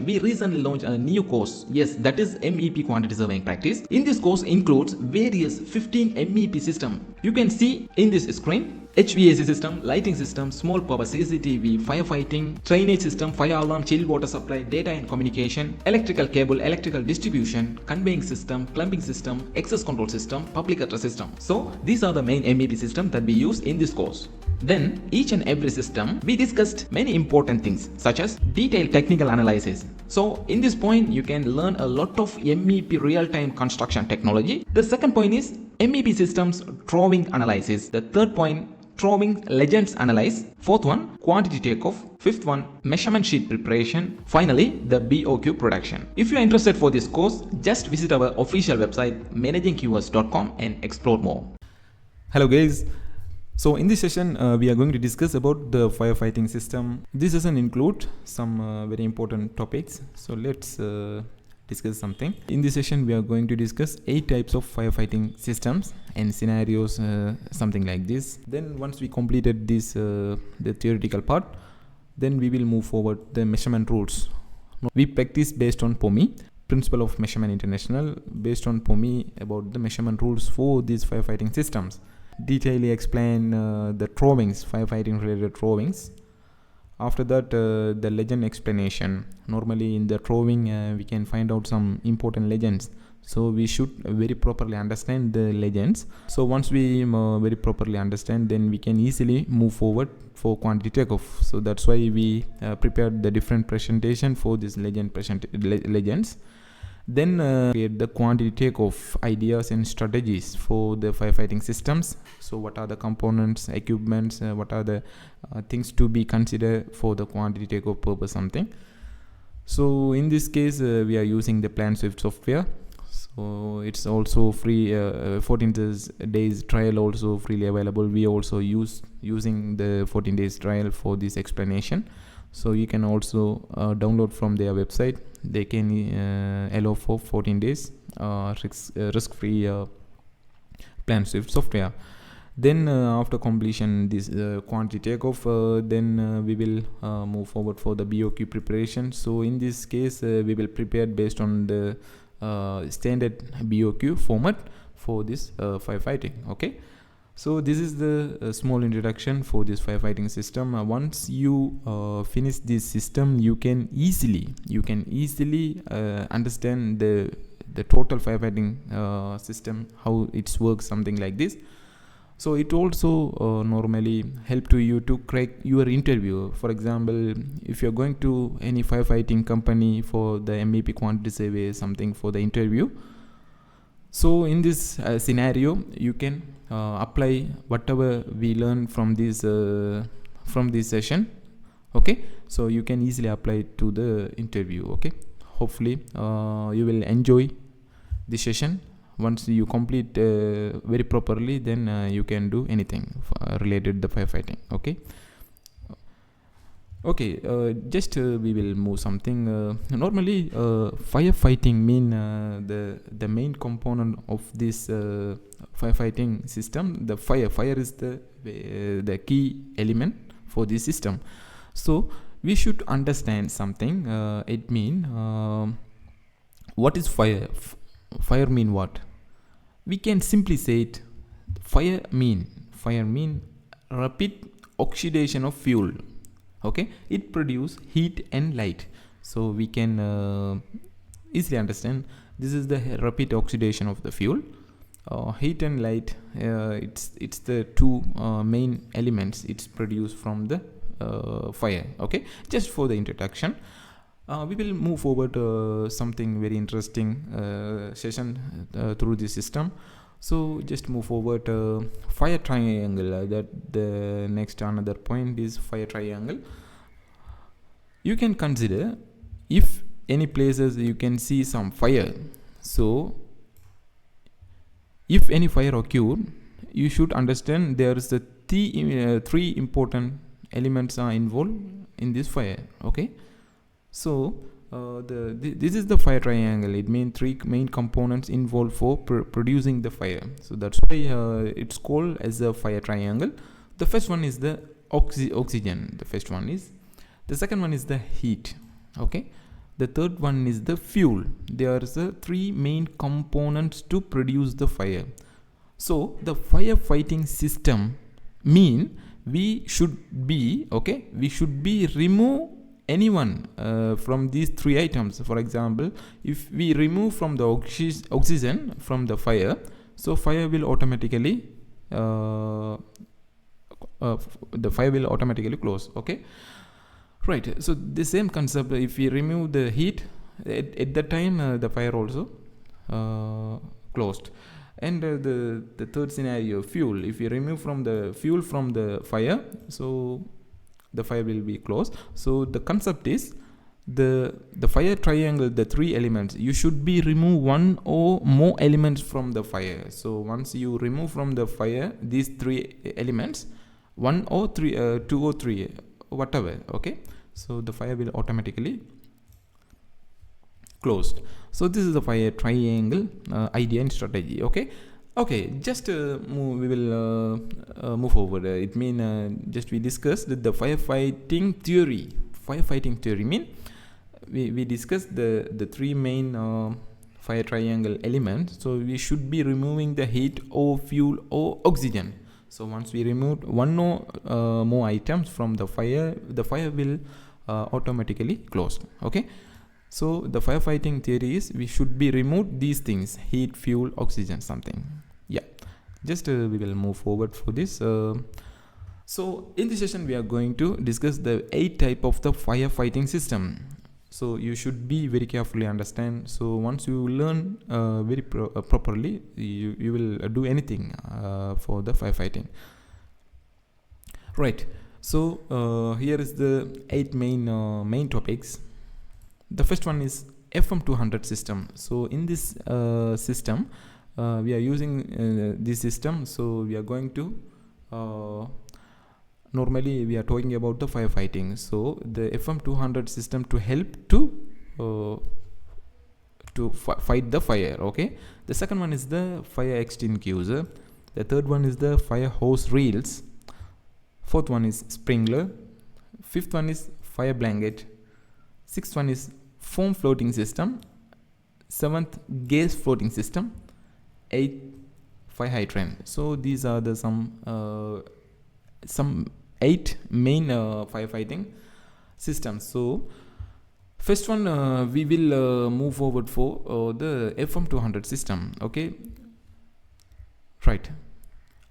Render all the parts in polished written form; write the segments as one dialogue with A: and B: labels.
A: we recently launched a new course. Yes, that is MEP quantity surveying practice. In this course includes various 15 MEP system. You can see in this screen HVAC system, lighting system, small power CCTV, firefighting, drainage system, fire alarm, chilled water supply, data and communication, electrical cable, electrical distribution, conveying system, clumping system, access control system, public address system. So these are the main MEP systems that we use in this course. Then each and every system we discussed many important things such as detailed technical analysis. So in this point you can learn a lot of MEP real-time construction technology. The second point is MEP systems drawing analysis. The third point, drawing legends analyze. Fourth one, quantity takeoff. Fifth one, measurement sheet preparation. Finally, the BOQ production. If you are interested for this course, just visit our official website managingqs.com and explore more.
B: Hello guys. So in this session we are going to discuss about the firefighting system. This session include some very important topics. So let's discuss something. In this session we are going to discuss 8 types of firefighting systems and scenarios, something like this. Then once we completed this the theoretical part, then we will move forward the measurement rules. We practice based on POMI, Principle of Measurement International, based on POMI about the measurement rules for these firefighting systems. Detailedly explain the drawings, firefighting related drawings. After that the legend explanation. Normally in the drawing we can find out some important legends, so we should very properly understand the legends. So once we very properly understand, then we can easily move forward for quantity takeoff. So that's why we prepared the different presentation for this legends. Then create the quantity takeoff ideas and strategies for the firefighting systems. So what are the components, equipments, what are the things to be considered for the quantity takeoff purpose, something. So in this case we are using the PlanSwift software. So it's also free, 14 days trial also freely available. We also using the 14 days trial for this explanation. So you can also download from their website. They can allow for 14 days risk-free PlanSwift software. Then after completion this quantity takeoff, then we will move forward for the BOQ preparation. So in this case we will prepare based on the standard BOQ format for this firefighting. Okay. So this is the small introduction for this firefighting system. Once you finish this system, you can easily understand the total firefighting system, how it works, something like this. So it also normally help to you to crack your interview. For example, if you're going to any firefighting company for the MEP quantity survey, something for the interview. So in this scenario, you can apply whatever we learn from this session. Okay, so you can easily apply it to the interview. Okay, hopefully you will enjoy this session. Once you complete very properly, then you can do anything related to the firefighting. Okay, just we will move something. Normally firefighting mean the main component of this firefighting system. The fire is the key element for this system. So we should understand something. It mean what is fire? Fire mean what? We can simply say it. Fire mean rapid oxidation of fuel. Okay, it produce heat and light. So we can easily understand this is the rapid oxidation of the fuel. Heat and light, it's the two main elements it's produced from the fire. Okay, just for the introduction. We will move forward something very interesting session through this system. So just move forward fire triangle. That the next another point is fire triangle. You can consider if any places you can see some fire. So if any fire occurred, you should understand there is the three important elements are involved in this fire. Okay. So this is the fire triangle. It means 3 main components involved for producing the fire. So that's why it's called as a fire triangle. The first one is the oxygen. The second one is the heat. Okay. The third one is the fuel. There are the three main components to produce the fire. So the firefighting system mean we should be remove anyone from these three items. For example, if we remove from the oxygen from the fire, so fire will automatically the fire will automatically close. Okay, right. So the same concept, if we remove the heat at that time, the fire also closed. And the third scenario, fuel. If you remove from the fuel from the fire, so the fire will be closed. So the concept is the fire triangle, the three elements, you should be remove one or more elements from the fire. So once you remove from the fire these three elements, one or three, two or three, whatever. Okay, so the fire will automatically closed. So this is the fire triangle idea and strategy. Okay, just we will move forward. It mean just we discussed the firefighting theory. Firefighting theory mean we discussed the three main fire triangle elements. So we should be removing the heat or fuel or oxygen. So once we remove one or more items from the fire will automatically close. Okay, so the firefighting theory is we should be remove these things: heat, fuel, oxygen, something. Yeah, just we will move forward for this. So in this session we are going to discuss the 8 type of the firefighting system. So you should be very carefully understand. So once you learn very properly, you will do anything for the firefighting. Right. So here is the 8 main topics. The first one is FM200 system. So in this system, we are using this system. So we are going to normally we are talking about the firefighting. So the FM200 system to help to fight the fire. Okay. The second one is the fire extinguisher. The third one is the fire hose reels. Fourth one is sprinkler. Fifth one is fire blanket. Sixth one is foam floating system. Seventh, gas floating system. Eighth, fire hydrant. So these are the some 8 main firefighting systems. So first one we will move forward for the FM200 system. Okay, right.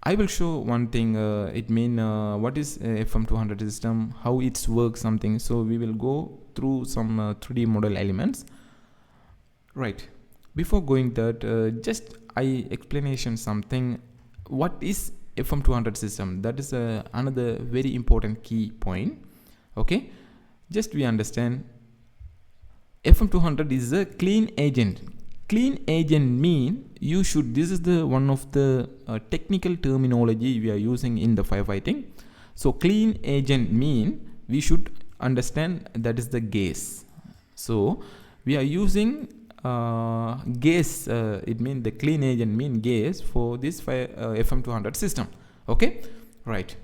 B: I will show one thing. It mean what is FM200 system, how it works, something. So we will go through some 3D model elements. Right. Before going that, just I explanation something. What is FM200 system? That is another very important key point. Okay, just we understand FM200 is a clean agent. Clean agent mean you should, this is the one of the technical terminology we are using in the firefighting. So clean agent mean we should understand that is the gas. So we are using gas, it means the clean agent mean gas for this FM200 system. Okay, right.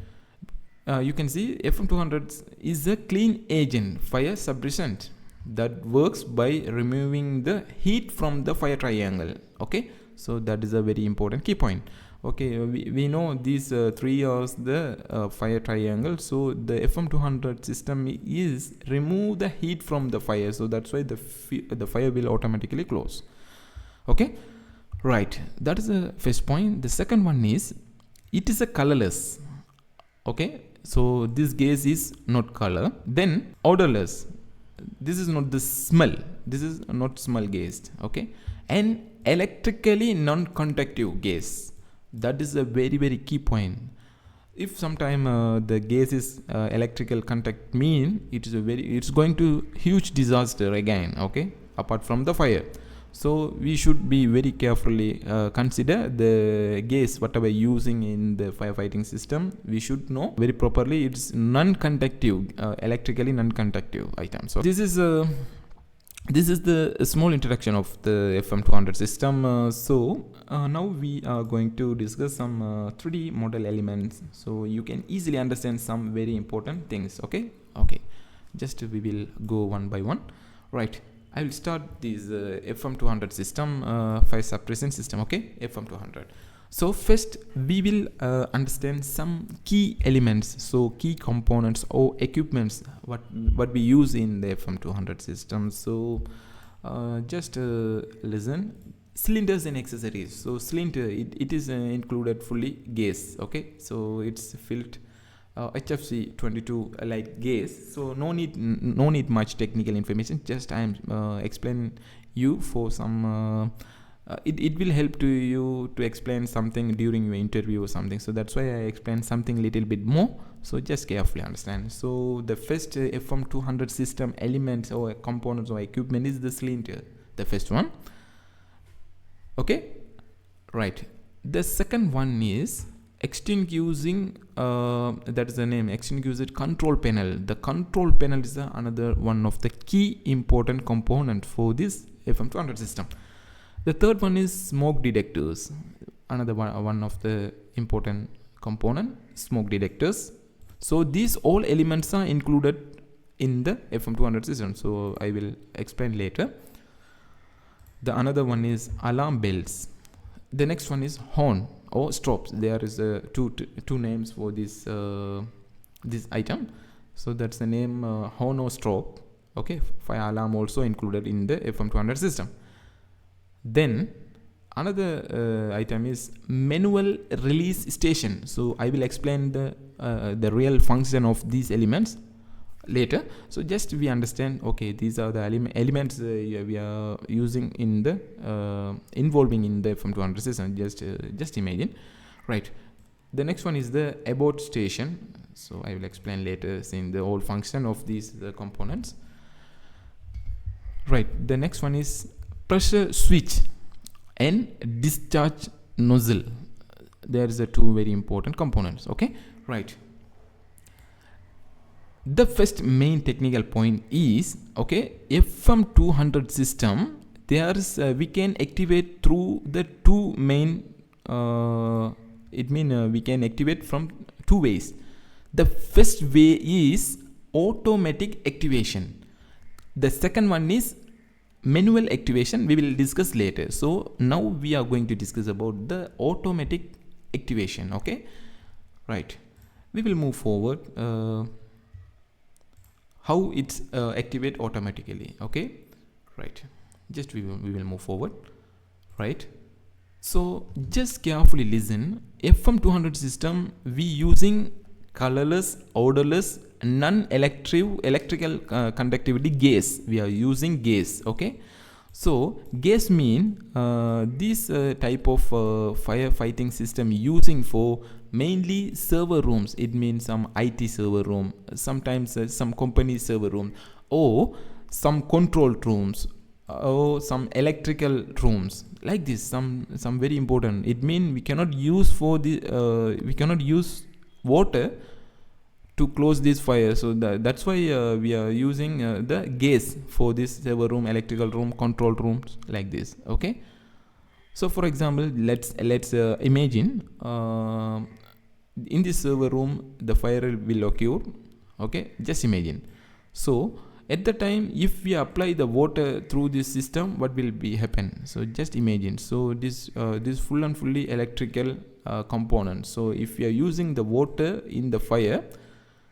B: You can see FM200 is a clean agent, fire suppressant, that works by removing the heat from the fire triangle. Okay, so that is a very important key point. Okay, we know these 3 are the fire triangle. So the FM200 system is remove the heat from the fire. So that's why the fire will automatically close. Okay, right. That is the first point. The second one is it is a colorless. Okay, so this gas is not color. Then odorless. This is not the smell. This is not smell gas. Okay, and electrically non-conductive gas. That is a very, very key point. If sometime the gas is electrical contact, mean it's going to huge disaster again. Okay, apart from the fire. So we should be very carefully consider the gas whatever using in the firefighting system. We should know very properly it's non-conductive, electrically non-conductive item. So this is the small introduction of the FM200 system. So now we are going to discuss some 3D model elements, so you can easily understand some very important things. Okay, just we will go one by one. Right. I will start this FM200 system, fire suppression system. Okay, FM200. So first we will understand some key elements, so key components or equipments what we use in the FM200 system. So just listen. Cylinders and accessories. So cylinder, it is included fully gas. Okay, so it's filled HFC 22 like gas. So no need much technical information. Just I am explain you for some. It will help to you to explain something during your interview or something. So that's why I explain something little bit more. So just carefully understand. So the first FM200 system elements or components or equipment is the cylinder, the first one. Okay, right. The second one is extinguishing, that is the name, extinguisher control panel. The control panel is another one of the key important component for this FM200 system. The third one is smoke detectors, another one of the important component, smoke detectors. So these all elements are included in the FM200 system. So I will explain later. The another one is alarm bells. The next one is horn or stops. There is two names for this this item. So that's the name horn or stop. Okay, fire alarm also included in the FM200 system. Then another item is manual release station. So I will explain the real function of these elements later. So just we understand, okay, these are the elements we are using in the involving in the FM200 system. Just imagine, right? The next one is the abort station. So I will explain later in the whole function of these components. Right. The next one is pressure switch and discharge nozzle. There is two very important components. Okay, right. The first main technical point is, okay, FM200 system, there's we can activate through the two main we can activate from two ways. The first way is automatic activation. The second one is manual activation. We will discuss later. So now we are going to discuss about the automatic activation. Okay, right. We will move forward. How it's activate automatically. Okay, right. Just we will move forward, right? So just carefully listen. FM200 system, we using colorless, odorless, non-electrical conductivity gas. We are using gas. Okay, so gas mean this type of firefighting system using for mainly server rooms. It means some IT server room, sometimes some company server room, or some control rooms, or some electrical rooms, like this. Some very important. It means we cannot use for the we cannot use water to close this fire. So that's why we are using the gas for this server room, electrical room, control rooms, like this. Okay, so for example, let's imagine in this server room the fire will occur. Okay, just imagine. So at the time, if we apply the water through this system, what will be happen? So just imagine. So this full and fully electrical component. So if we are using the water in the fire,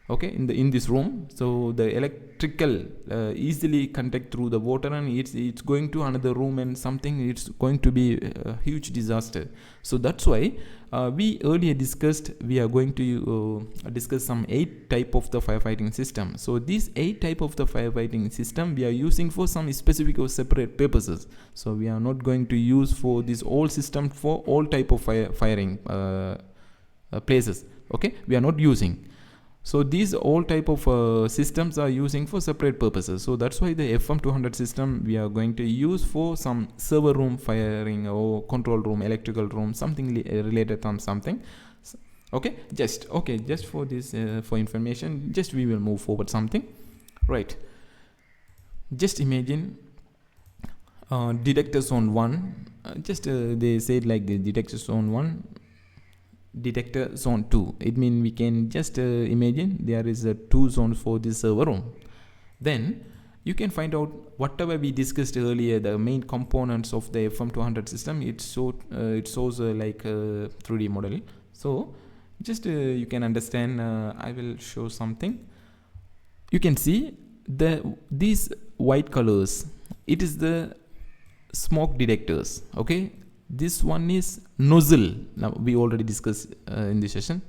B: okay, in this room, so the electrical easily contact through the water, and it's going to another room and something, it's going to be a huge disaster. So that's why we earlier discussed, we are going to discuss some 8 type of the firefighting system. So these 8 type of the firefighting system we are using for some specific or separate purposes. So we are not going to use for this whole system for all type of firing places. Okay, we are not using. So these all type of systems are using for separate purposes. So that's why the FM200 system we are going to use for some server room firing or control room, electrical room, something related to something. Okay, just for this for information, just we will move forward something, right? Just imagine detector zone 1. They said like the detector zone 1. Detector zone 2. It means we can just imagine there is 2 zones for this server room. Then you can find out whatever we discussed earlier, the main components of the FM200 system. It shows like a 3D model. So just you can understand. I will show something. You can see these white colors. It is the smoke detectors. Okay, this one is nozzle. Now we already discussed in this session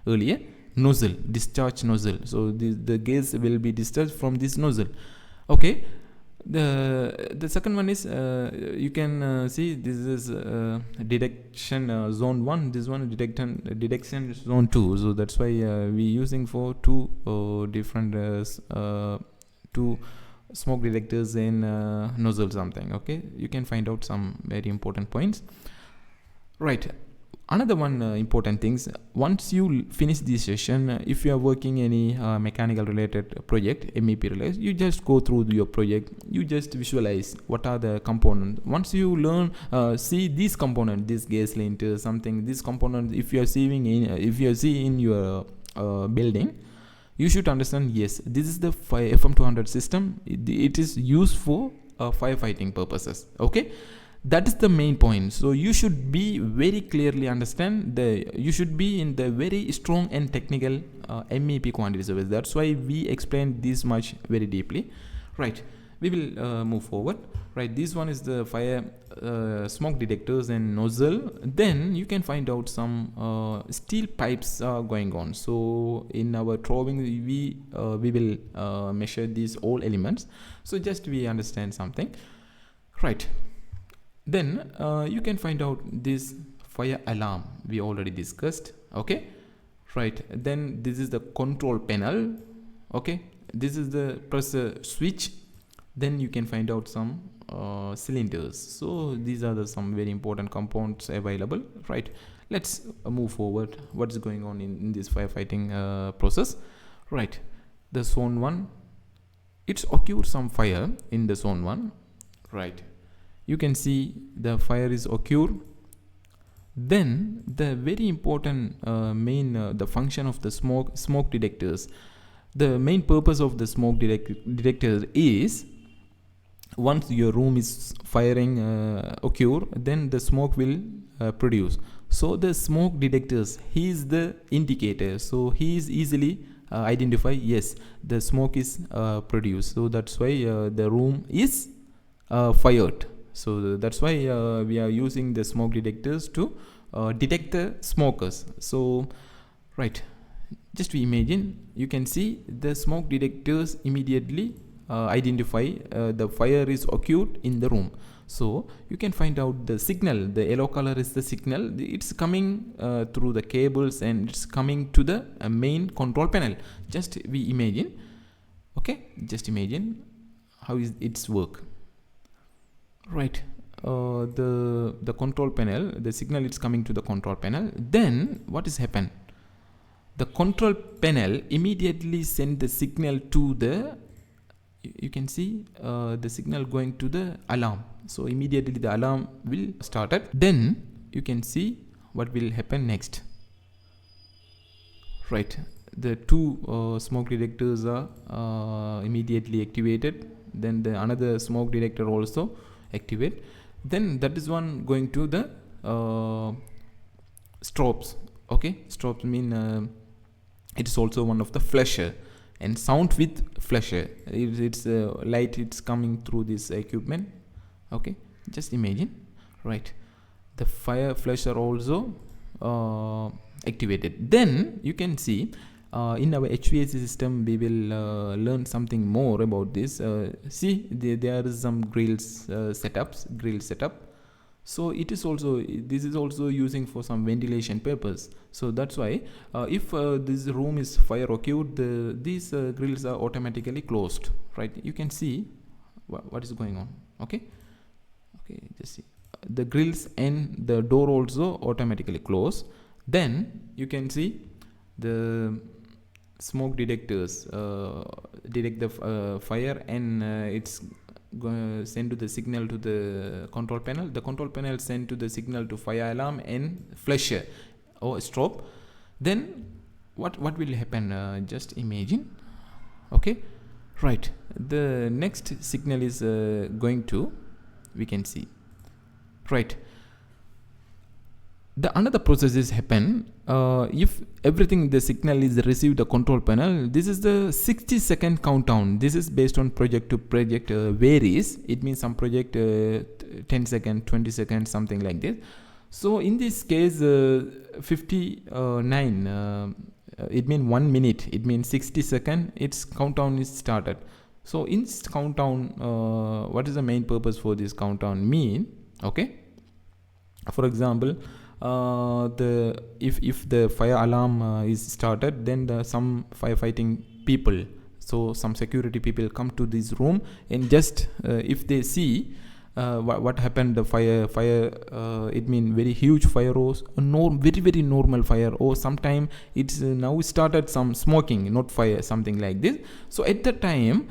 B: earlier. Nozzle, discharge nozzle. So the gas will be discharged from this nozzle. Okay, the second one is you can see this is detection zone 1. This one detection zone 2. So that's why we using for two different two smoke detectors and nozzle something. Okay, you can find out some very important points. Right. Another one important things, once you finish this session, if you are working any mechanical related project, MEP related, you just go through your project, you just visualize what are the components. Once you learn, see this component, this gas lint, something, this component, if you are seeing in your building, you should understand, yes, this is the FM200 system. It is used for firefighting purposes. Okay. That is the main point. So you should be very clearly understand you should be in the very strong and technical MEP quantity surveys. That's why we explained this much very deeply. Right. We will move forward. Right. This one is the fire smoke detectors and nozzle. Then you can find out some steel pipes are going on. So in our drawing, we will measure these all elements. So just we understand something. Right. Then you can find out this fire alarm we already discussed. Okay, right. Then this is the control panel. Okay, this is the pressure switch. Then you can find out some cylinders. So these are some very important components available. Right. Let's move forward. What's going on in this firefighting process? Right. The zone 1. It's occurred some fire in the zone 1. Right. You can see the fire is occurred. Then the very important the function of the smoke detectors. The main purpose of the smoke detectors is, once your room is firing occur, then the smoke will produce. So the smoke detectors, he is the indicator. So he is easily identify, yes, the smoke is produced. So that's why the room is fired. So that's why we are using the smoke detectors to detect the smokers. So right, just we imagine, you can see the smoke detectors immediately identify the fire is occurred in the room. So you can find out the signal. The yellow color is the signal. It's coming through the cables and it's coming to the main control panel. Just we imagine. Okay, just imagine how is its work. Right. The control panel, the signal is coming to the control panel. Then what is happen? The control panel immediately send the signal to the, you can see the signal going to the alarm. So immediately the alarm will start it. Then you can see what will happen next. Right. The two smoke detectors are immediately activated. Then the another smoke detector also activate. Then that is one going to the strobes. Okay, strobes mean it is also one of the flasher, and sound with flasher. It's light, it's coming through this equipment. Okay, just imagine. Right, the fire flasher also activated. Then you can see in our HVAC system we will learn something more about this. See, there is some grill setup. So it is also, this is also using for some ventilation purpose. So that's why if this room is fire occurred, these grills are automatically closed. Right, you can see what is going on. Okay, just see the grills and the door also automatically close. Then you can see the smoke detectors detect the fire, and it's going to send to the signal to the control panel. The control panel send to the signal to fire alarm and flasher or strobe. Then what will happen? Just imagine. Okay, Right, the next signal is going to, we can see, right, the another processes happen if everything the signal is received the control panel. This is the 60-second countdown. This is based on project to project, varies. It means some project 10 seconds, 20 seconds, something like this. So in this case 59, it means 1 minute, it means 60 seconds its countdown is started. So in this countdown, what is the main purpose for this countdown mean? Okay, for example, if the fire alarm is started, then some firefighting people, so some security people come to this room, and just if they see what happened, the fire it mean very huge fire, or very normal fire, or sometime it's now started some smoking, not fire, something like this. So at the time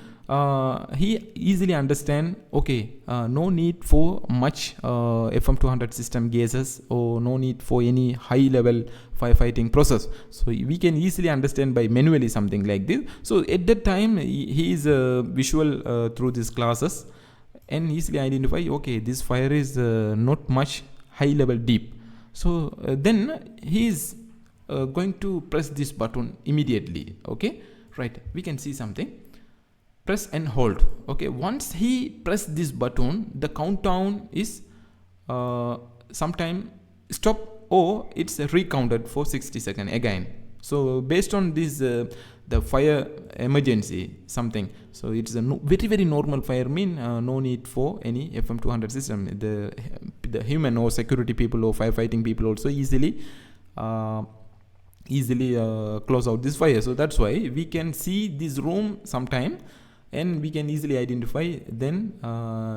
B: he easily understand, okay, no need for much FM200 system gases, or no need for any high level firefighting process. So we can easily understand by manually, something like this. So at that time he is visual through these classes, and easily identify, okay, this fire is not much high level deep. So then he is going to press this button immediately. Okay, right, we can see something, press and hold. Okay, once he press this button, the countdown is sometime stop, or it's recounted for 60 seconds again. So based on this the fire emergency something, so it's a very normal fire, mean no need for any FM200 system. The human or security people or firefighting people also easily close out this fire. So that's why we can see this room sometime, and we can easily identify, then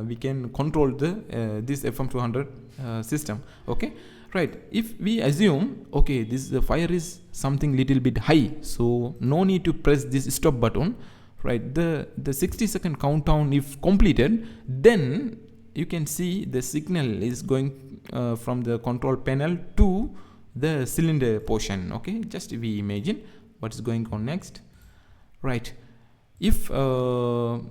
B: we can control the this FM200 system. Okay, right, if we assume, okay, this the fire is something little bit high, so no need to press this stop button, right, the 60-second countdown if completed, then you can see the signal is going from the control panel to the cylinder portion. Okay, just we imagine what's going on next. Right, if the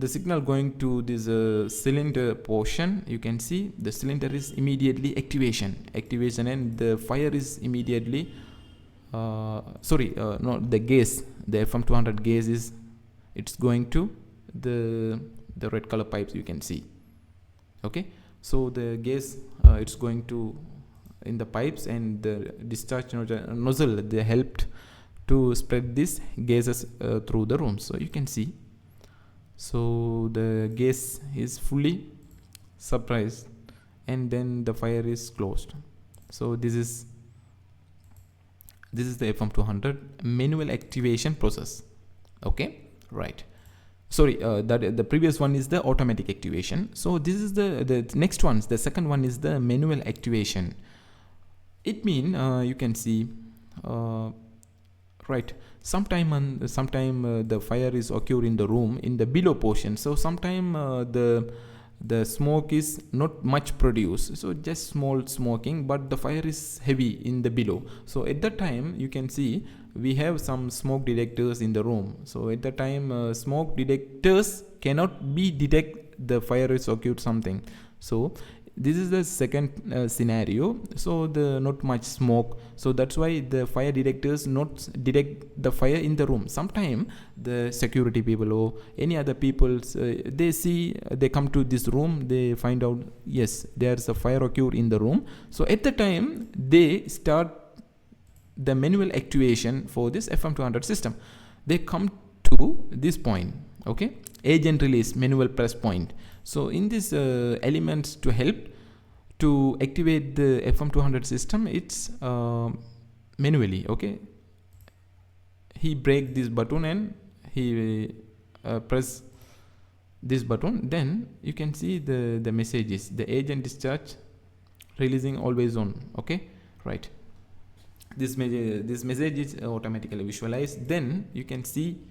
B: signal going to this cylinder portion, you can see the cylinder is immediately activation, and the fire is immediately the gas, the FM200 gas is, it's going to the red color pipes, you can see. Okay, so the gas it's going to in the pipes, and the discharge nozzle, they helped to spread this gases through the room. So you can see, so the gas is fully suppressed, and then the fire is closed. So this is the FM200 manual activation process. Okay, right, sorry, that the previous one is the automatic activation. So this is the next one, the second one is the manual activation. It mean you can see right, sometime the fire is occur in the room in the below portion. So sometime the smoke is not much produced, so just small smoking, but the fire is heavy in the below. So at that time you can see we have some smoke detectors in the room. So at that time smoke detectors cannot be detect the fire is occurred something. So this is the second scenario, so the not much smoke, so that's why the fire detectors not detect the fire in the room. Sometime the security people or any other people they see, they come to this room, they find out, yes, there's a fire occurred in the room. So at the time they start the manual activation for this FM200 system. They come to this point, okay, agent release manual press point. So in this elements to help to activate the FM200 system, it's manually. Okay, he break this button and he press this button, then you can see the messages, the agent discharge releasing always on. Okay, right, this message is automatically visualized. Then you can see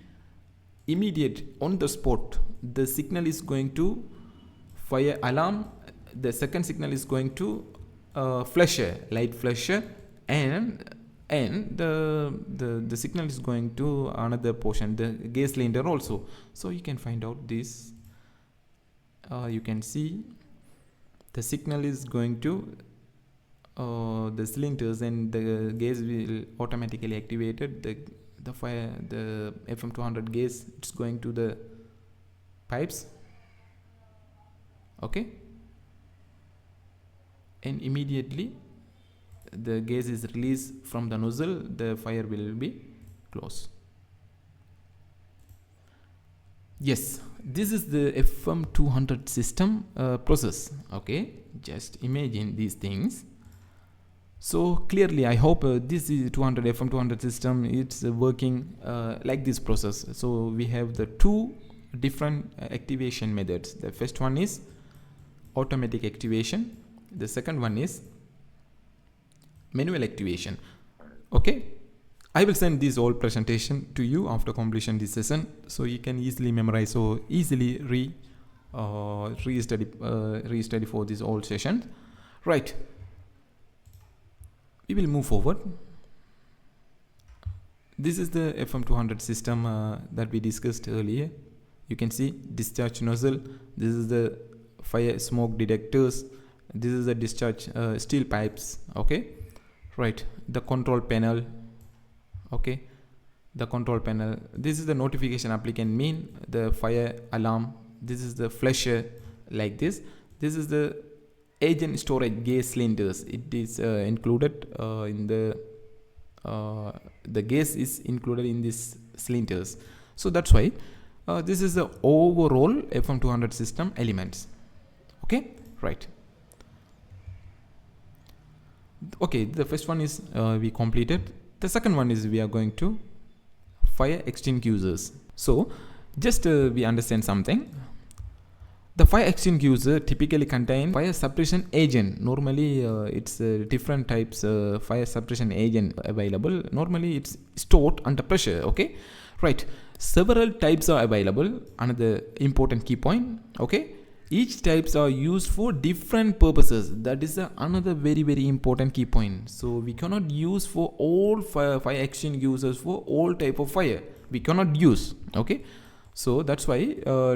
B: immediate on the spot the signal is going to fire alarm, the second signal is going to flasher, light flasher, and and the signal is going to another portion, the gas cylinder also. So you can find out this. You can see the signal is going to the cylinders, and the gas will automatically activated. The FM200 gas, it's going to the pipes, okay, and immediately the gas is released from the nozzle, the fire will be closed. Yes, this is the FM200 system process. Okay, just imagine these things. So clearly, I hope this is FM200 system. It's working like this process. So we have the two different activation methods. The first one is automatic activation. The second one is manual activation. Okay, I will send this whole presentation to you after completion this session, so you can easily memorize or easily re-study for this whole session. Right, we will move forward. This is the FM200 system that we discussed earlier. You can see discharge nozzle. This is the fire smoke detectors. This is the discharge steel pipes. Okay, right, the control panel. Okay, the control panel. This is the notification applicant mean, the fire alarm. This is the flusher, like this. This is the agent storage gas cylinders. It is included in the gas is included in these cylinders. So that's why this is the overall FM200 system elements. Okay, right. Okay, the first one is we completed. The second one is we are going to fire extinguishers. So just we understand something. The fire extinguisher typically contain fire suppression agent. Normally it's different types fire suppression agent available. Normally it's stored under pressure. Okay, right. Several types are available. Another important key point. Okay, each types are used for different purposes. That is another very important key point. So we cannot use for all fire extinguishers for all type of fire. We cannot use. Okay, so that's why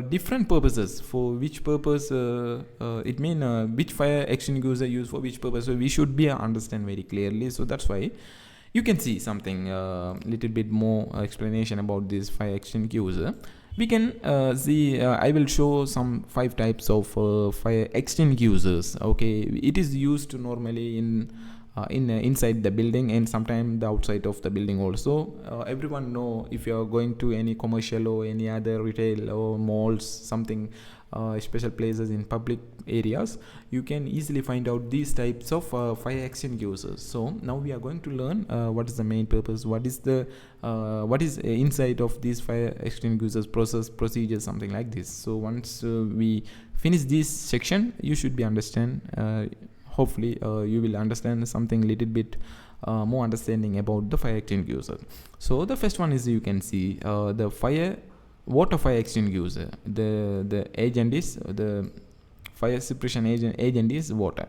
B: different purposes, for which purpose it mean which fire extinguisher used for which purpose. So we should be understand very clearly. So that's why you can see something little bit more explanation about this fire extinguisher. We can see I will show some 5 types of fire extinguishers. Okay, it is used normally in inside the building and sometimes the outside of the building also. Everyone know, if you are going to any commercial or any other retail or malls, something special places in public areas, you can easily find out these types of fire extinguishers. So now we are going to learn what is the main purpose, what is inside of these fire extinguishers procedures, something like this. So once we finish this section, you should be understand, hopefully you will understand something little bit more understanding about the fire extinguisher. So the first one is, you can see the water fire extinguisher. The agent is the fire suppression agent is water.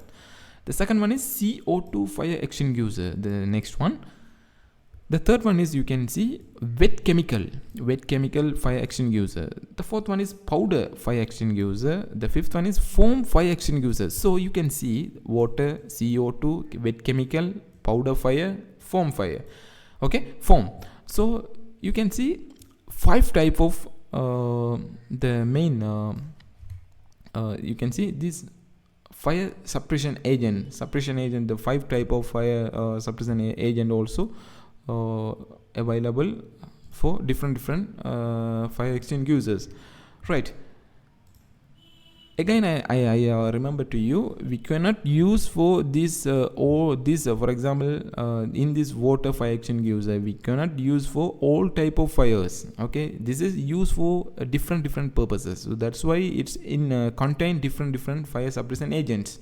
B: The second one is CO2 fire extinguisher. The next one. The third one is, you can see wet chemical fire extinguisher. The fourth one is powder fire extinguisher. The fifth one is foam fire extinguisher. So you can see water, CO2, wet chemical, powder fire, foam fire. Okay, foam. So you can see 5 type of the main you can see this fire suppression agent, the 5 type of fire suppression agent also available for different fire extinguishers. Right, again I remember to you, we cannot use for this for example in this water fire extinguisher, we cannot use for all type of fires. Okay, this is used for different purposes. So that's why it's in contain different fire suppression agents: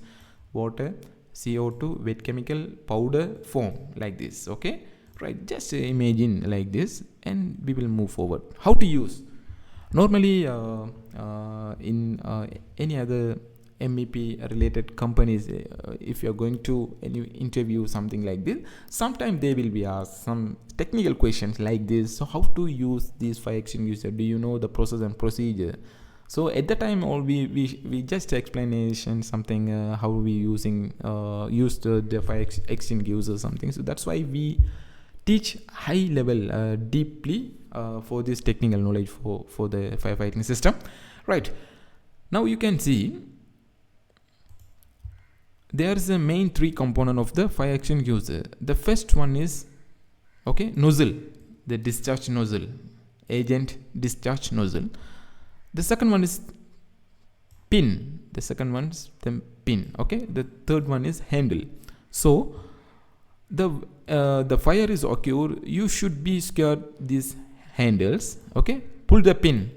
B: water, CO2, wet chemical, powder, foam, like this. Okay, right, just imagine like this and we will move forward. How to use? Normally in any other MEP related companies, if you're going to any interview something like this, sometimes they will be asked some technical questions like this. So how to use this fire extinguisher? Do you know the process and procedure? So at the time, all we just explanation something how we using use the fire extinguisher something. So that's why we teach high level deeply for this technical knowledge for the firefighting system. Right, now you can see there's a main three component of the fire extinguisher. The first one is nozzle, the discharge nozzle, agent discharge nozzle. The second one is pin. The second one is the pin. The third one is handle. So the fire is occurred, you should be scared these handles. Pull the pin.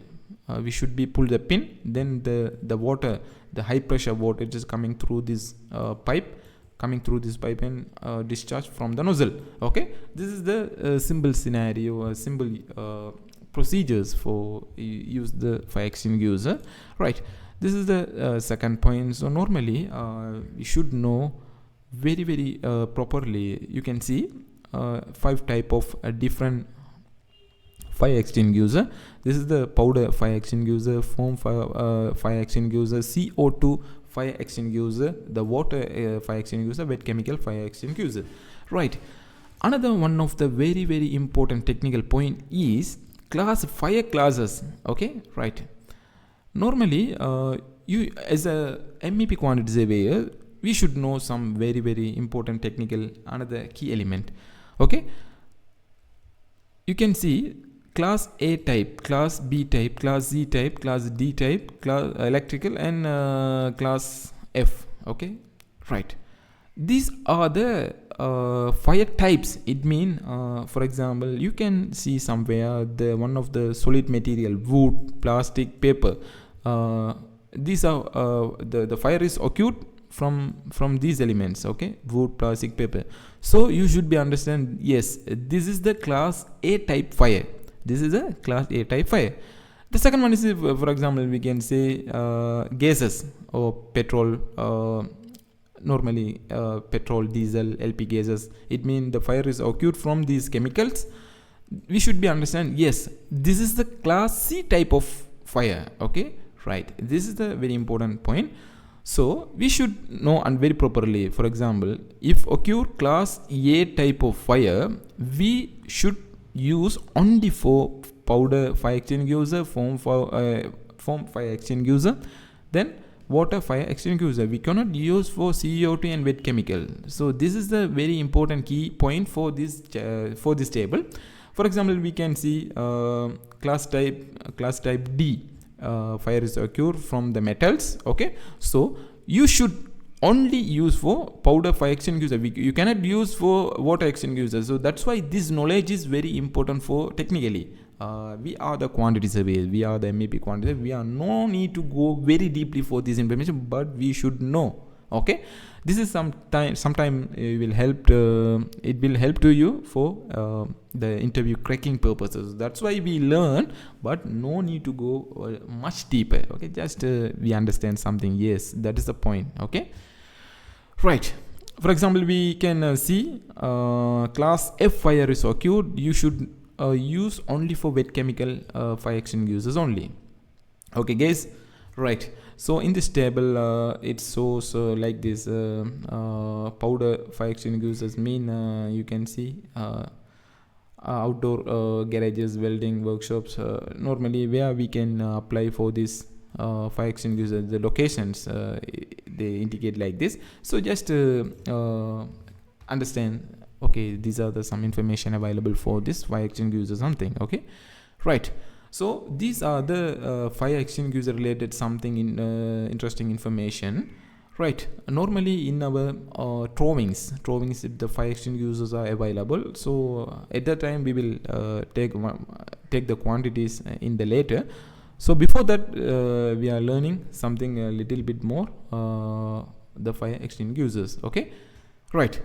B: We should be pull the pin. Then the water, the high pressure water is coming through this pipe, and discharge from the nozzle. This is the simple scenario, simple procedures for use the fire extinguisher. Right, this is the second point. So normally you should know very properly. You can see 5 type of different fire extinguisher. This is the powder fire extinguisher, foam fire extinguisher, CO2 fire extinguisher, the water fire extinguisher, wet chemical fire extinguisher. Right, another one of the very important technical point is fire classes. Right, normally you as a MEP quantity surveyor, we should know some very important technical another key element. You can see class A type, class B type, class Z type, class D type, class electrical, and class F. Right, these are the fire types. It mean for example, you can see somewhere the one of the solid material, wood, plastic, paper. These are the fire is occurred from these elements. Wood, plastic, paper. So you should be understand, yes, this is the class A type fire. This is a class A type fire. The second one is, for example, we can say gases or petrol. Normally petrol, diesel, LP gases. It means the fire is occurred from these chemicals. We should be understand, yes, this is the class C type of fire. Right, this is the very important point. So we should know and very properly. For example, if occur class A type of fire, we should use only for powder fire extinguisher, foam fire extinguisher, then water fire extinguisher. We cannot use for CO2 and wet chemical. So this is the very important key point for this table. For example, we can see class type D. Fire is occurred from the metals. So you should only use for powder fire extinguisher. You cannot use for water extinguisher. So that's why this knowledge is very important for technically. We are the quantity surveyors, we are the MEP quantity. We are no need to go very deeply for this information, but we should know. This is sometime it will help to you for the interview cracking purposes. That's why we learn, but no need to go much deeper. Just we understand something. Yes, that is the point. Right, for example, we can see class F fire is occurred. You should use only for wet chemical fire extinguishers only. Guys. Right, so in this table it shows like this powder fire extinguishers mean you can see outdoor garages, welding workshops, normally where we can apply for this fire extinguisher. The locations they indicate like this. So just understand, these are some information available for this fire extinguisher something. Right, so these are the fire extinguisher related something interesting information. Right, normally in our drawings the fire extinguishers are available. So at that time we will take the quantities in the later. So before that we are learning something a little bit more, the fire extinguishers. Right,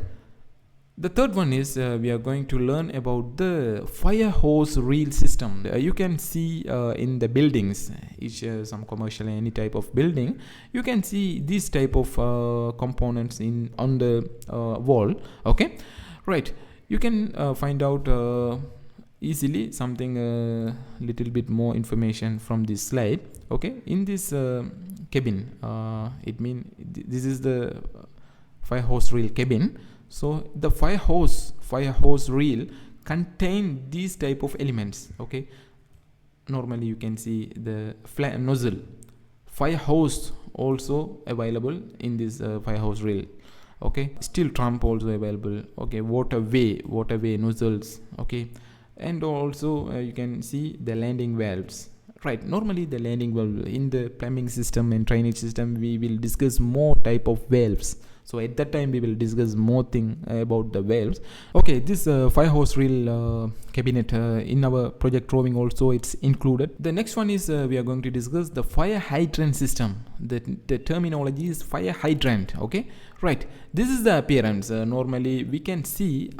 B: The third one is we are going to learn about the fire hose reel system. You can see in the buildings, some commercial any type of building, you can see this type of components on the wall. Okay, right. You can find out easily something little bit more information from this slide. Okay, in this cabin, it means this is the fire hose reel cabin. So the fire hose reel contain these type of elements. Okay, normally you can see the nozzle, fire hose also available in this fire hose reel. Okay, steel trump also available. Okay, waterway nozzles. Okay, and also you can see the landing valves. Right, normally the landing valve in the plumbing system and drainage system, we will discuss more type of valves. So at that time we will discuss more thing about the valves. Okay, this fire hose reel cabinet in our project drawing also it's included. The next one is we are going to discuss the fire hydrant system. The terminology is fire hydrant. Okay, right. This is the appearance. Normally we can see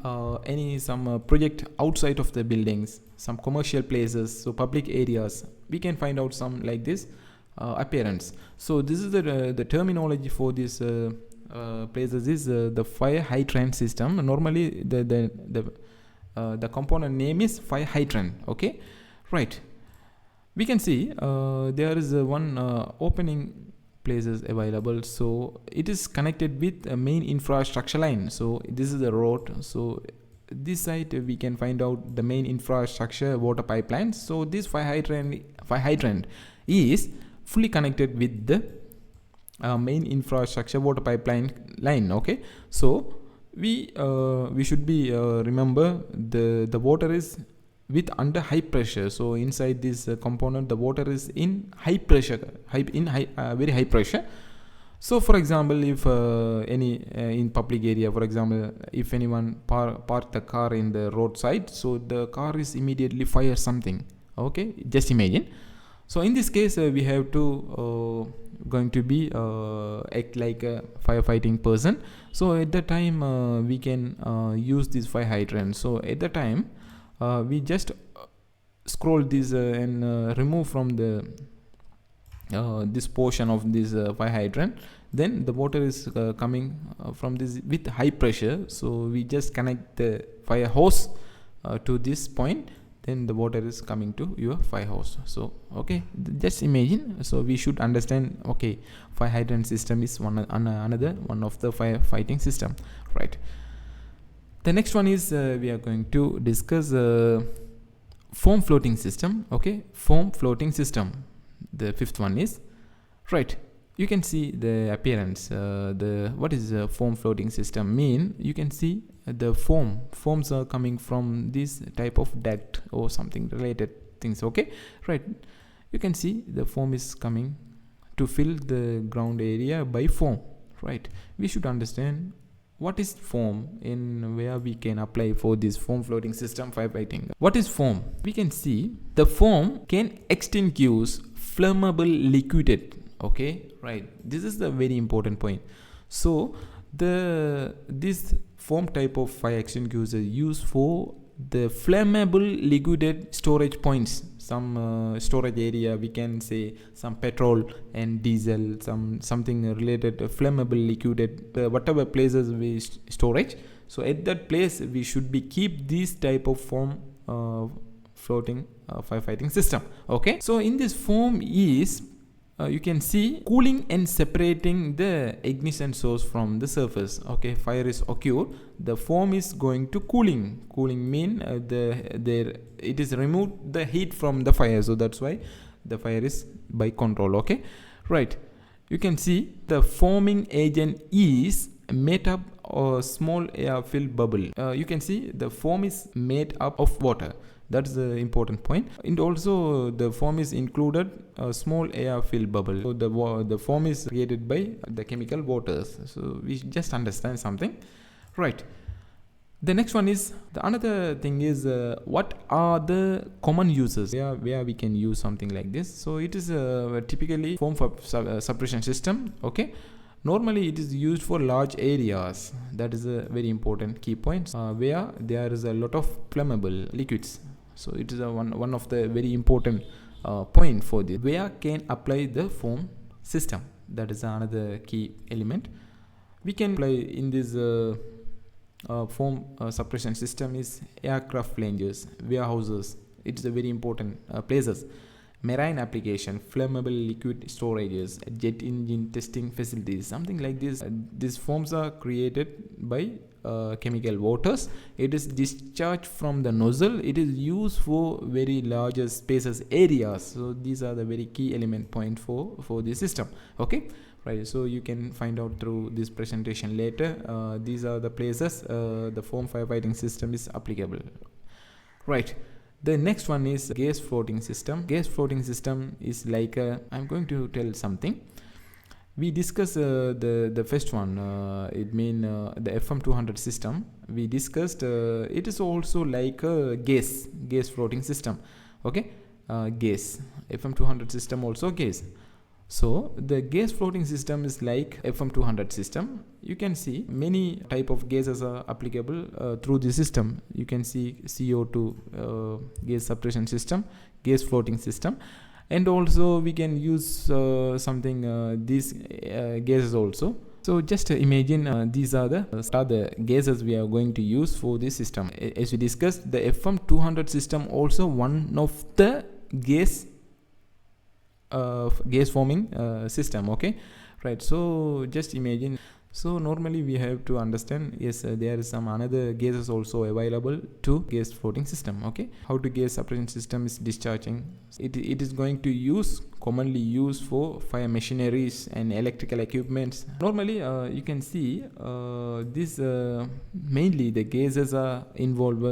B: some project outside of the buildings, some commercial places, so public areas. We can find out some like this appearance. So this is the terminology for this places is the fire hydrant system. Normally the component name is fire hydrant. Okay, right. We can see there is one opening places available, so it is connected with a main infrastructure line. So this is the road. So this side we can find out the main infrastructure water pipeline. So this fire hydrant is fully connected with the main infrastructure water pipeline line. Okay, so we should be remember the water is with under high pressure. So inside this component the water is in high pressure, very high pressure. So for example, if in public area, for example, if anyone park the car in the roadside, so the car is immediately fire something. Okay, just imagine. So in this case we have to going to be act like a firefighting person. So at that time we can use this fire hydrant. So at the time we just scroll this and remove from the this portion of this fire hydrant. Then the water is coming from this with high pressure. So we just connect the fire hose to this point. Then the water is coming to your fire hose. So okay, just imagine. So we should understand. Okay, fire hydrant system is another one of the firefighting system. Right. The next one is we are going to discuss foam floating system. Okay, foam floating system. The fifth one is right. You can see the appearance. What is a foam floating system mean? You can see the forms are coming from this type of duct or something related things. Okay, right. You can see the foam is coming to fill the ground area by foam. Right. We should understand what is foam and where we can apply for this foam floating system firefighting. What is foam? We can see the foam can extinguish flammable liquid. Okay, right. This is the very important point. So this foam type of fire extinguisher used for the flammable liquid storage points. Some storage area, we can say some petrol and diesel, something related to flammable liquid, whatever places we storage. So at that place we should be keep this type of foam floating firefighting system. Okay, so in this foam is you can see cooling and separating the ignition source from the surface. Okay, fire is occurred, the foam is going to cooling mean it is removed the heat from the fire. So that's why the fire is by control. Okay, right. You can see the foaming agent is made up of small air filled bubble. You can see the foam is made up of water. That's the important point. And also the foam is included a small air filled bubble. So the foam is created by the chemical waters. So we just understand something. Right. The next one is another thing is what are the common uses where we can use something like this. So it is typically foam suppression system. Okay, Normally it is used for large areas. That is a very important key point, where there is a lot of flammable liquids. So it is one of the very important point for this. Where can apply the foam system? That is another key element. We can apply in this foam suppression system is aircraft flanges, warehouses. It is a very important places. Marine application, flammable liquid storages, jet engine testing facilities, something like this. These foams are created by chemical waters. It is discharged from the nozzle. It is used for very larger spaces, areas. So these are the very key element point for this system. Okay, right. So you can find out through this presentation later. These are the places the foam firefighting system is applicable. Right. The next one is gas floating system. Gas floating system is like I'm going to tell something. We discussed the first one. It mean the FM200 system. We discussed it is also like a gas floating system. Okay, gas FM200 system also gas. So the gas floating system is like FM200 system. You can see many type of gases are applicable through the system. You can see CO2 gas suppression system, gas floating system, and also we can use these gases also. So just imagine these are the gases we are going to use for this system. As we discussed, the FM200 system also one of the gas forming system. Okay, right. So just imagine. So normally we have to understand, yes, there is some another gases also available to gas floating system. Okay, how to gas suppression system is discharging. It is going to commonly used for fire machineries and electrical equipments. Normally you can see this mainly the gases are involved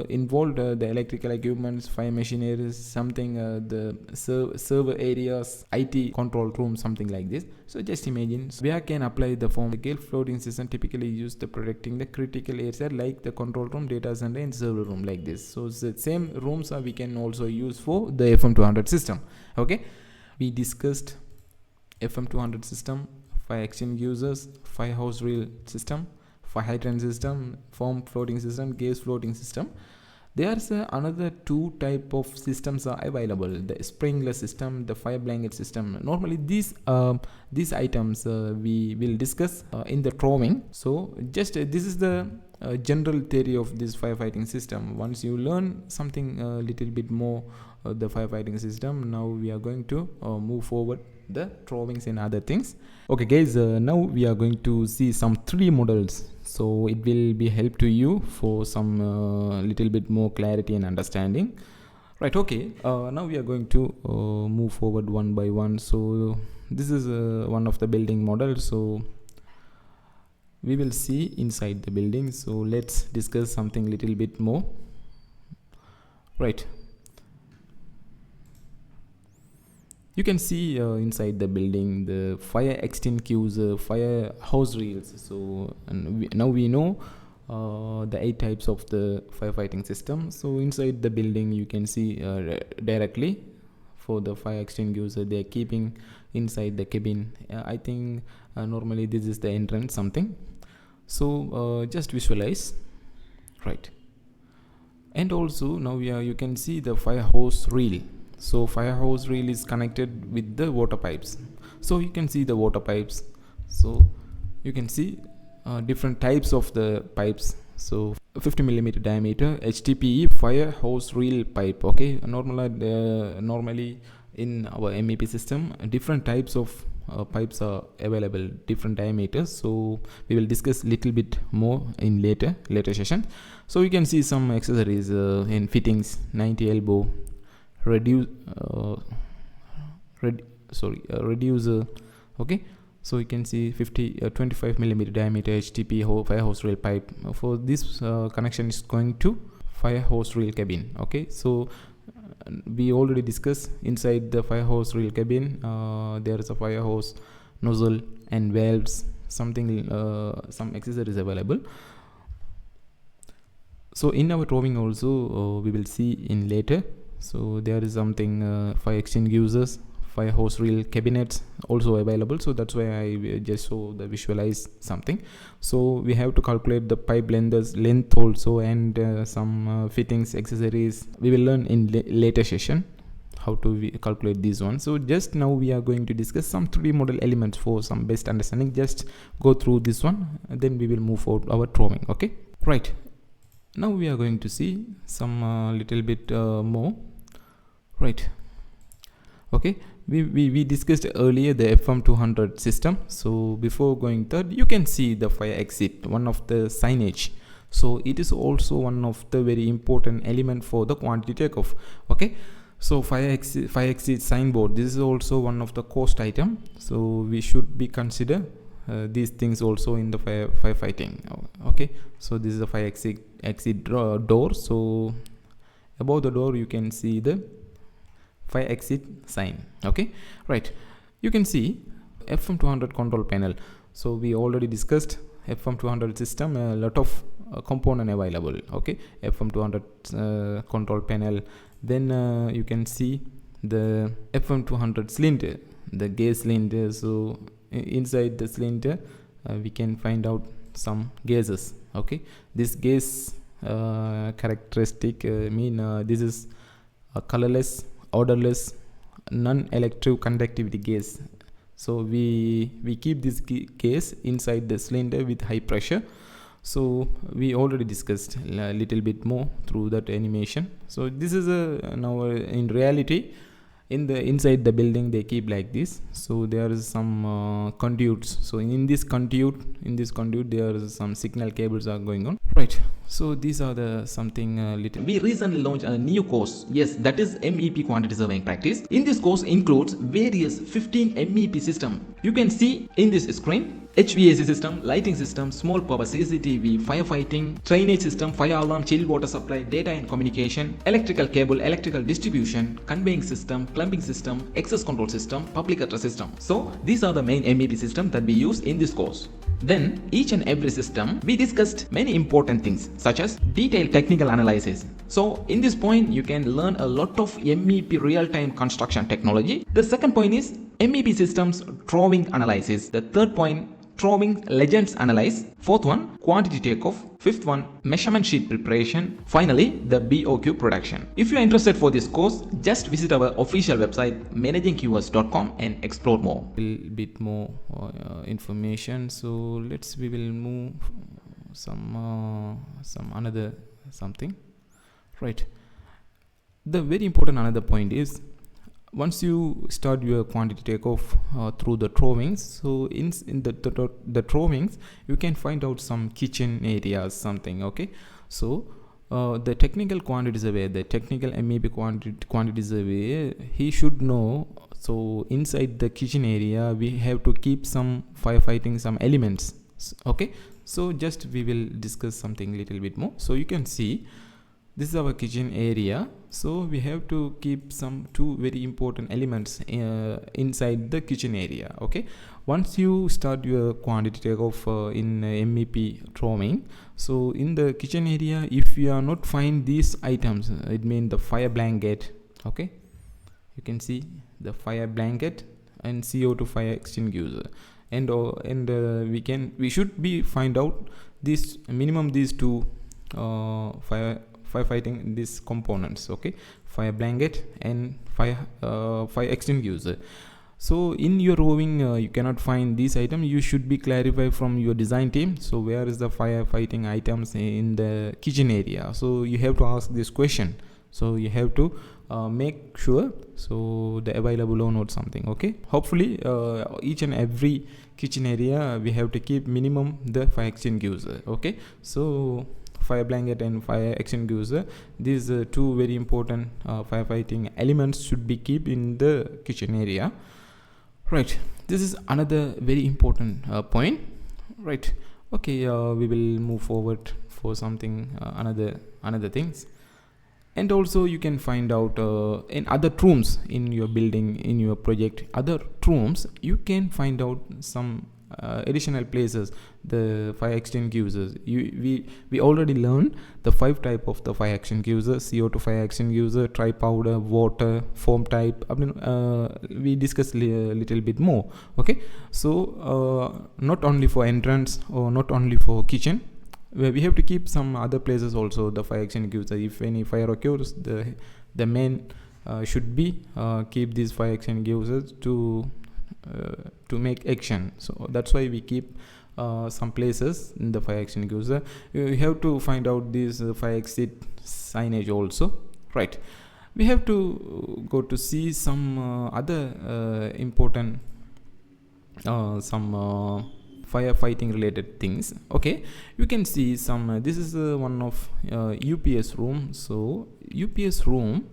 B: the electrical equipments, fire machineries, something the server areas, IT control room, something like this. So just imagine where can apply the foam. The gas floating system typically used to protecting the critical areas like the control room, data center, and server room, like this. So the same rooms we can also use for the FM200 system. Okay, we discussed FM200 system, fire extinguishers, fire hose reel system, fire hydrant system, foam floating system, gas floating system. There's another two type of systems are available: the sprinkler system, the fire blanket system. Normally these items we will discuss in the drawing. So just this is the general theory of this firefighting system. Once you learn something a little bit more the firefighting system, now we are going to move forward the drawings and other things. Okay guys, now we are going to see some 3D models. So it will be help to you for some little bit more clarity and understanding. Right. Okay, now we are going to move forward one by one. So this is one of the building models. So we will see inside the building. So let's discuss something little bit more. Right. You can see inside the building the fire extinguisher, fire hose reels. So now we know the 8 types of the firefighting system. So inside the building you can see directly for the fire extinguisher they are keeping inside the cabin. I think normally this is the entrance something. So just visualize. Right. And also now you can see the fire hose reel. So fire hose reel is connected with the water pipes. So you can see the water pipes. So you can see different types of the pipes. So 50mm diameter HDPE fire hose reel pipe. Okay, normally in our MEP system different types of pipes are available, different diameters. So we will discuss little bit more in later session. So you can see some accessories in fittings: 90 elbow, reducer. Okay, so you can see 25mm diameter HDPE fire hose reel pipe. For this connection is going to fire hose reel cabin. Okay, so we already discussed inside the fire hose reel cabin there is a fire hose nozzle and valves, something some accessories available. So in our drawing also we will see in later. So there is something fire extinguishers, fire hose reel cabinets also available, so that's why I just show the visualize something. So we have to calculate the pipe length also, and some fittings, accessories we will learn in later session how to calculate these ones. So just now we are going to discuss some 3D model elements for some best understanding. Just go through this one, then we will move forward our drawing. Okay, right, now we are going to see some little bit more. Right, okay, we discussed earlier the FM200 system. So before going third, you can see the fire exit, one of the signage. So it is also one of the very important element for the quantity takeoff. Okay, so fire exit signboard, this is also one of the cost item, so we should be consider these things also in the firefighting. Okay, so this is the fire exit door. So above the door you can see the fire exit sign. Okay, right, you can see FM200 control panel. So we already discussed FM200 system, a lot of component available. Okay, FM200 control panel. Then you can see the FM200 cylinder, the gas cylinder. So inside the cylinder we can find out some gases. Okay, this gas characteristic this is a colorless, odorless, non-electric conductivity gas. So we keep this gas inside the cylinder with high pressure. So we already discussed a little bit more through that animation. So this is now in reality in the inside the building they keep like this. So there is some conduits. So in this conduit there is some signal cables are going on. Right, so these are the something little.
A: We recently launched a new course, yes, that is MEP quantity surveying practice. In this course includes various 15 MEP system. You can see in this screen HVAC system, lighting system, small power CCTV, firefighting, drainage system, fire alarm, chilled water supply, data and communication, electrical cable, electrical distribution, conveying system, plumbing system, access control system, public address system. So these are the main MEP system that we use in this course. Then each and every system we discussed many important things such as detailed technical analysis. So in this point you can learn a lot of MEP real-time construction technology. The second point is MEP systems drawing analysis. The third point, drawing legends analyze. Fourth one, quantity takeoff. Fifth one, measurement sheet preparation. Finally, the BOQ production. If you are interested for this course, just visit our official website managingqs.com and explore more.
B: A bit more information. So we will move some another something. Right, the very important another point is once you start your quantity takeoff through the drawings. So in the drawings you can find out some kitchen areas, something. Okay, so the technical quantity surveyor, the technical MEP quantity surveyor, he should know. So inside the kitchen area we have to keep some firefighting, some elements. Okay, so just we will discuss something little bit more. So you can see this is our kitchen area. So we have to keep some two very important elements inside the kitchen area. Okay, once you start your quantity takeoff in MEP drawing, so in the kitchen area if you are not find these items, it means the fire blanket. Okay, you can see the fire blanket and CO2 fire extinguisher, and we should be find out this minimum these two firefighting these components. Okay, fire blanket and fire extinguisher. So in your drawing you cannot find these items. You should be clarified from your design team. So where is the firefighting items in the kitchen area? So you have to ask this question. So you have to make sure so the available or not something. Okay, hopefully each and every kitchen area we have to keep minimum the fire extinguisher. Okay, so fire blanket and fire extinguisher, these two very important firefighting elements should be kept in the kitchen area. Right, this is another very important point. Right, okay, we will move forward for something another things. And also you can find out in other rooms in your building, in your project, other rooms you can find out some additional places the fire extinguishers. We already learned the 5 type of the fire extinguisher: CO2 fire extinguisher, dry powder, water, foam type. I mean, we discussed a little bit more. Okay, so not only for entrance or not only for kitchen, we have to keep some other places also the fire extinguisher. If any fire occurs, the main should be keep these fire extinguishers to make action. So that's why we keep some places in the fire extinguisher. We have to find out this fire exit signage also, right? We have to go to see some other important some firefighting related things. Okay, you can see some this is one of UPS room. So UPS room,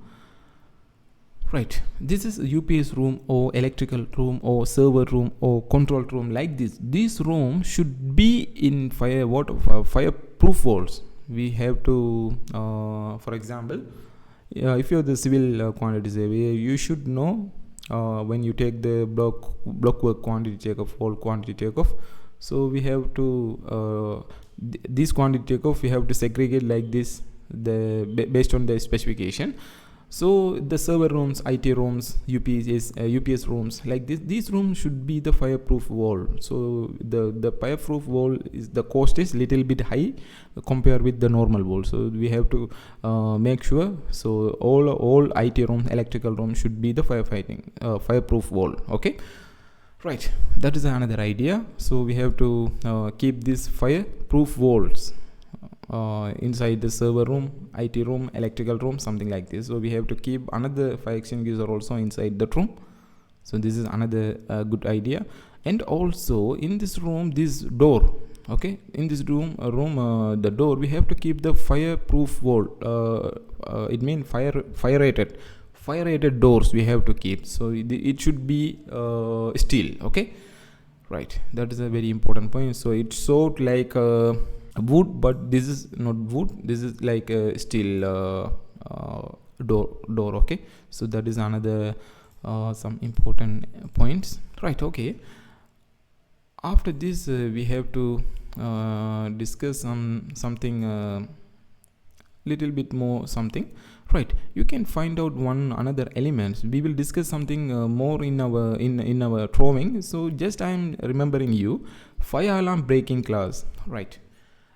B: right, this is UPS room or electrical room or server room or control room, like this room should be in fireproof walls. We have to for example, if you're the civil quantities area, you should know when you take the block work quantity takeoff, whole quantity takeoff. So we have to this quantity takeoff we have to segregate like this, based on the specification. So the server rooms, IT rooms, UPS rooms, like these rooms should be the fireproof wall. So the fireproof wall is, the cost is little bit high compared with the normal wall. So we have to make sure. So all IT rooms, electrical rooms should be the fireproof wall. Okay, right, that is another idea. So we have to keep these fireproof walls inside the server room, IT room, electrical room, something like this. So we have to keep another fire extinguisher also inside that room. So this is another good idea. And also in this room, this door, okay, in this room the door, we have to keep the fireproof wall. It means fire rated doors we have to keep. So it should be steel. Okay, right, that is a very important point. So it's sort like wood, but this is not wood, this is like a steel door. Okay, so that is another some important points, right? Okay, after this we have to discuss something little bit more something, right? You can find out another elements. We will discuss something more in our drawing. So just I am remembering you fire alarm breaking class, right?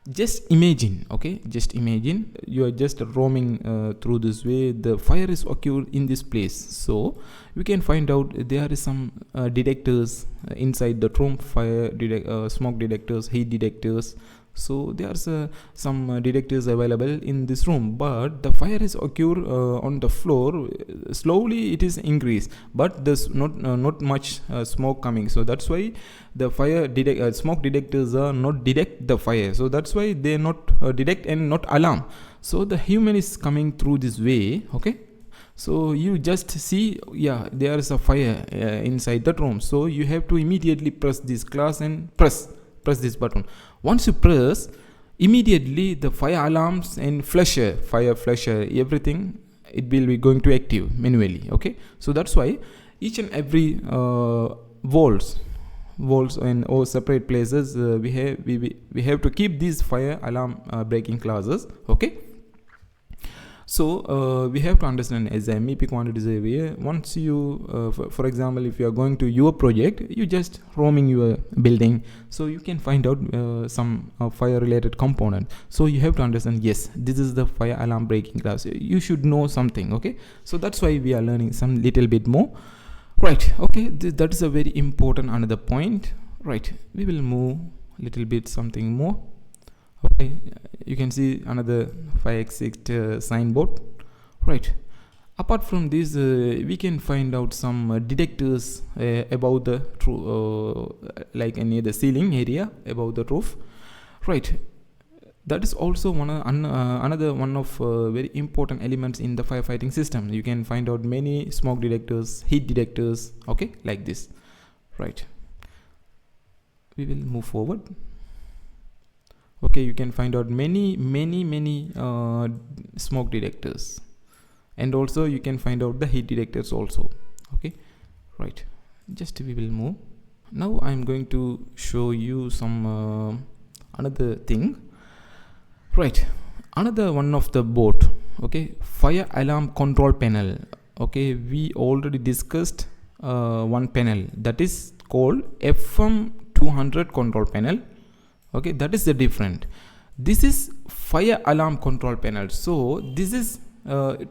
B: Just imagine, okay, just imagine you are just roaming through this way, the fire is occurred in this place. So we can find out there is some detectors inside the room, smoke detectors, heat detectors. So there's some detectors available in this room, but the fire is occur on the floor. Slowly it is increased, but there's not much smoke coming. So that's why the smoke detectors are not detect the fire. So that's why they not detect and not alarm. So the human is coming through this way. Okay, so you just see, yeah, there is a fire inside that room. So you have to immediately press this class and press this button. Once you press, immediately the fire alarms and fire flasher, everything, it will be going to active manually. Okay, so that's why each and every walls and all separate places we have to keep these fire alarm breaking classes. Okay, so we have to understand as a MEP quantities area. Once you for example, if you are going to your project, you just roaming your building, so you can find out some fire related component. So you have to understand, yes, this is the fire alarm breaking class. You should know something. Okay, so that's why we are learning some little bit more, right? Okay, that is a very important another point, right? We will move a little bit something more. Okay, you can see another fire exit signboard, right? Apart from this, we can find out some detectors above the like near the ceiling area above the roof, right? That is also another one of very important elements in the firefighting system. You can find out many smoke detectors, heat detectors. Okay, like this, right? We will move forward. Okay, you can find out many smoke detectors, and also you can find out the heat detectors also. Okay, right, just we will move. Now I'm going to show you some another thing. Right, another one of the board. Okay, fire alarm control panel. Okay, we already discussed one panel that is called FM200 control panel. Okay, that is the different. This is fire alarm control panel. So this is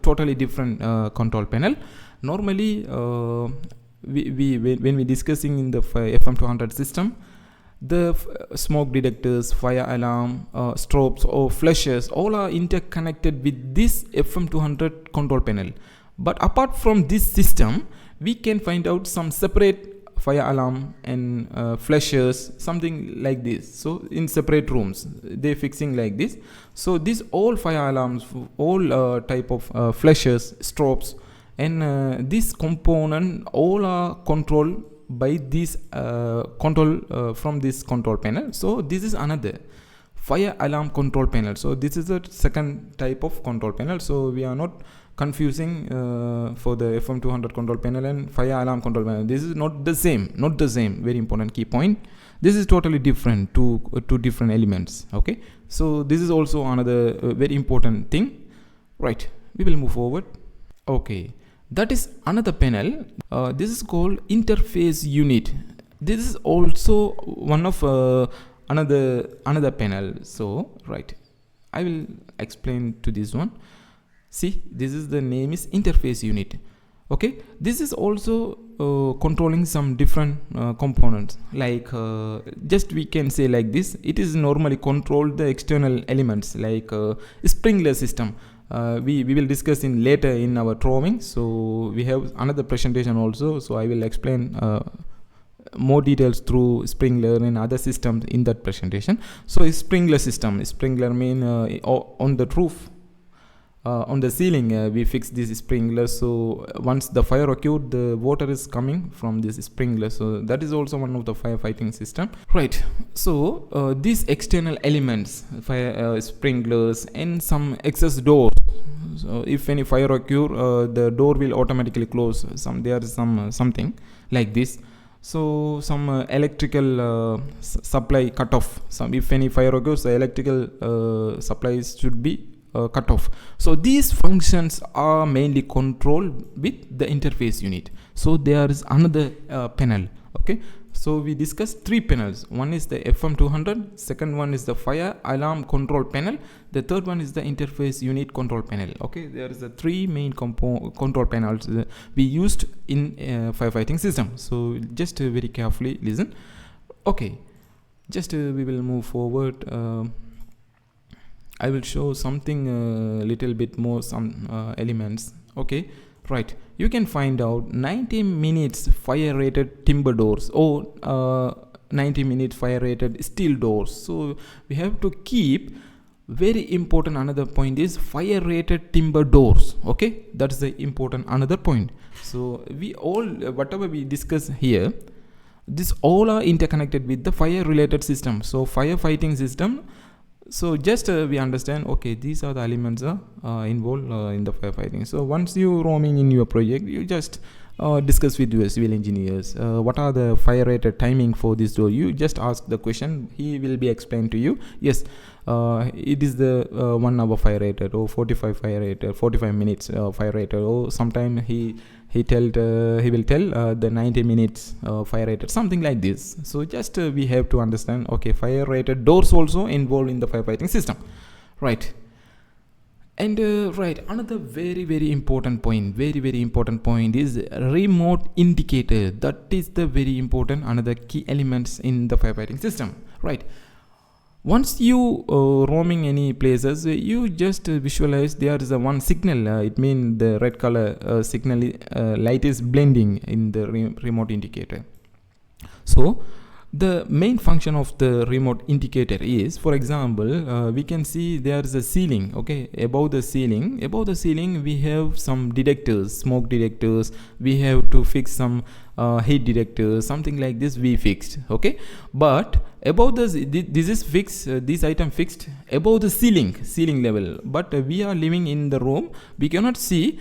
B: totally different control panel. Normally when we discussing in the FM200 system, the smoke detectors, fire alarm, strobes or flashes all are interconnected with this FM200 control panel. But apart from this system, we can find out some separate fire alarm and flashes, something like this. So in separate rooms they fixing like this. So these all fire alarms, all type of flashes, strobes, and this component all are controlled by this control from this control panel. So this is another fire alarm control panel. So this is the second type of control panel. So we are not confusing for the FM200 control panel and fire alarm control panel. This is not the same, very important key point. This is totally different, two different elements. Okay, so this is also another very important thing. Right, we will move forward. Okay, that is another panel. This is called interface unit. This is also one of another panel. So right, I will explain to this one. See, this is the name is interface unit. Okay, this is also controlling some different components, like just we can say like this. It is normally control the external elements like sprinkler system. We will discuss in later in our drawing. So we have another presentation also, so I will explain more details through sprinkler and other systems in that presentation. So sprinkler system, sprinkler mean on the roof, on the ceiling we fix this sprinkler. So once the fire occurred, the water is coming from this sprinkler. So that is also one of the firefighting system. Right, so these external elements, fire sprinklers and some access doors. So if any fire occur, the door will automatically close. There is something like this. So some electrical supply cut off. If any fire occurs, the electrical supplies should be cut off. So these functions are mainly controlled with the interface unit. So there is another panel. Okay, so we discussed three panels. One is the FM200, second one is the fire alarm control panel, the third one is the interface unit control panel. Okay, there is the three main control panels we used in firefighting system. So just very carefully listen. Okay, just we will move forward. I will show something little bit more, some elements. Okay, right, you can find out 90 minutes fire rated timber doors or 90 minutes fire rated steel doors. So we have to keep very important. Another point is fire rated timber doors. Okay, that's the important another point. So we all whatever we discuss here, this all are interconnected with the fire related system. So firefighting system. So just we understand, okay, these are the elements involved in the firefighting. So once you roaming in your project, you just discuss with your civil engineers what are the fire rated timing for this door. You just ask the question, he will be explained to you. Yes, it is the 1 hour fire rated or 45 fire rated, 45 minutes fire rated, or sometime he will tell the 90 minutes fire rated, something like this. So just we have to understand, okay, fire rated doors also involved in the firefighting system. Right, and right, another very important point, very important point is remote indicator. That is the very important another key elements in the firefighting system. Right, once you roaming any places, you just visualize there is a one signal. It means the red color signal light is blending in the remote indicator. So the main function of the remote indicator is, for example, we can see there is a ceiling. Okay, above the ceiling we have some detectors, smoke detectors. We have to fix some heat detectors, something like this we fixed. Okay, but above this is fixed, this item fixed above the ceiling level, but we are living in the room, we cannot see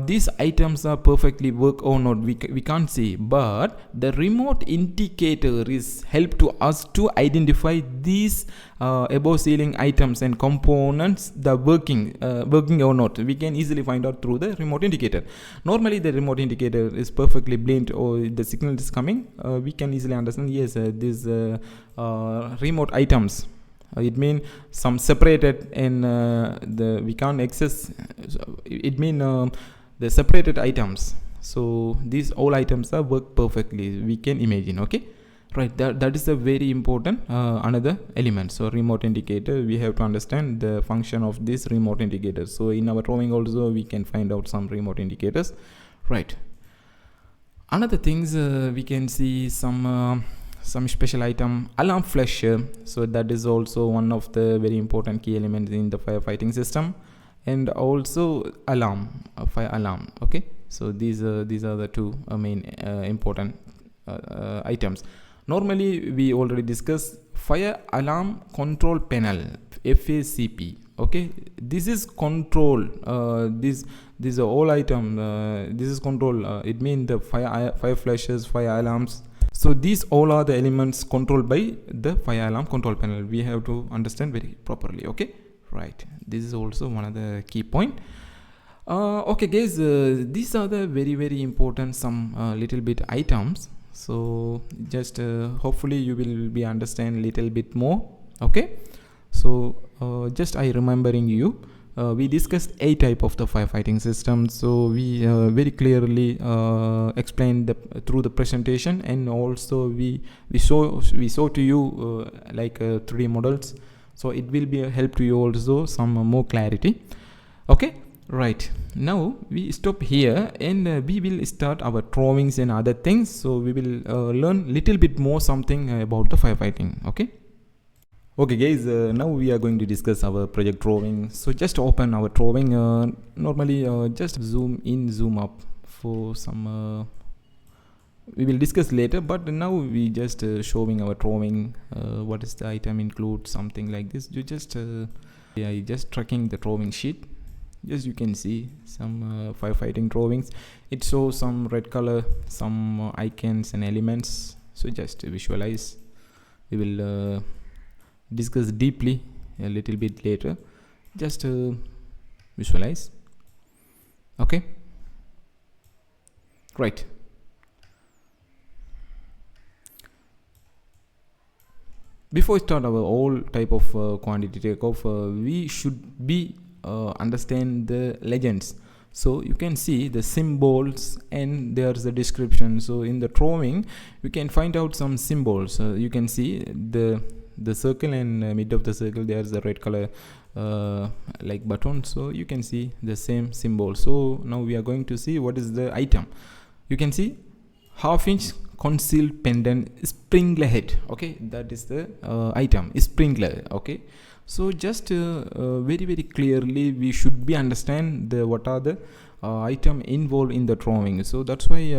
B: these items are perfectly work or not, we can't see, but the remote indicator is help to us to identify these above ceiling items and components, the working or not. We can easily find out through the remote indicator. Normally the remote indicator is perfectly blind or the signal is coming, we can easily understand, yes, these remote items, it means some separated and we can't access, it means the separated items. So these all items are work perfectly, we can imagine. Okay, right, that is a very important another element. So remote indicator, we have to understand the function of this remote indicator. So in our drawing also we can find out some remote indicators, right. Another things, we can see some special item, alarm flasher. So that is also one of the very important key elements in the firefighting system, and also alarm, fire alarm. Okay, so these are the two main important items. Normally we already discussed fire alarm control panel, FACP. Okay, this is control, this are all item, this is control, it means the fire flashes, fire alarms. So these all are the elements controlled by the fire alarm control panel. We have to understand very properly. Okay, right, this is also one of the key point. Okay guys, these are the very important some little bit items. So just hopefully you will be understand little bit more. Okay, so just I remembering you, we discussed a type of the firefighting system. So we very clearly explained through the presentation, and also we show to you like 3D models. So it will be a help to you also some more clarity. Okay, right, now we stop here, and we will start our drawings and other things. So we will learn little bit more something about the firefighting. Okay guys, now we are going to discuss our project drawing. So just open our drawing. Normally just zoom in, zoom up for some we will discuss later, but now we just showing our drawing. What is the item include, something like this. You just just tracking the drawing sheet. Just you can see some firefighting drawings. It shows some red color, some icons and elements. So just visualize. We will discuss deeply a little bit later. Just visualize. Okay, right. Before we start our all type of quantity takeoff, we should be understand the legends. So you can see the symbols and there's a description. So in the drawing we can find out some symbols. You can see the circle, and mid of the circle there's a red color like button. So you can see the same symbol. So now we are going to see what is the item. You can see half-inch concealed pendant sprinkler head. Okay, that is the item, sprinkler. Okay, so just very clearly we should be understand what are the item involved in the drawing. So that's why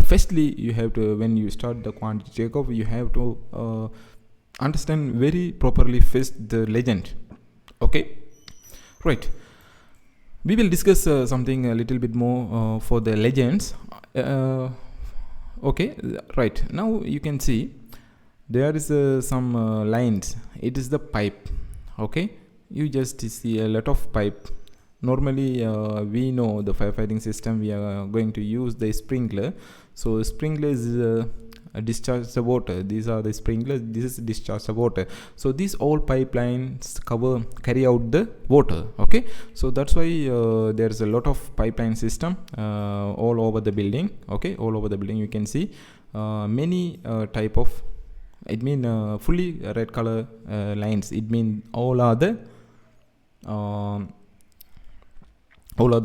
B: firstly you have to, when you start the quantity takeoff, you have to understand very properly first the legend. Okay, right, we will discuss something a little bit more for the legends. Okay, right, now you can see there is some lines. It is the pipe. Okay, you just see a lot of pipe. Normally we know the firefighting system, we are going to use the sprinkler. So sprinkler is discharge the water. These are the sprinklers, this is discharge the water. So these all pipelines carry out the water. Okay, so that's why there's a lot of pipeline system all over the building. Okay, all over the building you can see many type of, it mean fully red color lines. It mean all are the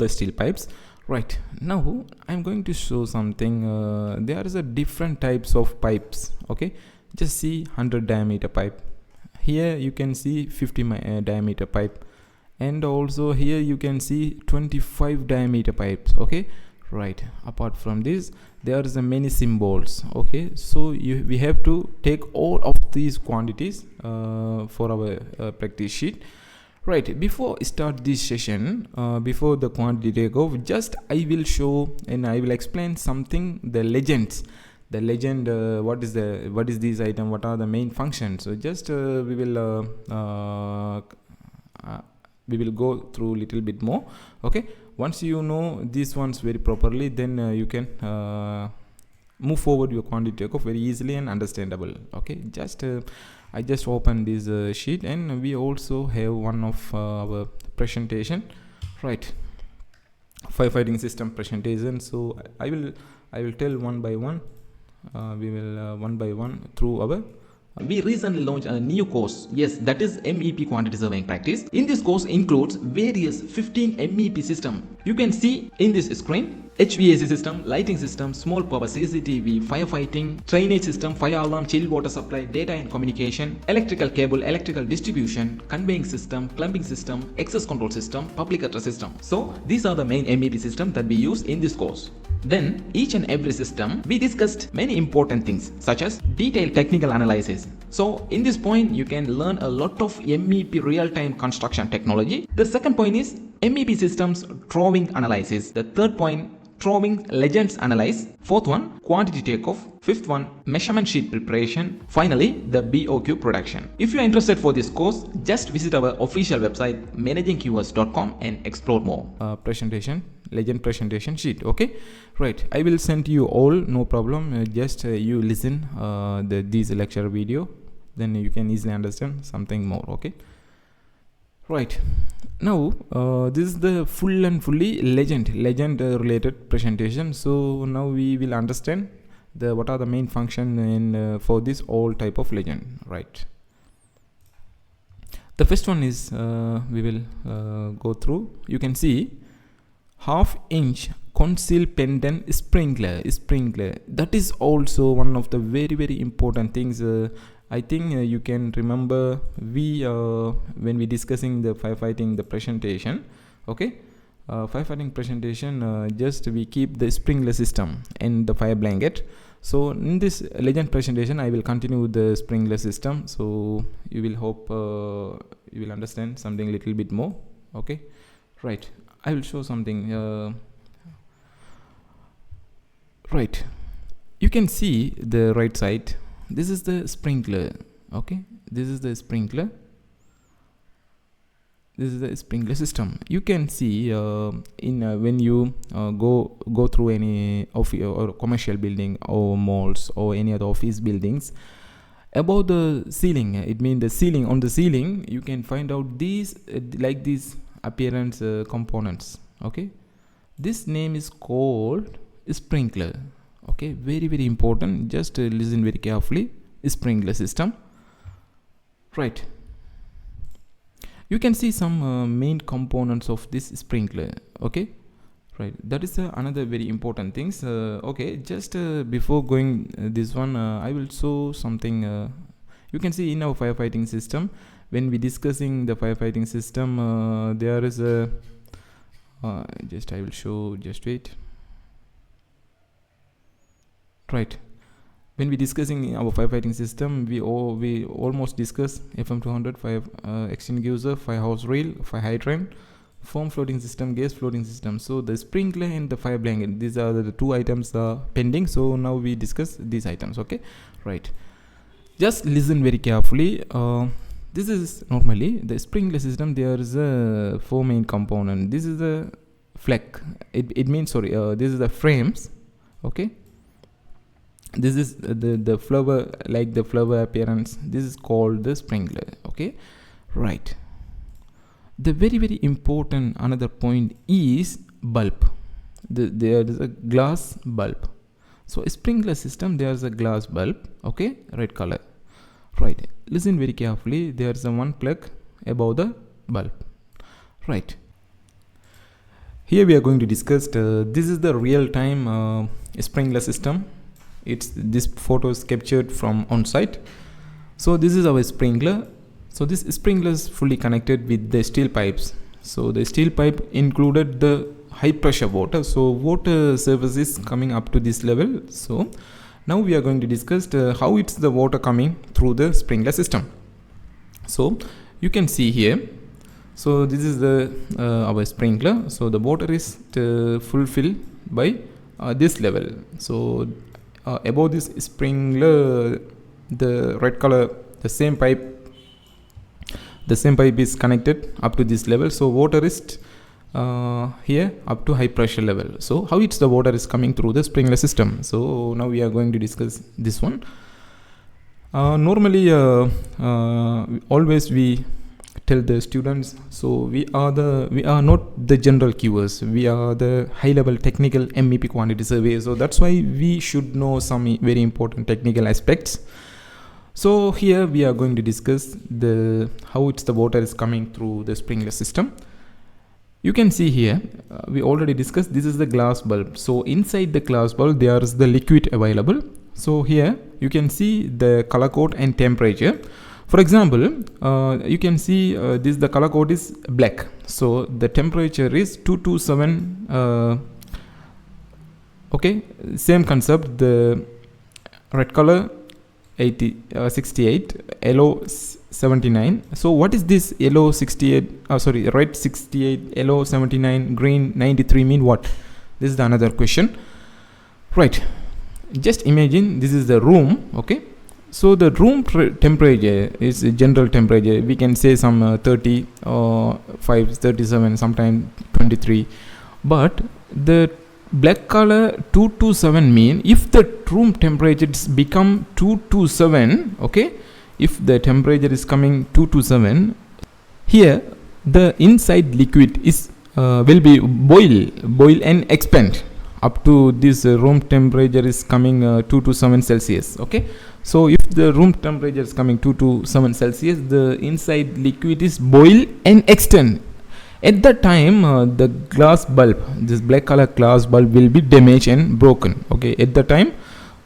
B: steel pipes. Right, now I'm going to show something. There is a different types of pipes. Okay, just see 100 diameter pipe. Here you can see 50 diameter pipe, and also here you can see 25 diameter pipes. Okay, right, apart from this there is a many symbols. Okay, so we have to take all of these quantities for our practice sheet. Right, before I start this session, before the quantity takeoff, just I will show and I will explain something, the legends. The legend, what is this item, what are the main functions. So just we will go through little bit more. Okay, once you know these ones very properly, then you can move forward your quantity takeoff very easily and understandable. Okay, just I just open this sheet, and we also have one of our presentation, right? Firefighting system presentation. So I will tell one by one. We will one by one through our.
A: We recently launched a new course, yes, that is MEP quantity surveying practice. In this course includes various 15 MEP system. You can see in this screen HVAC system, lighting system, small power CCTV, firefighting, drainage system, fire alarm, chilled water supply, data and communication, electrical cable, electrical distribution, conveying system, plumbing system, access control system, public address system. So these are the main MEP systems that we use in this course. Then each and every system we discussed many important things such as detailed technical analysis. So in this point you can learn a lot of MEP real-time construction technology. The second point is MEP systems drawing analysis. The third point, drawing legends analyze. Fourth one, quantity takeoff. Fifth one, measurement sheet preparation. Finally, the BOQ production. If you are interested for this course, just visit our official website managingqs.com and explore more.
B: Presentation, legend presentation sheet. Okay, right, I will send you all, no problem. Just you listen this lecture video, then you can easily understand something more. Okay, right, now this is the full and fully legend related presentation. So now we will understand what are the main function and for this all type of legend, right? The first one is we will go through. You can see half-inch concealed pendant sprinkler. That is also one of the very important things. I think you can remember when we discussing the firefighting the presentation. Okay, firefighting presentation, just we keep the sprinkler system and the fire blanket. So in this legend presentation I will continue the sprinkler system, so you will hope you will understand something a little bit more. Okay, right, I will show something. Right, you can see the right side. This is the sprinkler. Okay, this is the sprinkler. This is the sprinkler system. You can see when you go through any office or commercial building or malls or any other office buildings, above the ceiling, it means the ceiling, on the ceiling you can find out these like these appearance components. Okay, this name is called sprinkler. Okay, very important. Just listen very carefully. Sprinkler system, right? You can see some main components of this sprinkler. Okay, right, that is another very important things. Okay, just before going this one, I will show something. You can see in our firefighting system, when we discussing the firefighting system, there is a just I will show, just wait. Right, when we discussing our firefighting system, we almost discuss FM200, fire extinguisher, fire hose reel, fire hydrant, foam floating system, gas floating system. So the sprinkler and the fire blanket, these are the two items pending. So now we discuss these items. Okay, right, just listen very carefully. This is normally the sprinkler system. There is a four main component. This is the fleck. It means, sorry, this is the frames. Okay, this is the flower, like the flower appearance. This is called the sprinkler. Okay, right. The very important another point is bulb. There is a glass bulb. So a sprinkler system, there is a glass bulb. Okay, red color. Right, listen very carefully. There is a one plug above the bulb. Right, here we are going to discuss this is the real-time sprinkler system. This photo is captured from on site. So this is our sprinkler. So this sprinkler is fully connected with the steel pipes. So the steel pipe included the high pressure water. So water surface is coming up to this level. So now we are going to discuss how it's the water coming through the sprinkler system. So you can see here. So this is the our sprinkler. So the water is fulfilled by this level. So above this sprinkler, the red color, the same pipe is connected up to this level. So water is here up to high pressure level. So how it's the water is coming through the sprinkler system. So now we are going to discuss this one. Normally always we tell the students, so we are not the general QS, we are the high level technical MEP quantity survey. So that's why we should know some very important technical aspects. So here we are going to discuss how it's the water is coming through the sprinkler system. You can see here, we already discussed, this is the glass bulb. So inside the glass bulb there is the liquid available. So here you can see the color code and temperature. For example, you can see the color code is black. So the temperature is 227. Okay, same concept. The red color 68, yellow 79. So what is this yellow 68? Red 68, yellow 79, green 93 mean what? This is another question, right? Just imagine this is the room. Okay, so the room temperature is general temperature. We can say some 30 or 37, sometimes 23. But the black color 227 mean if the room temperature become 227, okay, if the temperature is coming 227, here the inside liquid is will be boil and expand up to this room temperature is coming 227 Celsius. Okay, so if the room temperature is coming 227 Celsius, the inside liquid is boil and extend. At that time the glass bulb, this black color glass bulb will be damaged and broken. Okay, at the time,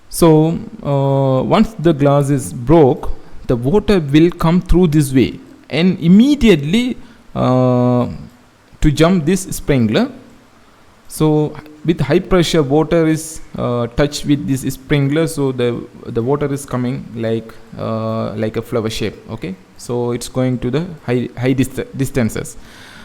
B: so once the glass is broke, the water will come through this way and immediately to jump this sprinkler. So with high pressure water is touched with this sprinkler, so the water is coming like a flower shape. Okay, so it's going to the high distances.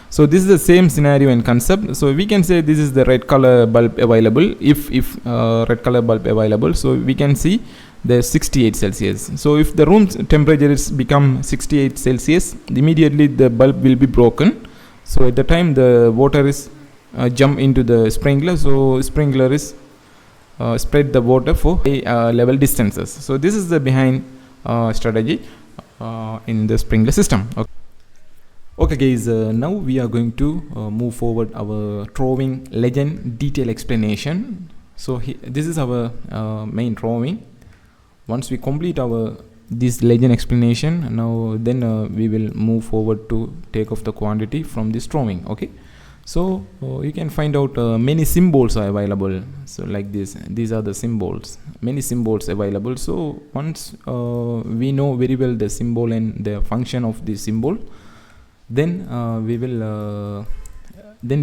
B: So this is the same scenario and concept. So we can say this is the red color bulb available. If red color bulb available, so we can see the 68 Celsius. So if the room temperature is become 68 Celsius, immediately the bulb will be broken. So at the time the water is jump into the sprinkler. So sprinkler is spread the water for level distances. So this is the behind strategy in the sprinkler system. Okay guys, now we are going to move forward our drawing legend detail explanation. So this is our main drawing. Once we complete this legend explanation, now then we will move forward to take off the quantity from this drawing. Okay, so you can find out many symbols are available. So like this, these are the symbols, many symbols available. So once we know very well the symbol and the function of the symbol, then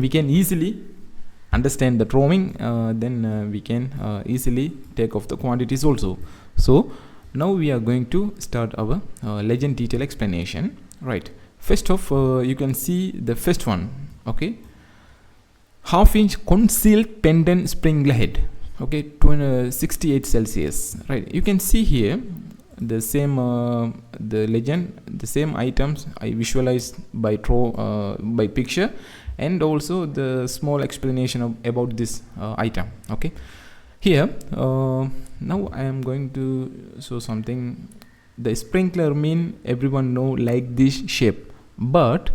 B: we can easily understand the drawing. Then we can easily take off the quantities also. So now we are going to start our legend detail explanation. Right, first off, you can see the first one. Okay, half-inch concealed pendant sprinkler head. Okay, 68 Celsius. Right, you can see here the same the legend, the same items I visualized by picture, and also the small explanation about this item. Okay, here now I am going to show something. The sprinkler mean everyone know like this shape, but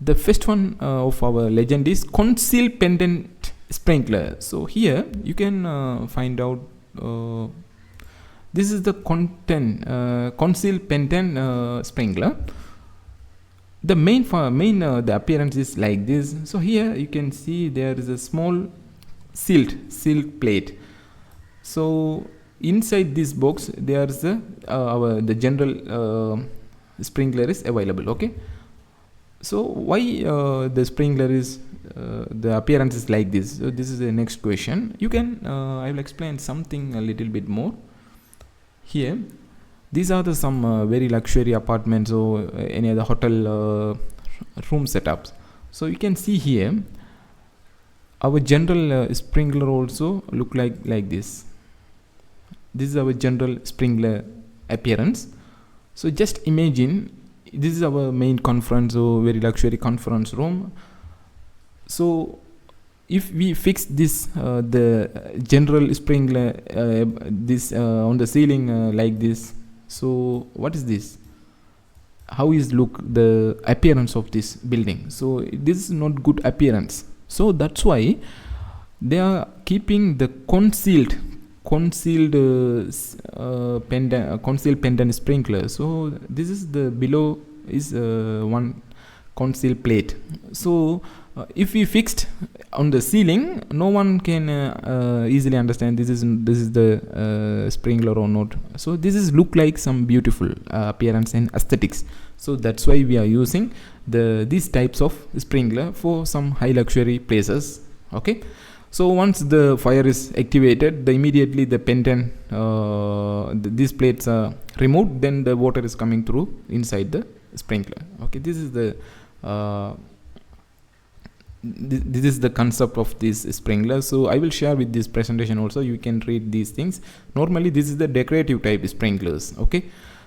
B: the first one of our legend is concealed pendant sprinkler. So here you can find out this is the concealed pendant sprinkler. The main the appearance is like this. So here you can see there is a small sealed plate. So inside this box there is the general sprinkler is available. Okay, so why the sprinkler is the appearance is like this? So this is the next question. You can I will explain something a little bit more. Here these are some very luxury apartments or any other hotel room setups. So you can see here our general sprinkler also look like this. This is our general sprinkler appearance. So just imagine this is our main conference or very luxury conference room. So if we fix this the general sprinkler this on the ceiling like this, so what is this? How is look the appearance of this building? So this is not good appearance. So that's why they are keeping the concealed pendant sprinkler. So this is the below is one concealed plate. So if we fixed on the ceiling, no one can easily understand this is the sprinkler or not. So this is look like some beautiful appearance and aesthetics. So that's why we are using these types of sprinkler for some high luxury places. Okay. So once the fire is activated, immediately the pendant these plates are removed, then the water is coming through inside the sprinkler. Okay, this is the this is the concept of this sprinkler. So I will share with this presentation also, you can read these things. Normally this is the decorative type sprinklers. Okay,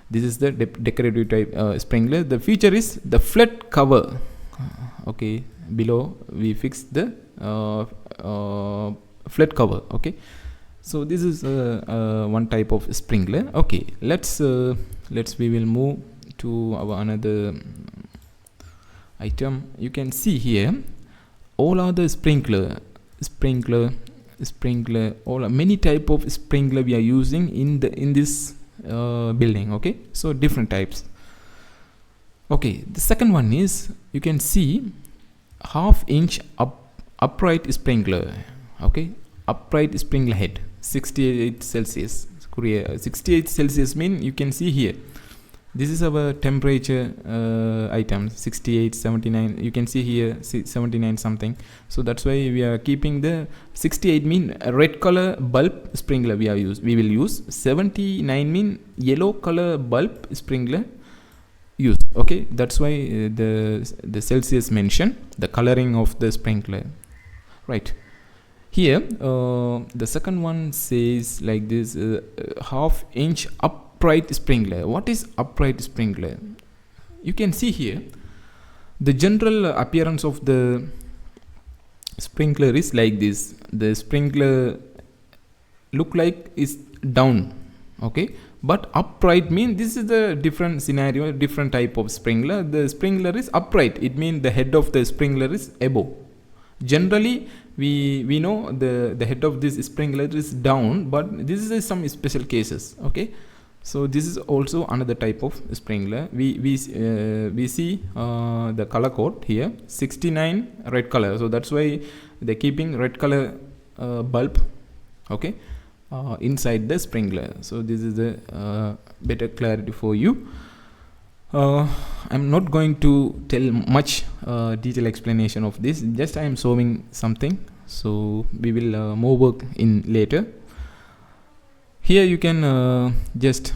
B: this is the decorative type sprinkler. The feature is the flat cover. Okay, below we fix the flat cover. Okay, so this is one type of sprinkler. Okay, let's we will move to our another item. You can see here all are the sprinkler, all are many type of sprinkler we are using in this building. Okay, so different types. Okay, the second one is, you can see half-inch upright sprinkler. Okay, upright sprinkler head, 68 Celsius. 68 Celsius mean, you can see here, this is our temperature item, 68, 79. You can see here 79 something. So that's why we are keeping the 68 mean a red color bulb sprinkler we will use. 79 mean yellow color bulb sprinkler use. Okay, that's why the Celsius mention the coloring of the sprinkler. Right here the second one says like this, half-inch upright sprinkler. What is upright sprinkler? You can see here the general appearance of the sprinkler is like this. The sprinkler look like is down. Okay, but upright mean this is the different scenario, different type of sprinkler. The sprinkler is upright, it means the head of the sprinkler is above. Generally we know the head of this sprinkler is down, but this is some special cases. Okay, so this is also another type of sprinkler. We see the color code here, 69 red color. So that's why they're keeping red color bulb. Okay, inside the sprinkler. So this is the better clarity for you. I'm not going to tell much detailed explanation of this, just I am showing something. So we will more work in later. Here you can just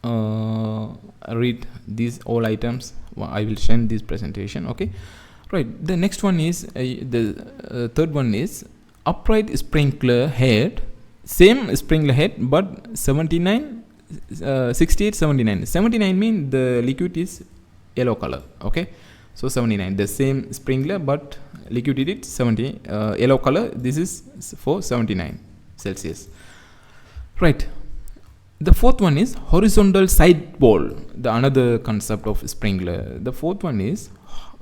B: read these all items. I will send this presentation. Okay, right. The next one is the third one is upright sprinkler head. Same sprinkler head, but 79, 68, 79. 79 mean the liquid is yellow color. Okay, so 79 the same sprinkler, but liquid is 70 yellow color. This is for 79 Celsius. Right. The fourth one is horizontal sidewall, the another concept of sprinkler. The fourth one is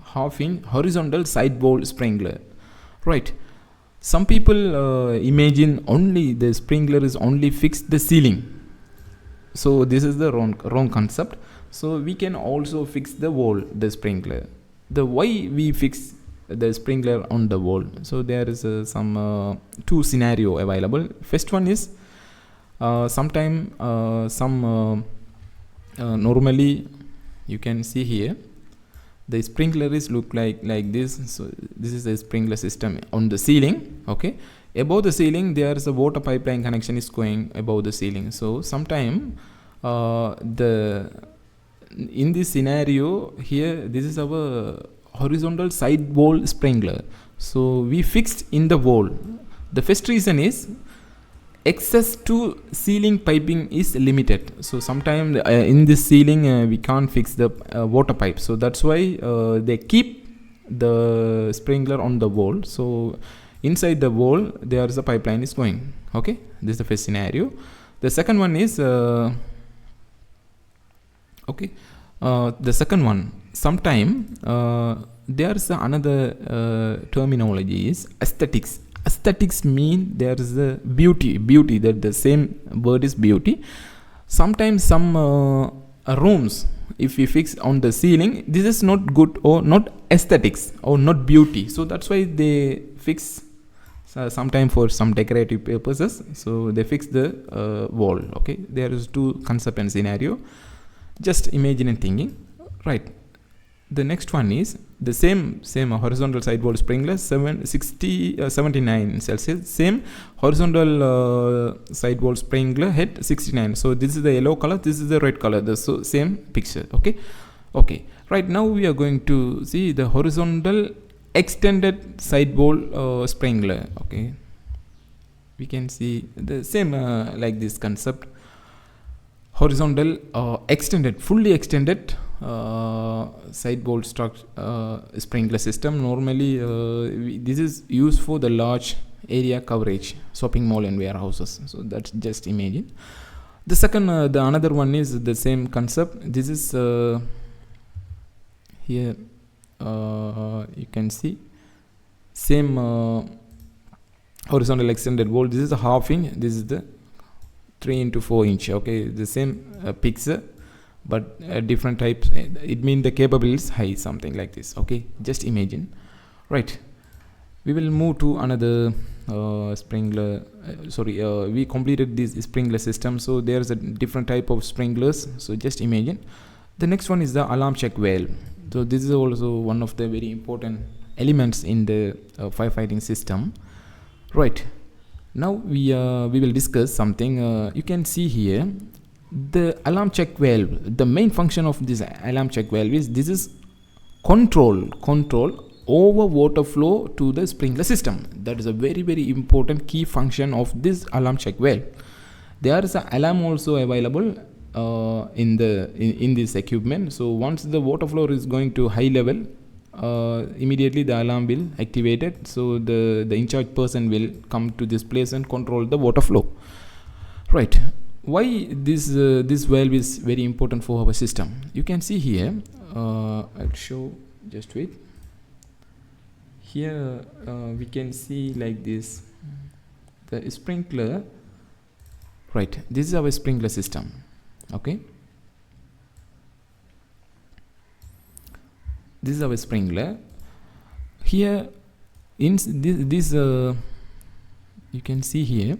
B: half-inch horizontal sidewall sprinkler. Right. Some people imagine only the sprinkler is only fixed the ceiling. So this is the wrong concept. So we can also fix the wall, the sprinkler. The why we fix the sprinkler on the wall? So there is some two scenario available. First one is normally you can see here the sprinkler is look like this. So this is the sprinkler system on the ceiling. Okay, above the ceiling there is a water pipeline connection is going above the ceiling. So sometime the in this scenario here, this is our horizontal sidewall sprinkler. So we fixed in the wall. The first reason is access to ceiling piping is limited. So sometimes in this ceiling we can't fix the water pipe. So that's why they keep the sprinkler on the wall. So inside the wall there is a pipeline is going. Okay, this is the first scenario. The second one is the second one. Sometime there is another terminology is aesthetics. Aesthetics mean there is a beauty, that the same word is beauty. Sometimes some rooms, if we fix on the ceiling, this is not good or not aesthetics or not beauty. So that's why they fix sometime for some decorative purposes. So they fix the wall. Okay, there is two concept and scenario. Just imagine and thinking, right? The next one is the same horizontal sidewall sprinkler 79 Celsius. Same horizontal sidewall sprinkler head 69. So this is the yellow color, this is the red color. So same picture. Okay. Right now we are going to see the horizontal extended sidewall sprinkler. Okay. We can see the same like this concept. Horizontal extended, fully extended sidewall sprinkler system. Normally this is used for the large area coverage, shopping mall and warehouses. So that's just imagine. The second the another one is the same concept. This is here you can see same horizontal extended wall. This is a half inch, this is the 3 into 4 inch. Okay, the same picture but different types. It means the capability is high, something like this. Okay, just imagine. Right, we will move to another sprinkler. We completed this sprinkler system. So there's a different type of sprinklers. So just imagine. The next one is the alarm check valve. So this is also one of the very important elements in the firefighting system. Right, now we will discuss something. You can see here the alarm check valve. The main function of this alarm check valve is this is control over water flow to the sprinkler system. That is a very important key function of this alarm check valve. There is an alarm also available in this equipment. So once the water flow is going to high level, immediately the alarm will activated. So the in-charge person will come to this place and control the water flow. Right, why this valve is very important for our system? You can see here, I'll show, just wait. Here we can see like this, the sprinkler. Right, this is our sprinkler system. Okay, this is our sprinkler. Here in this you can see here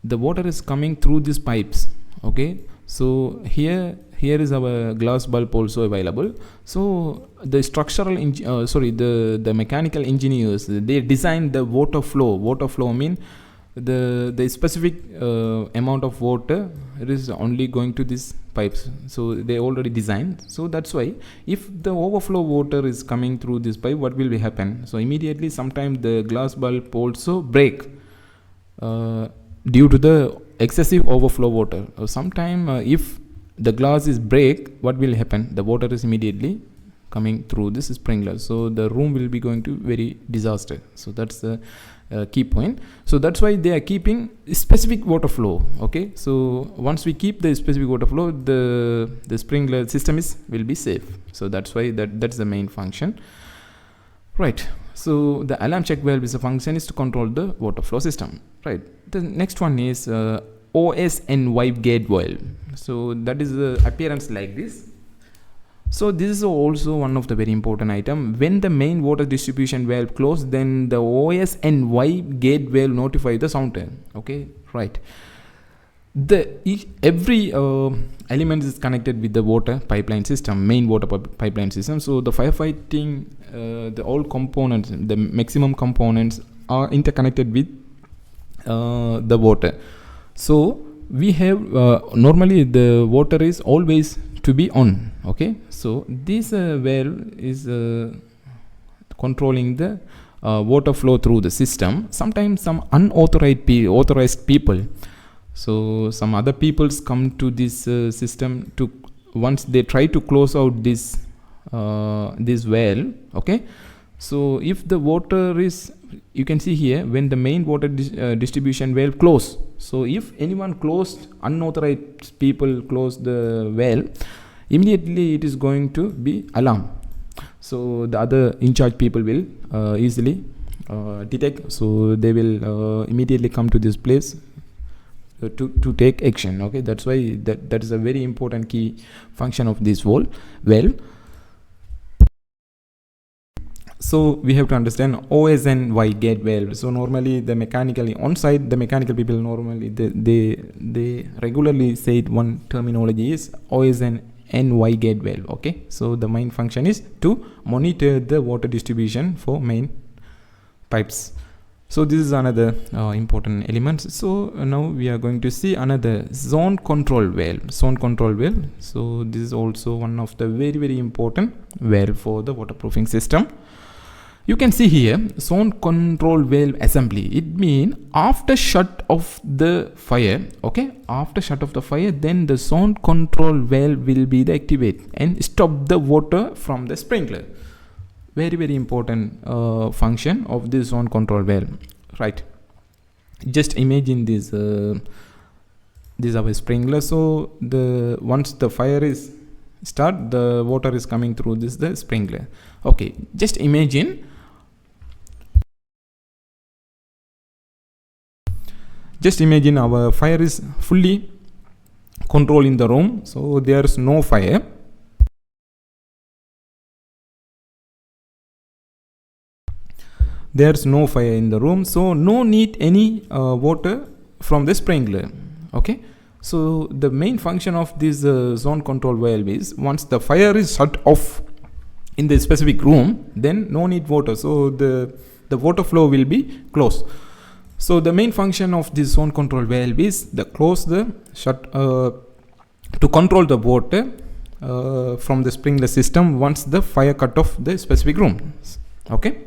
B: the water is coming through these pipes. Okay, so here is our glass bulb also available. So the structural the mechanical engineers, they designed the water flow mean the specific amount of water it is only going to these pipes. So they already designed. So that's why if the overflow water is coming through this pipe, what will be happen? So immediately sometimes the glass bulb also break due to the excessive overflow water. Or sometime if the glass is break, what will happen? The water is immediately coming through this sprinkler. So the room will be going to very disaster. So that's the key point. So that's why they are keeping specific water flow. Okay, so once we keep the specific water flow, the sprinkler system will be safe. So that's why that's the main function. Right, so the alarm check valve is a function is to control the water flow system. Right, the next one is 𝐂𝐸 gate valve. So that is the appearance like this. So this is also one of the very important item. When the main water distribution valve closed, then the 𝐂𝐸 gate valve notify the sounder. Okay, right. Every element is connected with the water pipeline system, main water pipeline system. So the firefighting, the all components, the maximum components are interconnected with the water. So we have normally the water is always to be on. Okay, so this valve is controlling the water flow through the system. Sometimes some authorized people, so some other peoples come to this system to, once they try to close out this valve. Okay, so if the water is, you can see here, when the main water distribution valve close, so if anyone closed, unauthorized people close the valve, immediately it is going to be alarm. So the other in charge people will easily detect, so they will immediately come to this place to take action. Okay, that's why that is a very important key function of this valve. So we have to understand 𝐂𝐨𝐧𝐬𝐻 gate valve. So normally the mechanically on site, the mechanical people normally they regularly say one terminology is 𝐂𝐨𝐻𝐬𝐻 gate valve. Okay, so the main function is to monitor the water distribution for main pipes. So this is another important element. So now we are going to see another zone control valve. So this is also one of the very important valve for the waterproofing system. You can see here zone control valve assembly. It means after shut of the fire, okay, after shut of the fire, then the zone control valve will be the activate and stop the water from the sprinkler. Very important function of this zone control valve, right? Just imagine this is our sprinkler. So the once the fire is start, the water is coming through the sprinkler. Okay, just imagine our fire is fully controlled in the room, so there is no fire. There's no fire in the room, so no need any water from the sprinkler. Okay, so the main function of this zone control valve is once the fire is shut off in the specific room, then no need water, so the water flow will be closed. So the main function of this zone control valve is to control the water from the sprinkler system once the fire cut off the specific room. Okay.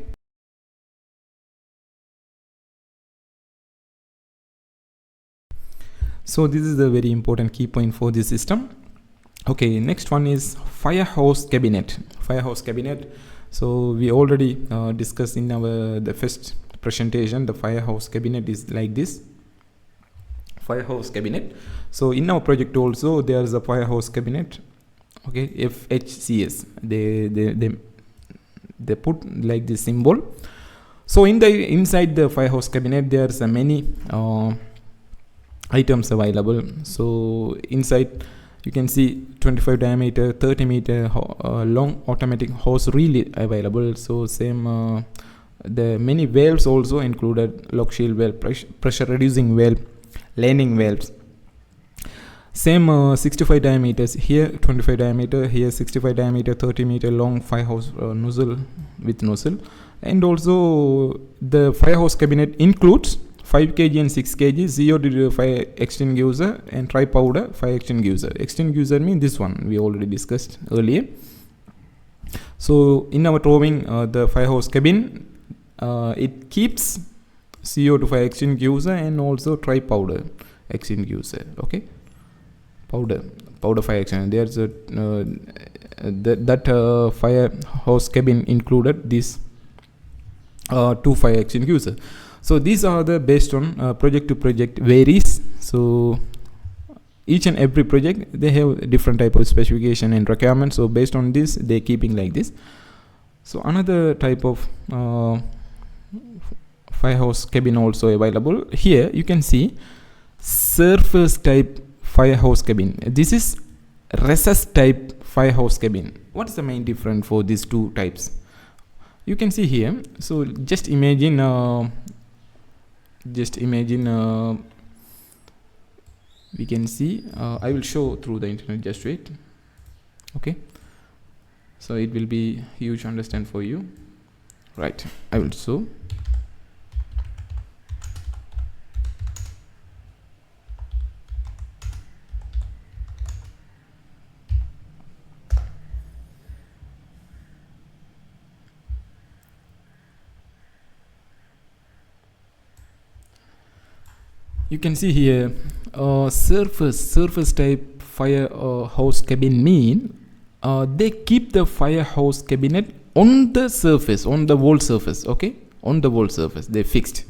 B: So this is the very important key point for this system. Okay, next one is fire hose cabinet. So we already discussed in the first presentation. The fire hose cabinet is like this. Fire hose cabinet. So in our project also there is a fire hose cabinet. Okay, FHCS. They put like this symbol. So inside the fire hose cabinet there's many items available. So inside you can see 25 diameter, 30 meter long automatic hose reel available. So same the many valves also included: lock shield valve, pressure reducing valve, landing valves. Same 65 diameters here, 25 diameter here, 65 diameter, 30 meter long fire hose nozzle with nozzle. And also the fire hose cabinet includes 5 kg and 6 kg zero fire extinguisher and tri-powder fire extinguisher. Extinguisher means this one we already discussed earlier. So in our drawing, the fire hose cabin, it keeps CO2 fire extinguisher and also tri-powder extinguisher. Okay, powder fire extinguisher. There's a that fire hose cabin included this 2 fire extinguisher. So these are the based on project to project varies. So each and every project they have different type of specification and requirements. So based on this they keeping like this. So another type of fire hose cabin also available. Here you can see surface type fire hose cabin. This is recess type fire hose cabin. What's the main difference for these two types? You can see here. So just imagine we can see I will show through the internet, just wait. Okay, so it will be huge understand for you, right? I will show. You can see here surface type fire hose cabin mean they keep the fire hose cabinet on the surface, on the wall surface, okay, on the wall surface they fixed.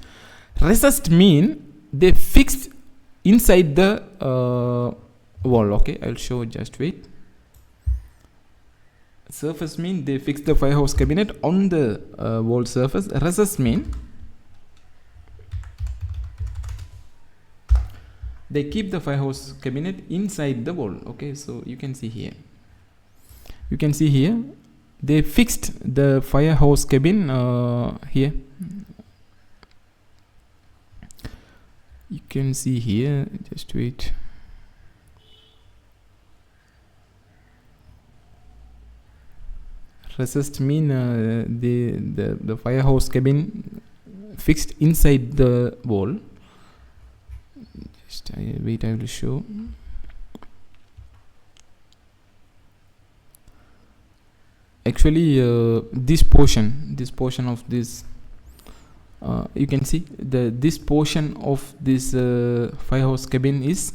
B: Recessed mean they fixed inside the wall, okay. I'll show, just wait. Surface mean they fix the fire hose cabinet on the wall surface. Recess mean they keep the fire hose cabinet inside the wall, okay. So you can see here, they fixed the fire hose cabin here. You can see here, just wait. Recessed mean the fire hose cabin fixed inside the wall. Just wait, I will show. Actually this portion of this you can see this portion of this fire hose cabin is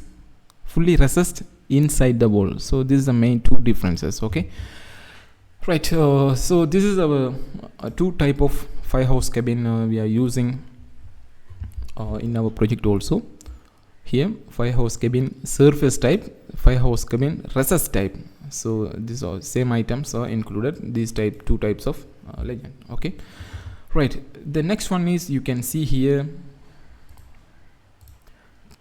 B: fully recessed inside the wall. So this is the main two differences, okay. Right, so this is our two type of fire hose cabin we are using in our project also. Here fire hose cabin surface type, fire hose cabin recess type. So these are same items are included, these two types of legend, okay. Right, the next one is, you can see here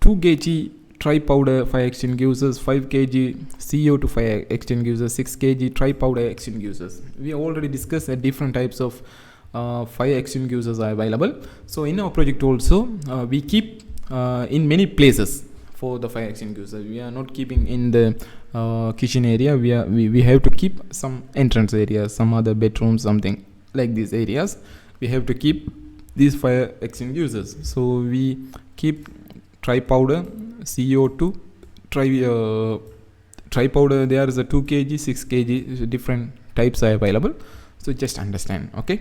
B: 2 kg tri-powder fire extinguishers, 5 kg CO2 fire extinguishers, 6 kg tri-powder extinguishers. We already discussed that different types of fire extinguishers are available. So in our project also we keep in many places for the fire extinguisher. We are not keeping in the kitchen area. We have to keep some entrance areas, some other bedrooms, something like these areas. We have to keep these fire extinguishers. So we keep tri-powder, CO2, tri-powder. There is a 2 kg, 6 kg, different types are available. So just understand, okay.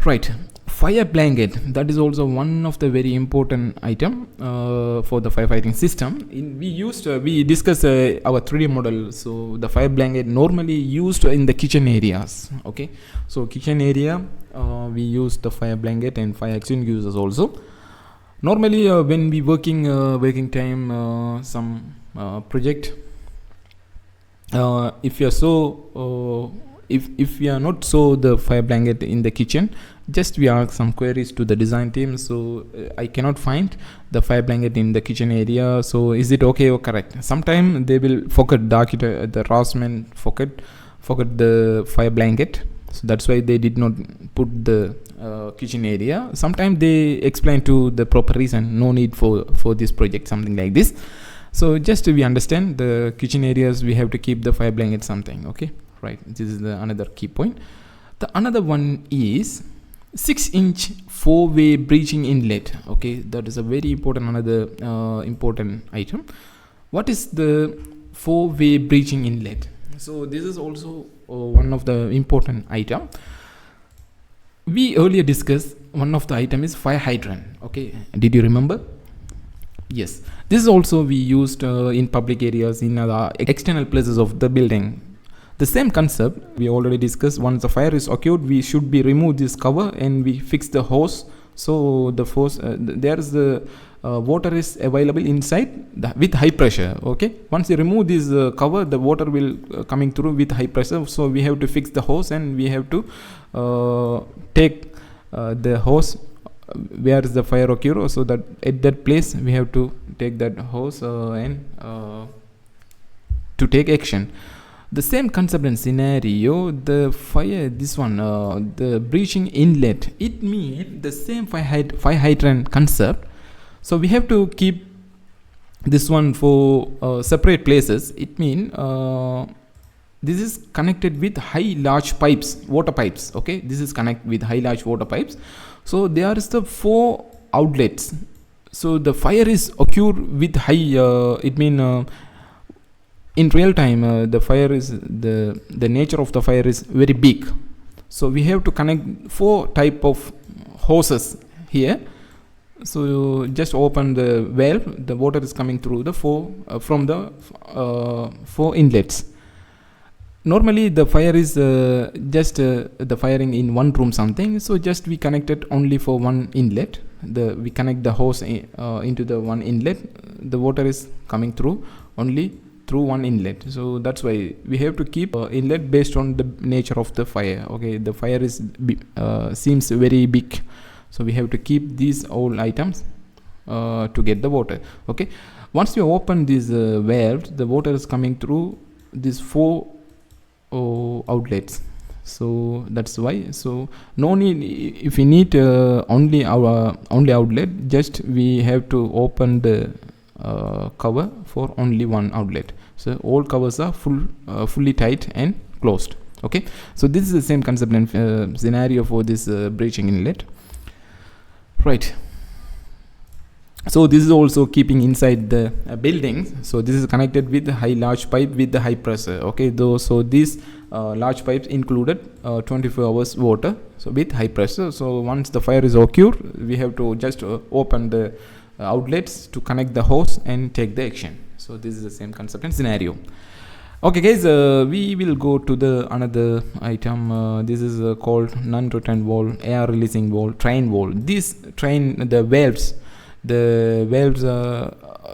B: Right, fire blanket, that is also one of the very important item for the firefighting system. We discussed our 3D model. So the fire blanket normally used in the kitchen areas, okay. So kitchen area we use the fire blanket and fire extinguishers also. Normally when we working time some project, if you are so if we are not so the fire blanket in the kitchen, just we ask some queries to the design team. So I cannot find the fire blanket in the kitchen area, so is it okay or correct? Sometimes they will forget, the architect, the draftsman forget the fire blanket, so that's why they did not put the kitchen area. Sometimes they explain to the proper reason, no need for this project, something like this. So just we understand the kitchen areas we have to keep the fire blanket something, okay. Right, this is the another key point. The another one is 6-inch 4-way breaching inlet, okay. That is a very important, another important item. What is the 4-way breaching inlet? So this is also one of the important item. We earlier discussed one of the item is fire hydrant, okay. Did you remember? Yes, this is also we used in public areas, in external places of the building. The same concept we already discussed. Once the fire is occurred, we should be remove this cover and we fix the hose. So the force there is the water is available inside with high pressure, okay. Once you remove this cover, the water will coming through with high pressure. So we have to fix the hose and we have to take the hose where is the fire occur. So that at that place we have to take that hose and to take action. The same concept and scenario, the fire, this one, the breaching inlet, it means the same fire hydrant concept. So we have to keep this one for separate places. It means this is connected with large pipes, water pipes, okay. This is connected with large water pipes. So there is the 4 outlets. So the fire is occurred with high, it means in real time the fire is the nature of the fire is very big. So we have to connect 4 type of hoses here. So just open the valve, the water is coming through the from the 4 inlets. Normally the fire is just the firing in one room something, so just we connected only for one inlet. We connect the hose into the one inlet. The water is coming through only through one inlet, so that's why we have to keep inlet based on the nature of the fire. Okay, the fire is seems very big, so we have to keep these all items to get the water. Okay, once you open these valves, the water is coming through these 4 outlets, so that's why. So no need, if we need only outlet, just we have to open the cover for only one outlet, so all covers are fully tight and closed. Okay, so this is the same concept and scenario for this breaching inlet, right? So this is also keeping inside the building. So this is connected with the large pipe with the high pressure. Okay, so these large pipes included 24 hours water, so with high pressure. So once the fire is occurred, we have to just open the outlets to connect the hose and take the action. So this is the same concept and scenario. Okay guys, we will go to the another item. This is called non-return valve, air releasing valve, train valve. This train, the valves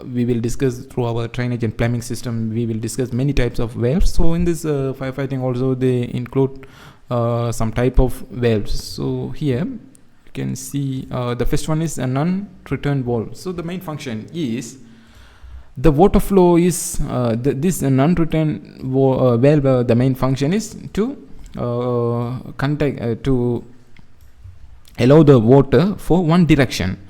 B: we will discuss through our drainage and plumbing system. We will discuss many types of valves. So in this firefighting also they include some type of valves. So here you can see the first one is a non-return valve. So the main function is the water flow is this non-return valve. The main function is to to allow the water for one direction.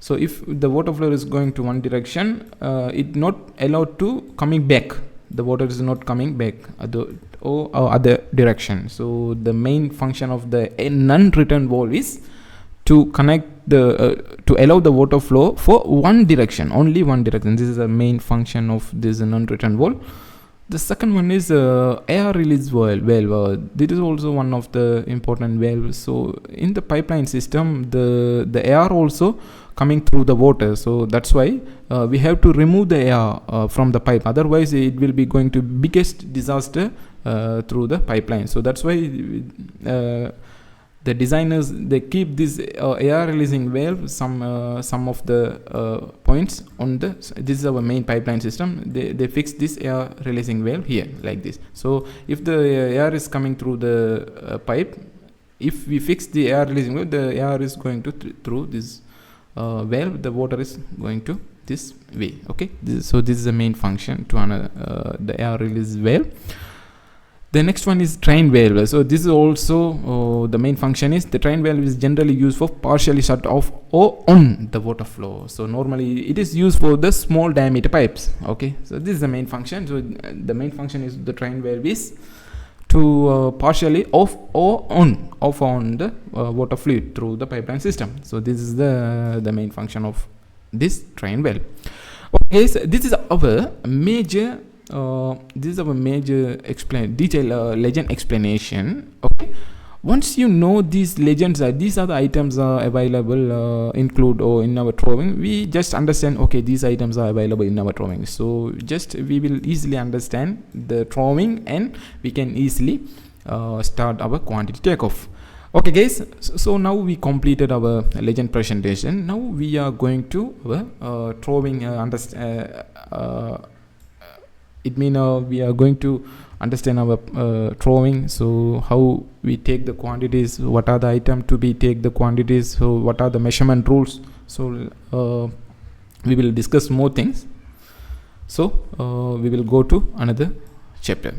B: So if the water flow is going to one direction, it not allowed to coming back. The water is not coming back other direction. So the main function of the non-return valve is to connect to allow the water flow for one direction, only one direction. This is the main function of this non-return valve. The second one is air release valve. This is also one of the important valves. So in the pipeline system, the air also coming through the water, so that's why we have to remove the air from the pipe, otherwise it will be going to biggest disaster through the pipeline. So that's why the designers, they keep this air releasing valve some of the points on the, this is our main pipeline system, they fix this air releasing valve here like this. So if the air is coming through the pipe, if we fix the air releasing valve, the air is going to through this valve, the water is going to this way. Okay, so this is the main function to the air release valve. The next one is train valve. So this is also the main function is the train valve is generally used for partially shut off or on the water flow. So normally it is used for the small diameter pipes. Okay, so this is the main function. So the main function is the train valve is to partially off or on the water fluid through the pipeline system. So this is the main function of this train valve. Okay, so this is our major detailed legend explanation. Okay, once you know these legends these are the items are available include or in our drawing, we just understand, okay, these items are available in our drawing. So just we will easily understand the drawing and we can easily start our quantity takeoff. Okay guys, so now we completed our legend presentation. Now we are going to drawing it means we are going to understand our drawing. So how we take the quantities, what are the items to be take the quantities, so what are the measurement rules. So we will discuss more things. So we will go to another chapter.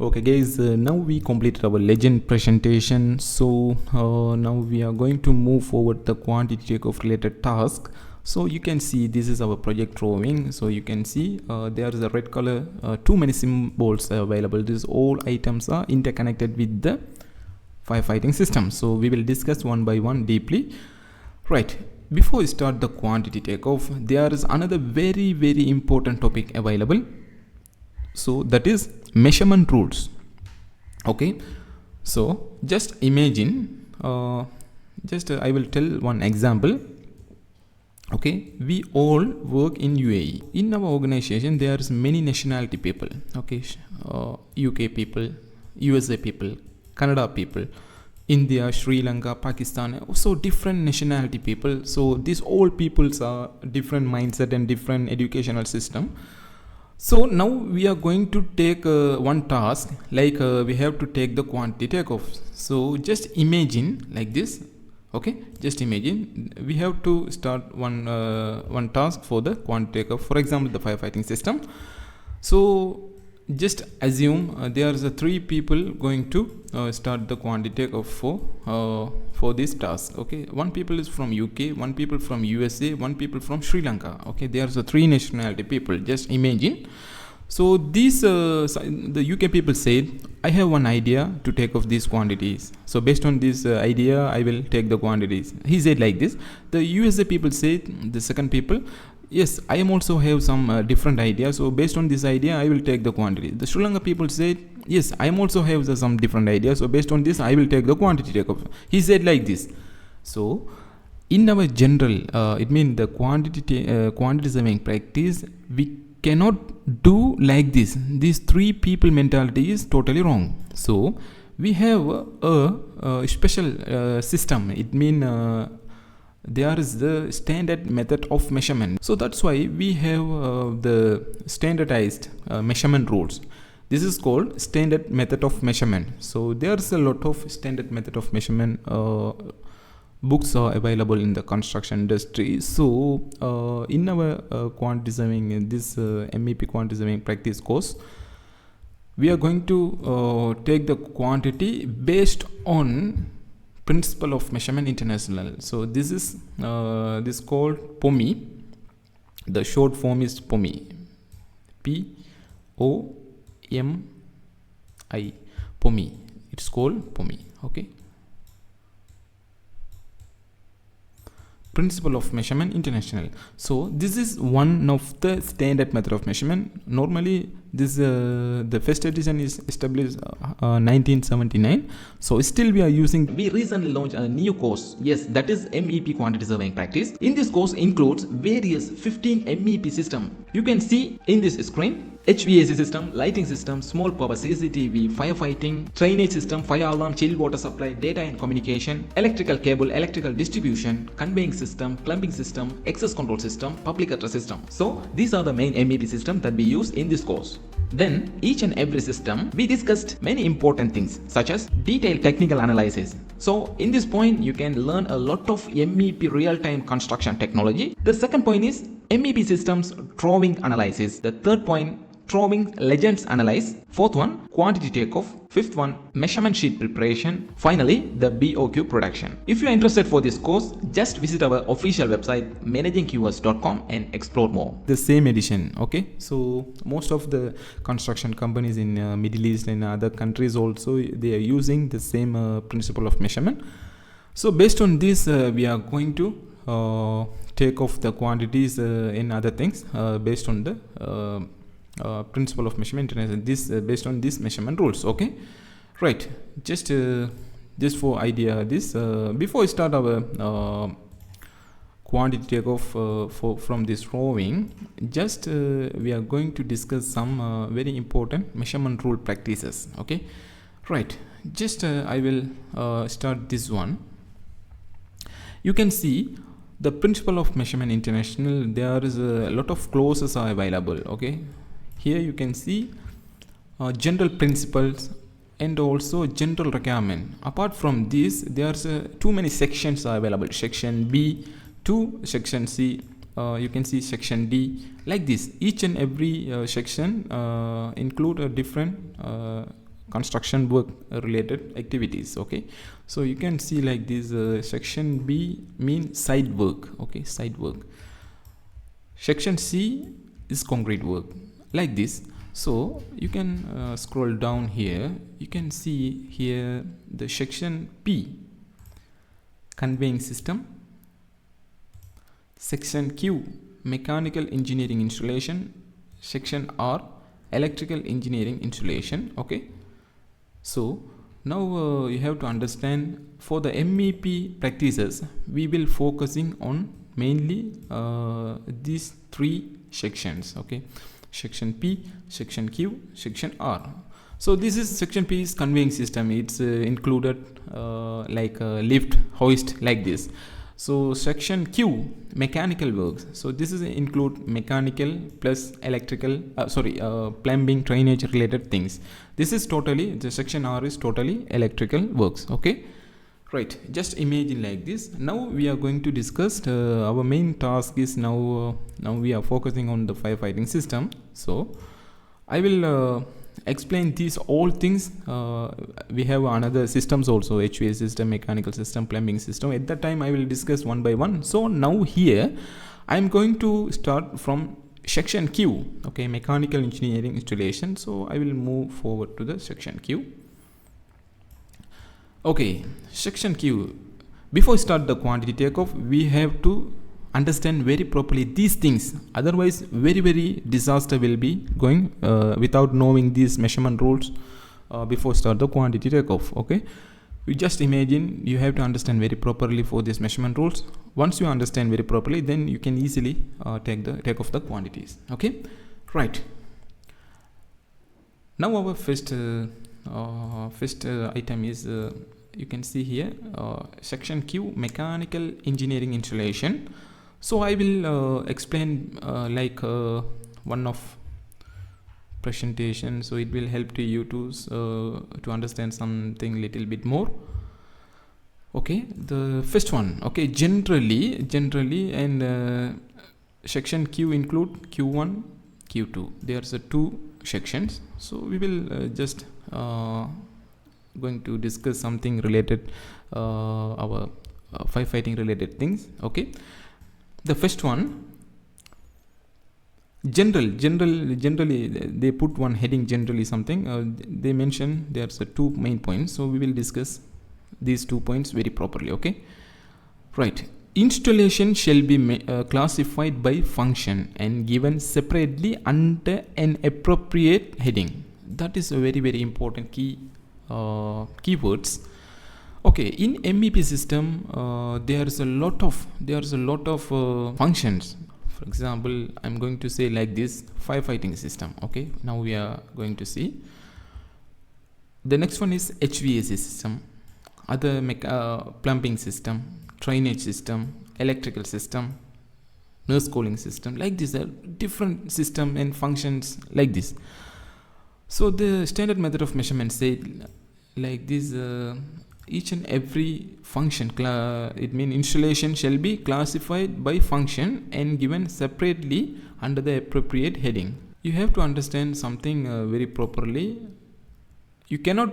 B: Okay guys, now we completed our legend presentation. So now we are going to move forward the quantity takeoff related task. So you can see this is our project drawing. So you can see there is a red color, too many symbols are available. These all items are interconnected with the firefighting system. So we will discuss one by one deeply. Right, before we start the quantity takeoff, there is another very important topic available. So that is measurement rules. Okay, so just imagine I will tell one example. Okay, we all work in UAE. In our organization, there is many nationality people. Okay, UK people, USA people, Canada people, India, Sri Lanka, Pakistan. So different nationality people. So these all peoples are different mindset and different educational system. So now we are going to take one task, like we have to take the quantity takeoff. So just imagine like this. Okay, just imagine we have to start one task for the quantity takeoff. For example, the firefighting system. So just assume there are three people going to start the quantity takeoff for this task. Okay, one people is from UK, one people from USA, one people from Sri Lanka. Okay, there are three nationality people. Just imagine. So these the UK people said, I have one idea to take off these quantities. So based on this idea, I will take the quantities. He said like this. The USA people said, the second people, yes, I am also have some different idea. So based on this idea, I will take the quantity. The Sri Lanka people said, yes, I am also have some different idea. So based on this, I will take the quantity takeoff. He said like this. So in our general, it means the quantity surveying practice, we cannot do like this. These three people mentality is totally wrong. So we have a special system. It means there is the standard method of measurement. So that's why we have the standardized measurement rules. This is called standard method of measurement. So there's a lot of standard method of measurement books are available in the construction industry. So in our quantity surveying, this MEP quantity surveying practice course, we are going to take the quantity based on principle of measurement international. So this is this called POMI. The short form is POMI. POMI. POMI. It's called POMI. Okay. Principle of measurement international. So this is one of the standard method of measurement. Normally this the first edition is established 1979. So still we are using.
A: We recently launched a new course. Yes, that is MEP quantity surveying practice. In this course includes various 15 MEP system. You can see in this screen HVAC system, lighting system, small power CCTV, firefighting, drainage system, fire alarm, chilled water supply, data and communication, electrical cable, electrical distribution, conveying system, plumbing system, access control system, public address system. So these are the main MEP system that we use in this course. Then each and every system we discussed many important things such as detailed technical analysis. So in this point you can learn a lot of MEP real-time construction technology. The second point is MEP systems drawing analysis. The third point, drawing legends analyze. Fourth one, quantity takeoff. Fifth one, measurement sheet preparation. Finally, the BOQ production. If you are interested for this course, just visit our official website managingqs.com and explore more.
B: The same edition. Okay, so most of the construction companies in Middle East and other countries also, they are using the same principle of measurement. So based on this, we are going to take off the quantities in other things based on the principle of measurement and this based on these measurement rules. Okay, right, just for idea this before we start our quantity takeoff from this drawing, just we are going to discuss some very important measurement rule practices. Okay, right, just I will start this one. You can see the principle of measurement international, there is a lot of clauses are available. Okay, here you can see general principles and also general requirement. Apart from this, there's too many sections are available. Section B to section C. You can see section D like this. Each and every section include a different construction work related activities. Okay, so you can see like this. Section B means site work. Okay, site work. Section C is concrete work like this. So you can scroll down here. You can see here the section P, conveying system. Section Q, mechanical engineering installation. Section R, electrical engineering installation. Okay, so now you have to understand, for the MEP practices we will focusing on mainly these three sections, okay, section P, section Q, section R. So this is section P is conveying system. It's included like lift, hoist, like this. So section Q, mechanical works. So this is include mechanical plus electrical, plumbing, drainage related things. This is totally, the section R is totally electrical works, okay. Right, just imagine like this. Now we are going to discuss our main task is now we are focusing on the firefighting system. So I will explain these all things. We have another systems also, HVAC system, mechanical system, plumbing system. At that time I will discuss one by one. So now here I am going to start from section Q, okay, mechanical engineering installation. So I will move forward to the section Q. Okay, section Q. Before start the quantity takeoff, we have to understand very properly these things. Otherwise, very disaster will be going without knowing these measurement rules before start the quantity takeoff. Okay, you just imagine you have to understand very properly for these measurement rules. Once you understand very properly, then you can easily take off the quantities. Okay, right. Now our first item is you can see here section Q, mechanical engineering installation. So I will explain like one of presentation, so it will help to you to understand something little bit more. Okay, the first one, okay, generally and section Q include Q1, Q2. There's two sections. So we will just going to discuss something related our firefighting related things. Okay, the first one, generally they put one heading, generally something they mention there's two main points. So we will discuss these 2 points very properly. Okay, right. Installation shall be classified by function and given separately under an appropriate heading. That is a very important keywords. Okay, in MEP system there's a lot of functions. For example, I'm going to say like this, firefighting system. Okay, now we are going to see the next one is HVAC system, other plumbing system, drainage system, electrical system, nurse calling system. Like this are different system and functions like this. So the standard method of measurement say like this, each and every function, it means installation shall be classified by function and given separately under the appropriate heading. You have to understand something very properly. You cannot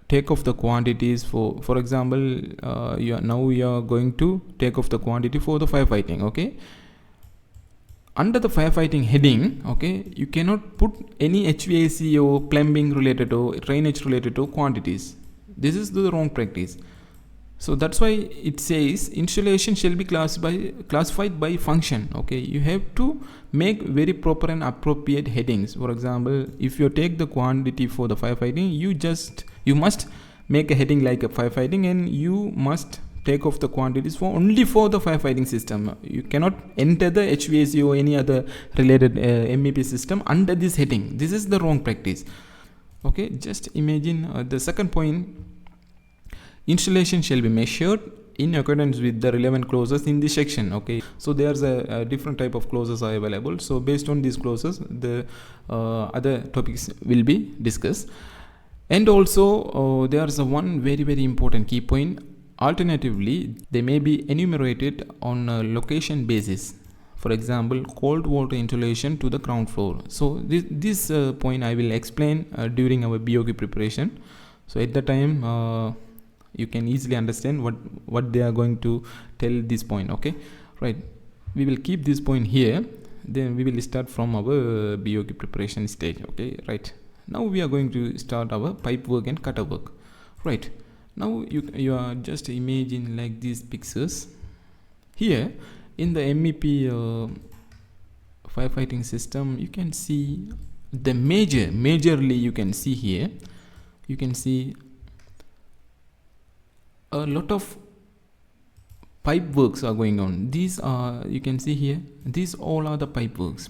B: take off the quantities for example, you are going to take off the quantity for the firefighting. Okay, under the firefighting heading, okay, you cannot put any HVAC or plumbing related or drainage related or quantities. This is the wrong practice. So that's why it says installation shall be classified by function. Okay, you have to make very proper and appropriate headings. For example, if you take the quantity for the firefighting, you must make a heading like a firefighting, and you must take off the quantities only for the firefighting system. You cannot enter the HVAC or any other related MEP system under this heading. This is the wrong practice. Okay, just imagine the second point, installation shall be measured in accordance with the relevant clauses in this section. Okay, so there's a different type of clauses are available. So based on these clauses, the other topics will be discussed. And also there's one very important key point. Alternatively, they may be enumerated on a location basis. For example, cold water installation to the ground floor. So this point I will explain during our BOQ preparation. So at the time you can easily understand what they are going to tell this point. Okay, right. We will keep this point here. Then we will start from our BOQ preparation stage. Okay, right. Now we are going to start our pipe work and cutter work. Right. Now you are just imagine like these pictures here in the MEP firefighting system. You can see the majorly you can see here, you can see a lot of pipe works are going on. These are, you can see here, these all are the pipe works,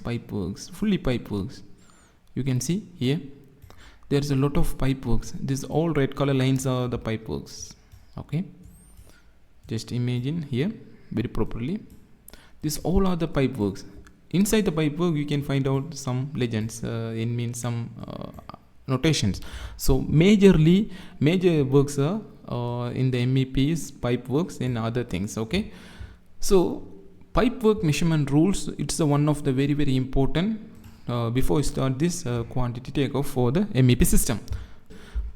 B: fully pipe works. You can see here there's a lot of pipe works. These all red color lines are the pipe works. Okay, just imagine here very properly. These all are the pipe works. Inside the pipe work you can find out some legends, it means some notations. So major works are in the MEPs, pipe works and other things. Okay, so pipe work measurement rules, it's one of the very important before we start this quantity takeoff for the MEP system.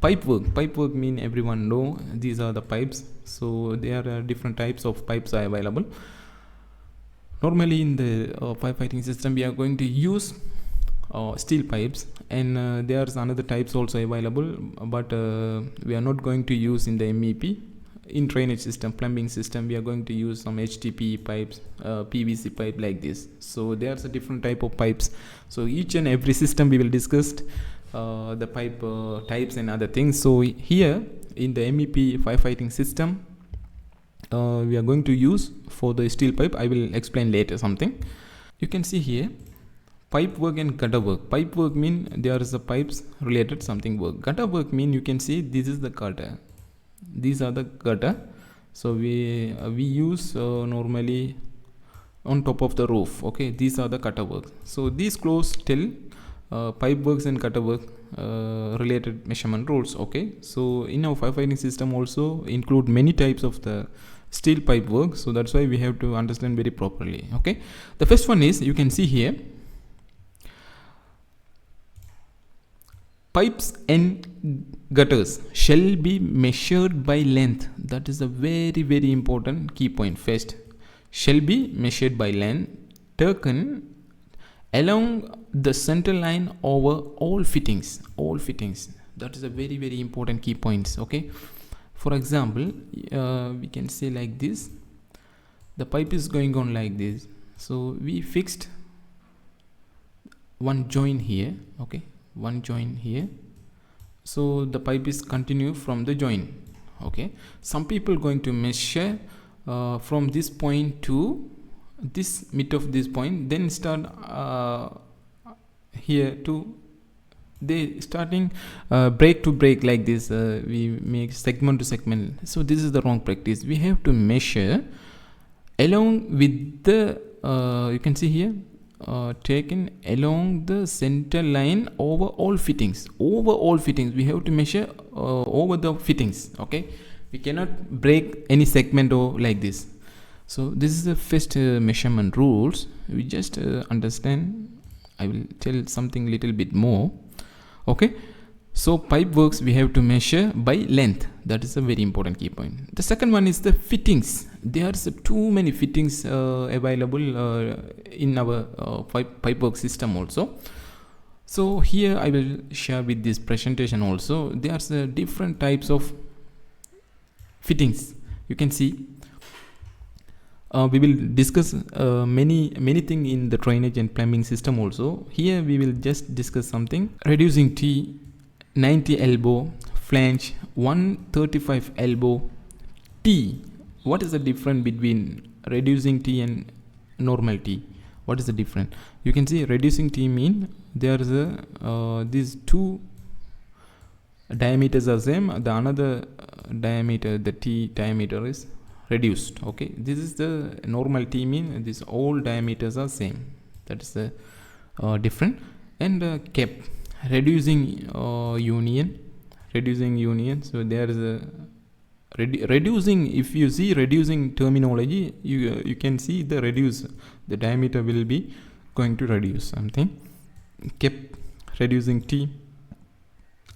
B: Pipe work mean everyone know these are the pipes. So there are different types of pipes are available. Normally in the firefighting system we are going to use steel pipes, and there's another types also available, but we are not going to use in the MEP. In drainage system, plumbing system, we are going to use some HDPE pipes, PVC pipe like this. So there's a different type of pipes. So each and every system we will discuss the pipe types and other things. So here in the MEP firefighting system, we are going to use for the steel pipe. I will explain later something. You can see here pipe work and gutter work. Pipe work mean there is a pipes related something work. Gutter work mean you can see this is the gutter. These are the gutter. So we use normally on top of the roof. Okay, these are the gutter work. So these close till pipe works and gutter work related measurement rules. Okay, so in our firefighting system also include many types of the steel pipe work. So that's why we have to understand very properly. Okay, the first one is, you can see here, pipes and gutters shall be measured by length. That is a very important key point. First, shall be measured by length taken along the center line over all fittings. That is a very important key points. Okay, for example, we can say like this, the pipe is going on like this. So we fixed one joint here. Okay, one joint here. So the pipe is continue from the joint. Okay, some people going to measure from this point to this mid of this point, then start here to they starting break to break like this. We make segment to segment. So this is the wrong practice. We have to measure along with the you can see here, taken along the center line over all fittings. We have to measure over the fittings. Okay, we cannot break any segment or like this. So this is the first measurement rules. We just understand. I will tell something little bit more. Okay, so pipe works we have to measure by length. That is a very important key point. The second one is the fittings. There are too many fittings available in our pipe work system also. So here I will share with this presentation also. There are different types of fittings. You can see we will discuss many things in the drainage and plumbing system also. Here we will just discuss something. Reducing T, 90 elbow, flange, 135 elbow, T. What is the difference between reducing T and normal T? What is the difference? You can see reducing T mean there is a these two diameters are same. The another diameter, the T diameter is reduced. Okay, this is the normal T mean these all diameters are same. That is the different. And cap, reducing union. So there is a reducing. If you see reducing terminology, you can see the reduce, the diameter will be going to reduce something. Cap, reducing T,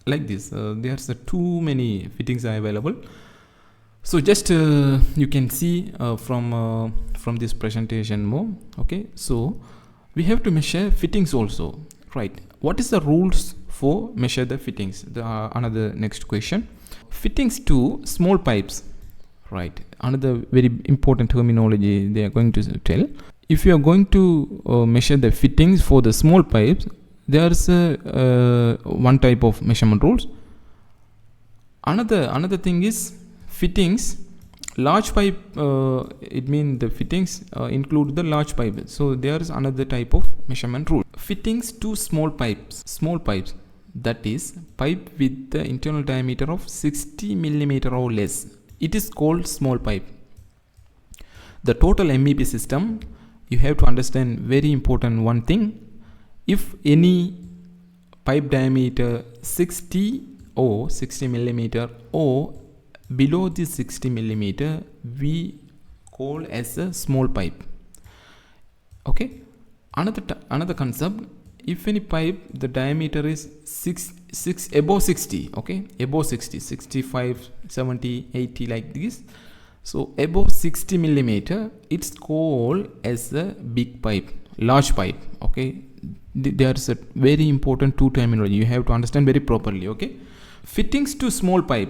B: like this. There's too many fittings are available. So just you can see from this presentation more. Okay, so we have to measure fittings also, right? What is the rules for measure the fittings? Another next question. Fittings to small pipes, right? Another very important terminology they are going to tell. If you are going to measure the fittings for the small pipes, there's one type of measurement rules. Another thing is fittings large pipe, it means the fittings include the large pipe. So there is another type of measurement rule. Fittings to small pipes, that is pipe with the internal diameter of 60 millimeter or less, it is called small pipe. The total MEP system, you have to understand very important one thing. If any pipe diameter 60 millimeter or below the 60 millimeter, we call as a small pipe. Okay, another concept, if any pipe the diameter is above 60, okay, above 60, 65, 70, 80 like this, so above 60 millimeter, it's called as a big pipe, large pipe. Okay, there's a very important two terminology you have to understand very properly. Okay, fittings to small pipe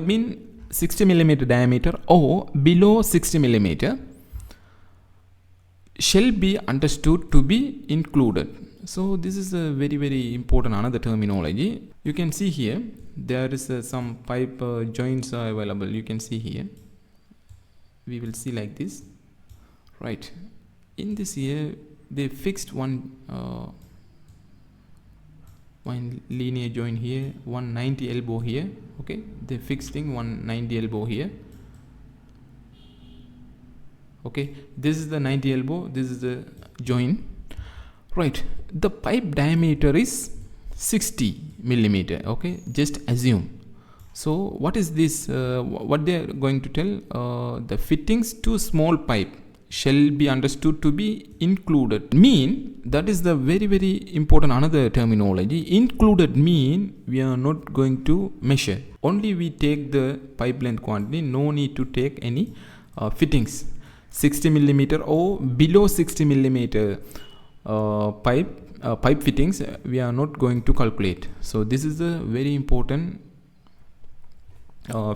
B: mean 60 millimeter diameter or below 60 millimeter shall be understood to be included. So this is a very important another terminology. You can see here there is some pipe joints are available. You can see here, we will see like this, right? In this here they fixed one linear joint here, 190 elbow here. Okay, they fixing 190 elbow here. Okay, this is the 90 elbow, this is the joint, right? The pipe diameter is 60 millimeter. Okay, just assume. So what is this, what they are going to tell, the fittings to small pipe shall be understood to be included, mean that is the very important another terminology. Included mean we are not going to measure, only we take the pipe length quantity, no need to take any fittings. 60 millimeter or below 60 millimeter pipe fittings we are not going to calculate. So this is a very important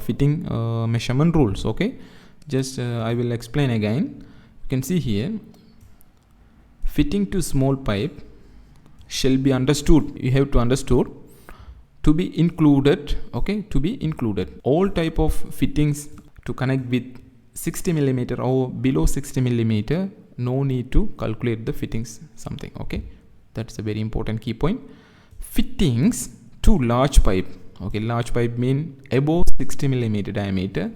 B: fitting measurement rules. Okay, just I will explain again. You can see here, fitting to small pipe shall be understood, you have to understood to be included. Okay, to be included. All type of fittings to connect with 60 millimeter or below 60 millimeter, no need to calculate the fittings something. Okay, that's a very important key point. Fittings to large pipe. Okay, large pipe mean above 60 millimeter diameter.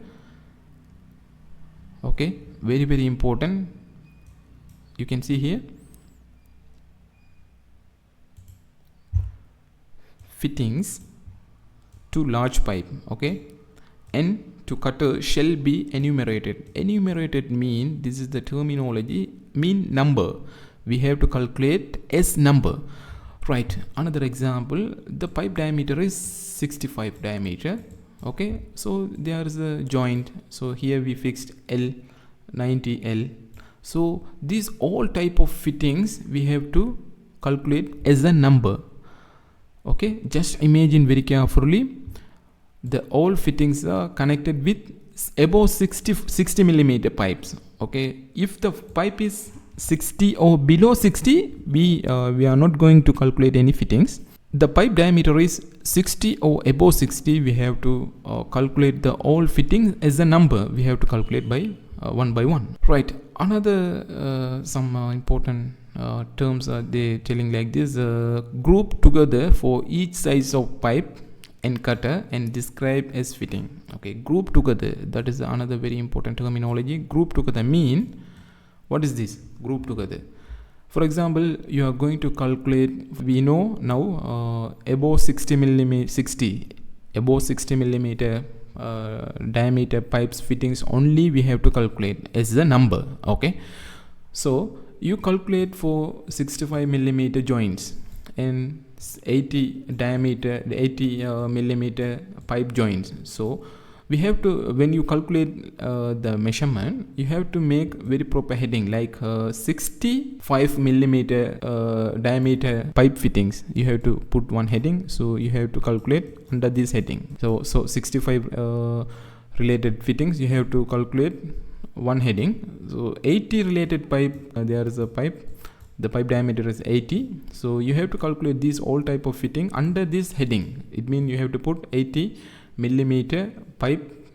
B: Okay, very important. You can see here, fittings to large pipe. Okay, and to cutter shall be enumerated. Enumerated mean, this is the terminology, mean number. We have to calculate S number, right? Another example, the pipe diameter is 65 diameter. Okay, so there is a joint, so here we fixed L, 90 L. So these all type of fittings we have to calculate as a number. Okay, just imagine very carefully, the all fittings are connected with above 60 millimeter pipes. Okay, if the pipe is 60 or below 60, we are not going to calculate any fittings. The pipe diameter is 60 or above 60, we have to calculate the all fittings as a number. We have to calculate by one by one, right? Another some important terms are they telling like this, group together for each size of pipe and cutter and describe as fitting. Okay, group together, that is another very important terminology. Group together mean, what is this group together? For example, you are going to calculate, we know now above 60 millimeter diameter pipes fittings only we have to calculate as a number. Okay, so you calculate for 65 millimeter joints and 80 diameter, 80 millimeter pipe joints. So we have to, when you calculate the measurement, you have to make very proper heading, like 65 millimeter diameter pipe fittings, you have to put one heading. So you have to calculate under this heading. So 65 related fittings, you have to calculate one heading. So 80 related pipe, there is a pipe, the pipe diameter is 80, so you have to calculate these all type of fitting under this heading. It means you have to put 80 millimeter pipe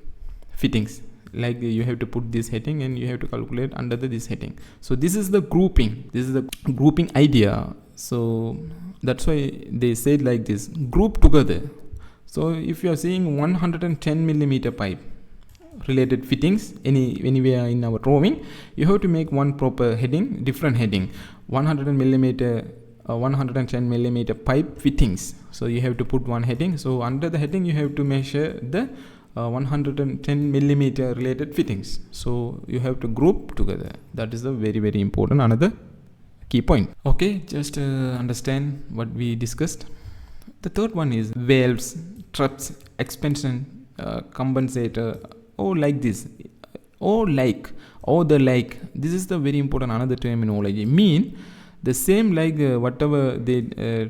B: fittings like you have to put this heading and you have to calculate under this heading. So this is the grouping. This is the grouping idea. So that's why they said like this, group together. So if you are seeing 110 millimeter pipe related fittings anywhere in our drawing, you have to make one proper heading, different heading, 110 millimeter pipe fittings. So you have to put one heading. So under the heading you have to measure the 110 millimeter related fittings. So you have to group together. That is a very, very important another key point. Okay, just understand what we discussed. The third one is valves, traps, expansion, compensator, or like this, or like, or the like. This is the very important another terminology. Mean the same like whatever they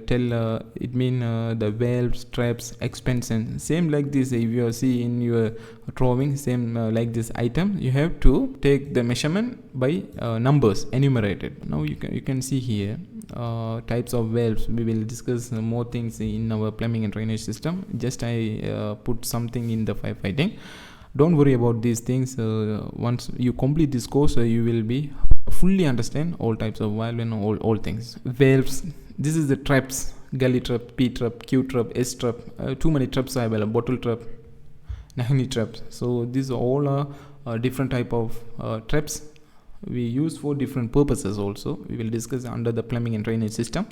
B: tell, it mean the valves, traps, expansion, same like this. If you see in your drawing, same like this item, you have to take the measurement by numbers enumerated. Now you can see here types of valves. We will discuss more things in our plumbing and drainage system. Just I put something in the firefighting. Don't worry about these things. Once you complete this course, you will be fully understand all types of valve and all things. Valves, this is the traps, gully trap, P trap, Q trap, S trap. Too many traps are available, bottle trap, Nahani traps. So these all are different type of traps we use for different purposes also. We will discuss under the plumbing and drainage system.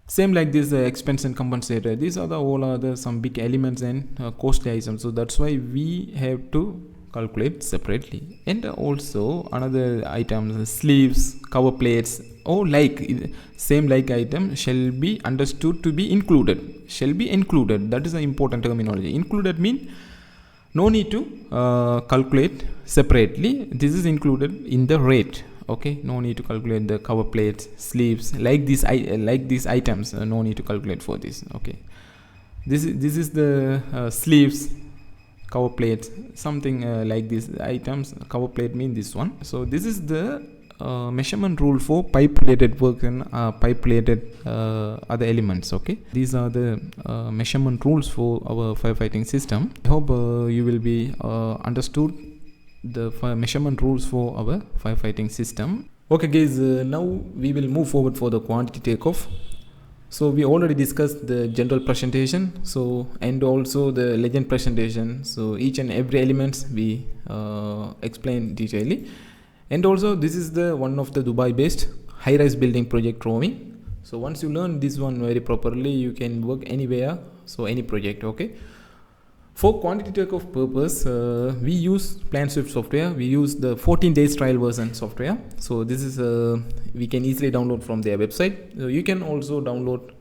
B: Same like this expansion compensator. These are all some big elements and costly items. So that's why we have to calculate separately. And also another items, sleeves, cover plates, or like same like item shall be understood to be included. Shall be included. That is an important terminology. Included mean no need to calculate separately. This is included in the rate. Okay, no need to calculate the cover plates, sleeves, like these items. No need to calculate for this. Okay, this is the sleeves, cover plates, something like these items. Cover plate mean this one. So this is the measurement rule for pipe related work and pipe related other elements. Okay, these are the measurement rules for our firefighting system. I hope you will be understood the measurement rules for our firefighting system. Okay guys, now we will move forward for the quantity takeoff. So we already discussed the general presentation, so and also the legend presentation. So each and every elements we explain detailedly. And also this is the one of the Dubai based high-rise building project drawing. So once you learn this one very properly, you can work anywhere, so any project. Okay, for quantity takeoff purpose, we use PlanSwift software. We use the 14 days trial version software. So this is we can easily download from their website. So you can also download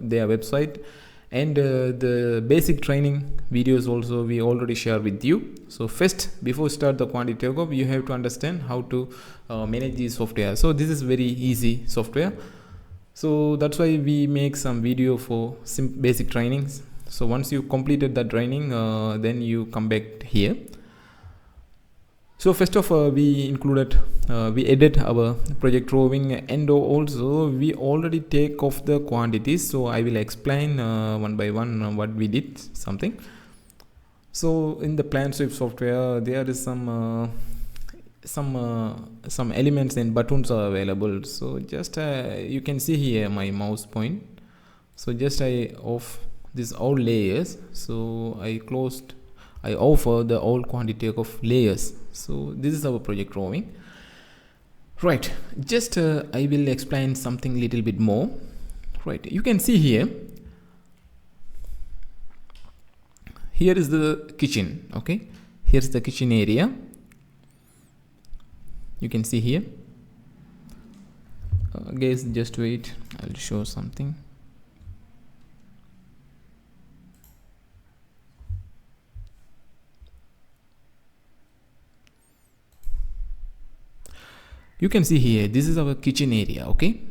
B: their website, and the basic training videos also we already share with you. So first, before start the quantity takeoff, you have to understand how to manage this software. So this is very easy software. So that's why we make some video for basic trainings. So once you completed the training, then you come back here. So first of all, we included, we edit our project drawing, and also we already take off the quantities. So I will explain one by one what we did something. So in the PlanSwift software, there is some elements and buttons are available. So just you can see here my mouse point. So just I off these all layers. So I offer the all quantity of layers. So this is our project drawing. Right, just I will explain something little bit more. Right, you can see here is the kitchen. Okay, here's the kitchen area. You can see here. Guys, just wait, I'll show something. You can see here, this is our kitchen area. Okay,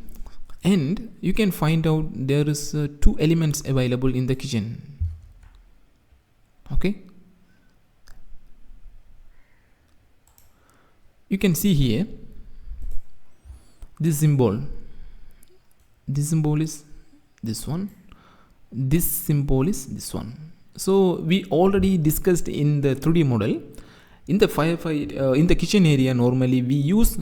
B: and you can find out there is two elements available in the kitchen. Okay, you can see here this symbol. This symbol is this one. This symbol is this one. So we already discussed in the 3D model. In the firefight, in the kitchen area, normally we use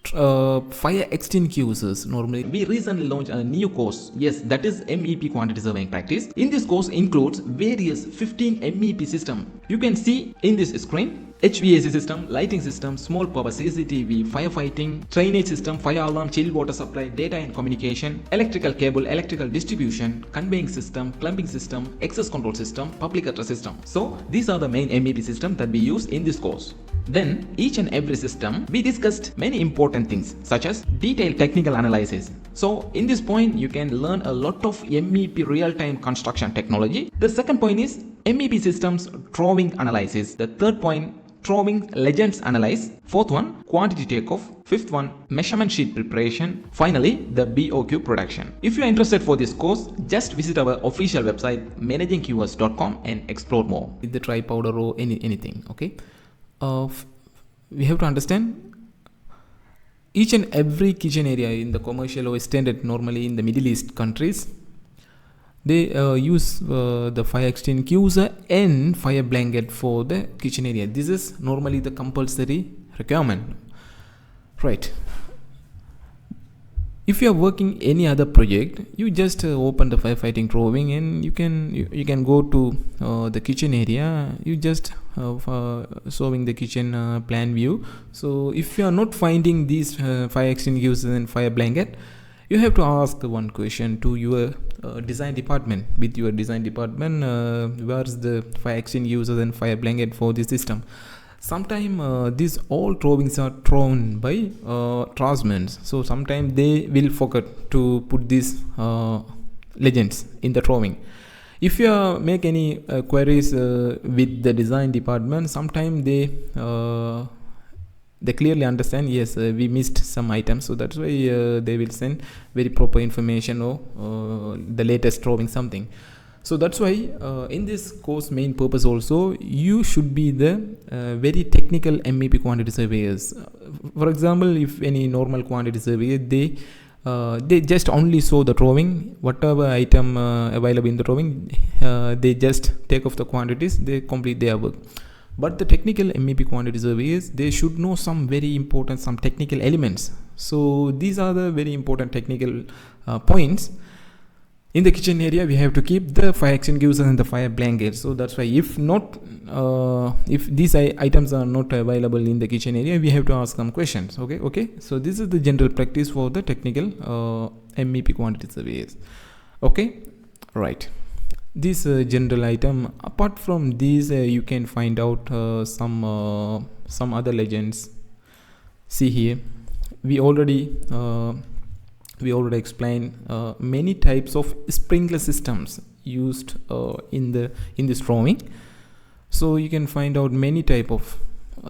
B: fire extinguishers. Normally,
A: We recently launched a new course. Yes, that is MEP quantity surveying practice. In this course includes various 15 MEP system. You can see in this screen HVAC system, lighting system, small power CCTV, firefighting, drainage system, fire alarm, chilled water supply, data and communication, electrical cable, electrical distribution, conveying system, plumbing system, access control system, public address system. So these are the main MEP system that we use in this course. Then each and every system we discussed many important things such as detailed technical analysis. So in this point you can learn a lot of MEP real-time construction technology. The second point is MEP systems drawing analysis. The third point, drawing legends analyze. Fourth one, quantity takeoff. Fifth one, measurement sheet preparation. Finally, the BOQ production. If you are interested for this course, just visit our official website managingqs.com and explore more.
B: with the dry powder or anything. Okay, we have to understand each and every kitchen area in the commercial or standard. Normally in the Middle East countries, they use the fire extinguisher and fire blanket for the kitchen area. This is normally the compulsory requirement, right? If you are working any other project, you just open the firefighting drawing and you can go to the kitchen area. You just showing the kitchen plan view. So if you are not finding these fire extinguishers and fire blanket, you have to ask one question to your design department. With your design department, where is the fire extinguishers and fire blanket for this system? Sometimes these all drawings are drawn by draftsmen, so sometimes they will forget to put these legends in the drawing. If you make any queries with the design department, sometimes they clearly understand, yes, we missed some items, so that's why they will send very proper information or the latest drawing something. So that's why in this course main purpose also, you should be the very technical MEP quantity surveyors. For example, if any normal quantity surveyor, they just only show the drawing, whatever item available in the drawing, they just take off the quantities, they complete their work. But the technical MEP quantity surveyors, they should know some very important, some technical elements. So these are the very important technical points. In the kitchen area, we have to keep the fire extinguishers and the fire blankets. So that's why if these items are not available in the kitchen area, we have to ask some questions. Okay. So this is the general practice for the technical MEP quantity surveyors. Okay, right. This general item. Apart from these, you can find out some other legends. See here, we already explained many types of sprinkler systems used in this drawing. So you can find out many type of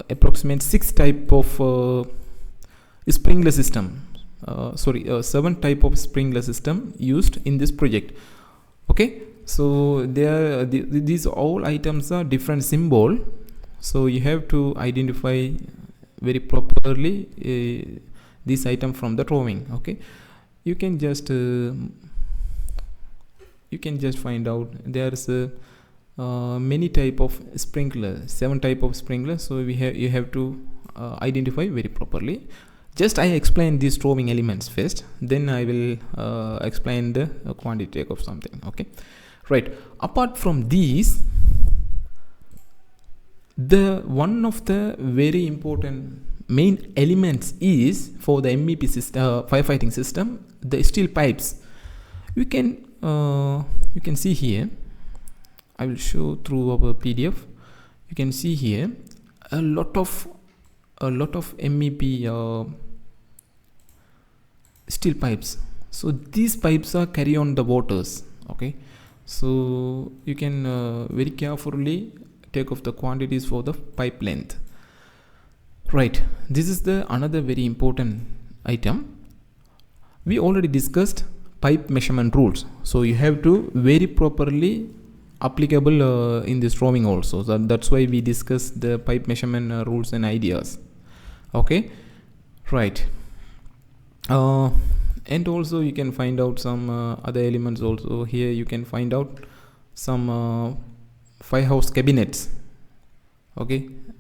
B: approximate 6 type of sprinkler system. 7 type of sprinkler system used in this project. Okay, so these all items are different symbol. So you have to identify very properly this item from the drawing. Okay. You can just find out there's many type of sprinkler, 7 type of sprinkler. So you have to identify very properly. Just I explain these drawing elements first, then I will explain the quantity of something. Okay, right. Apart from these, the one of the very important main elements is for the MEP system, firefighting system, the steel pipes. You can see here. I will show through our PDF. You can see here a lot of MEP steel pipes. So these pipes are carry on the waters. Okay, so you can very carefully take off the quantities for the pipe length. Right, this is the another very important item. We already discussed pipe measurement rules, so you have to very properly applicable in this drawing also. So that's why we discussed the pipe measurement rules and ideas. Okay, right. And also you can find out some other elements also. Here you can find out some firehouse cabinets. Okay,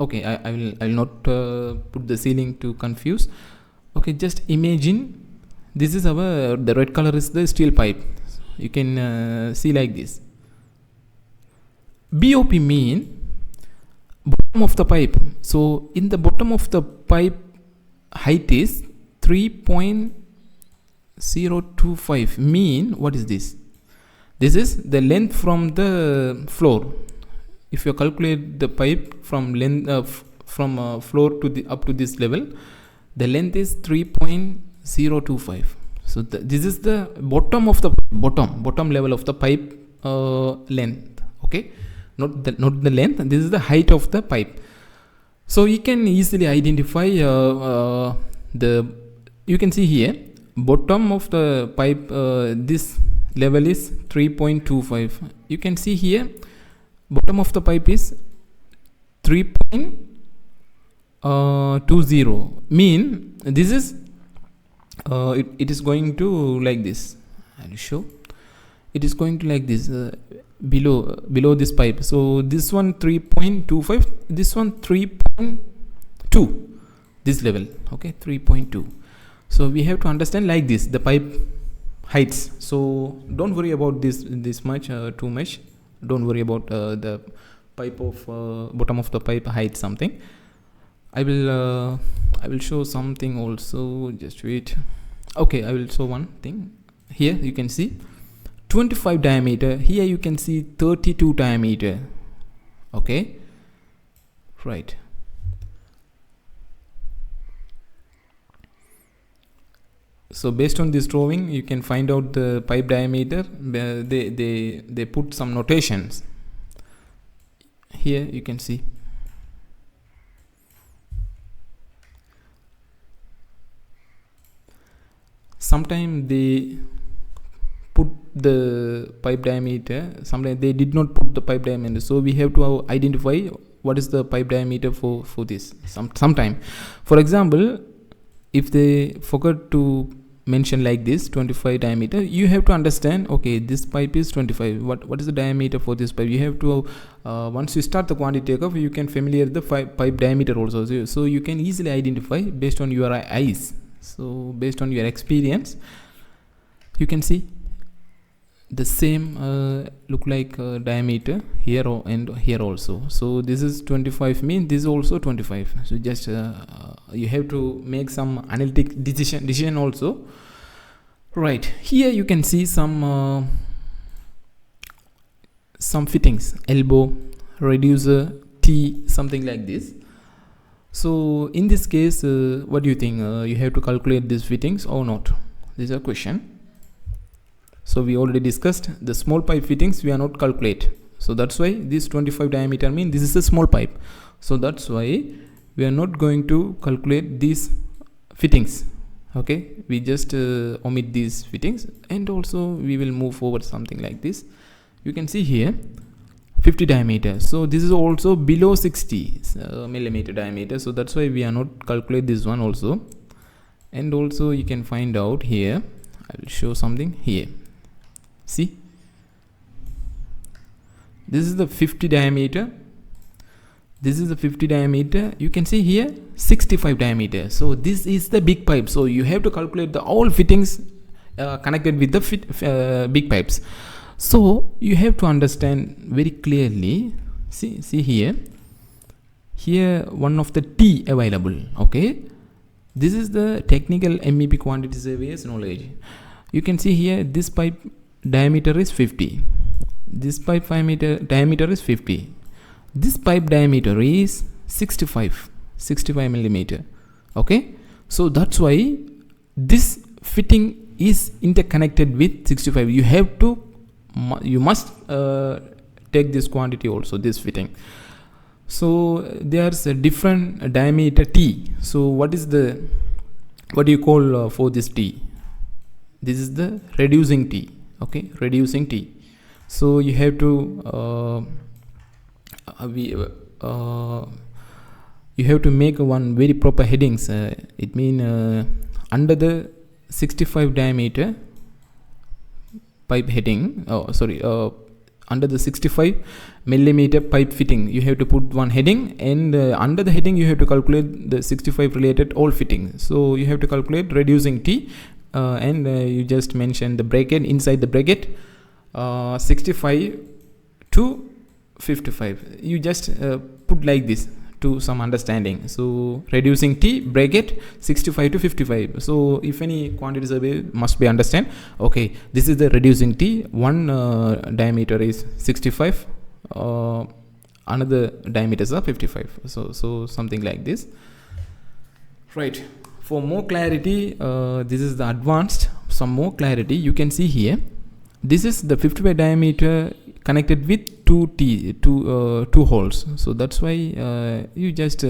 B: Okay, I will not put the ceiling to confuse. Okay, just imagine this is our, the red color is the steel pipe. You can see like this. BOP mean bottom of the pipe. So in the bottom of the pipe height is 3.025. Mean, what is this? This is the length from the floor. If you calculate the pipe from length from floor to the up to this level, the length is 3.025. So this is the bottom of the bottom level of the pipe length. Okay, not the length. This is the height of the pipe. So you can easily identify you can see here bottom of the pipe, this level is 3.25. you can see here bottom of the pipe is 3.20. mean this is it is going to like this. I'll show. It is going to like this, below this pipe. So this one 3.25, this one 3.2, this level. Okay, 3.2. So we have to understand like this the pipe heights. So don't worry about this much, too much. Don't worry about the pipe of bottom of the pipe height something. I will show something also. Just wait. Okay, I will show one thing. Here you can see 25 diameter. Here you can see 32 diameter. Okay, right. So based on this drawing, you can find out the pipe diameter. They put some notations. Here you can see. Sometimes they put the pipe diameter, sometimes they did not put the pipe diameter. So we have to identify what is the pipe diameter for this. Sometime, for example, if they forgot to mention like this 25 diameter, you have to understand, okay, this pipe is 25. What is the diameter for this pipe? You have to once you start the quantity takeoff, you can familiar the pipe diameter also. So you can easily identify based on your eyes. So based on your experience, you can see the same look like diameter here and here also. So this is 25, mean this is also 25. So just you have to make some analytic decision also. Right, here you can see some fittings, elbow, reducer, T, something like this. So in this case, what do you think? You have to calculate these fittings or not? This is a question. So we already discussed the small pipe fittings we are not calculate. So that's why this 25 diameter mean this is a small pipe. So that's why we are not going to calculate these fittings. Okay, we just omit these fittings, and also we will move forward something like this. You can see here 50 diameter. So this is also below 60 millimeter diameter. So that's why we are not calculate this one also. And also you can find out here. I will show something here. See, this is the 50 diameter. This is the 50 diameter. You can see here 65 diameter. So this is the big pipe. So you have to calculate the all fittings connected with the big pipes. So you have to understand very clearly. See here one of the T available. Okay, this is the technical MEP quantity surveyors knowledge. You can see here this pipe diameter is 50. This pipe diameter is 50. This pipe diameter is 65 millimeter. Okay, so that's why this fitting is interconnected with 65. You must take this quantity also, this fitting. So there's a different diameter T. So what do you call for this T? This is the reducing T. Okay, reducing T. So you have to you have to make one very proper headings. It mean under the 65 diameter pipe heading, under the 65 millimeter pipe fitting, you have to put one heading, and under the heading you have to calculate the 65 related all fitting. So you have to calculate reducing T, and you just mention the bracket, inside the bracket 65 to 55. You just put like this to some understanding. So reducing T bracket 65 to 55. So if any quantity survey must be understand, okay, this is the reducing T. One diameter is 65, another diameters are 55. So something like this, right? For more clarity, this is the advanced. Some more clarity, you can see here, this is the 55 diameter connected with two holes. So that's why you just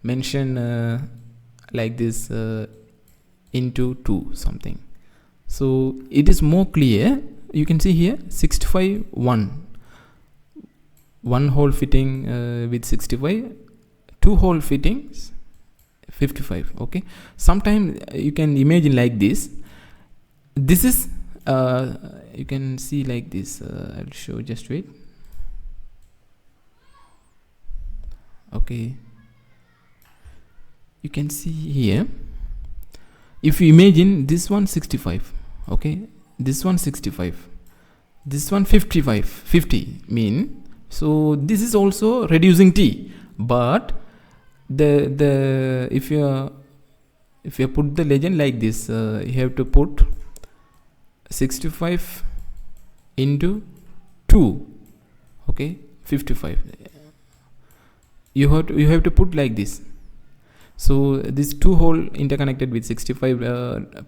B: mention like this into 2 something. So it is more clear. You can see here 65 one hole fitting with 65, 2 hole fittings 55. Okay, sometimes you can imagine like this. This is you can see like this. I'll show, just wait. Okay, you can see here, if you imagine this one 65, okay, this one 65, this one 55, 50 mean, so this is also reducing T, but the if you put the legend like this, you have to put 65 into 2, okay, 55. You have to put like this. So this 2 hole interconnected with 65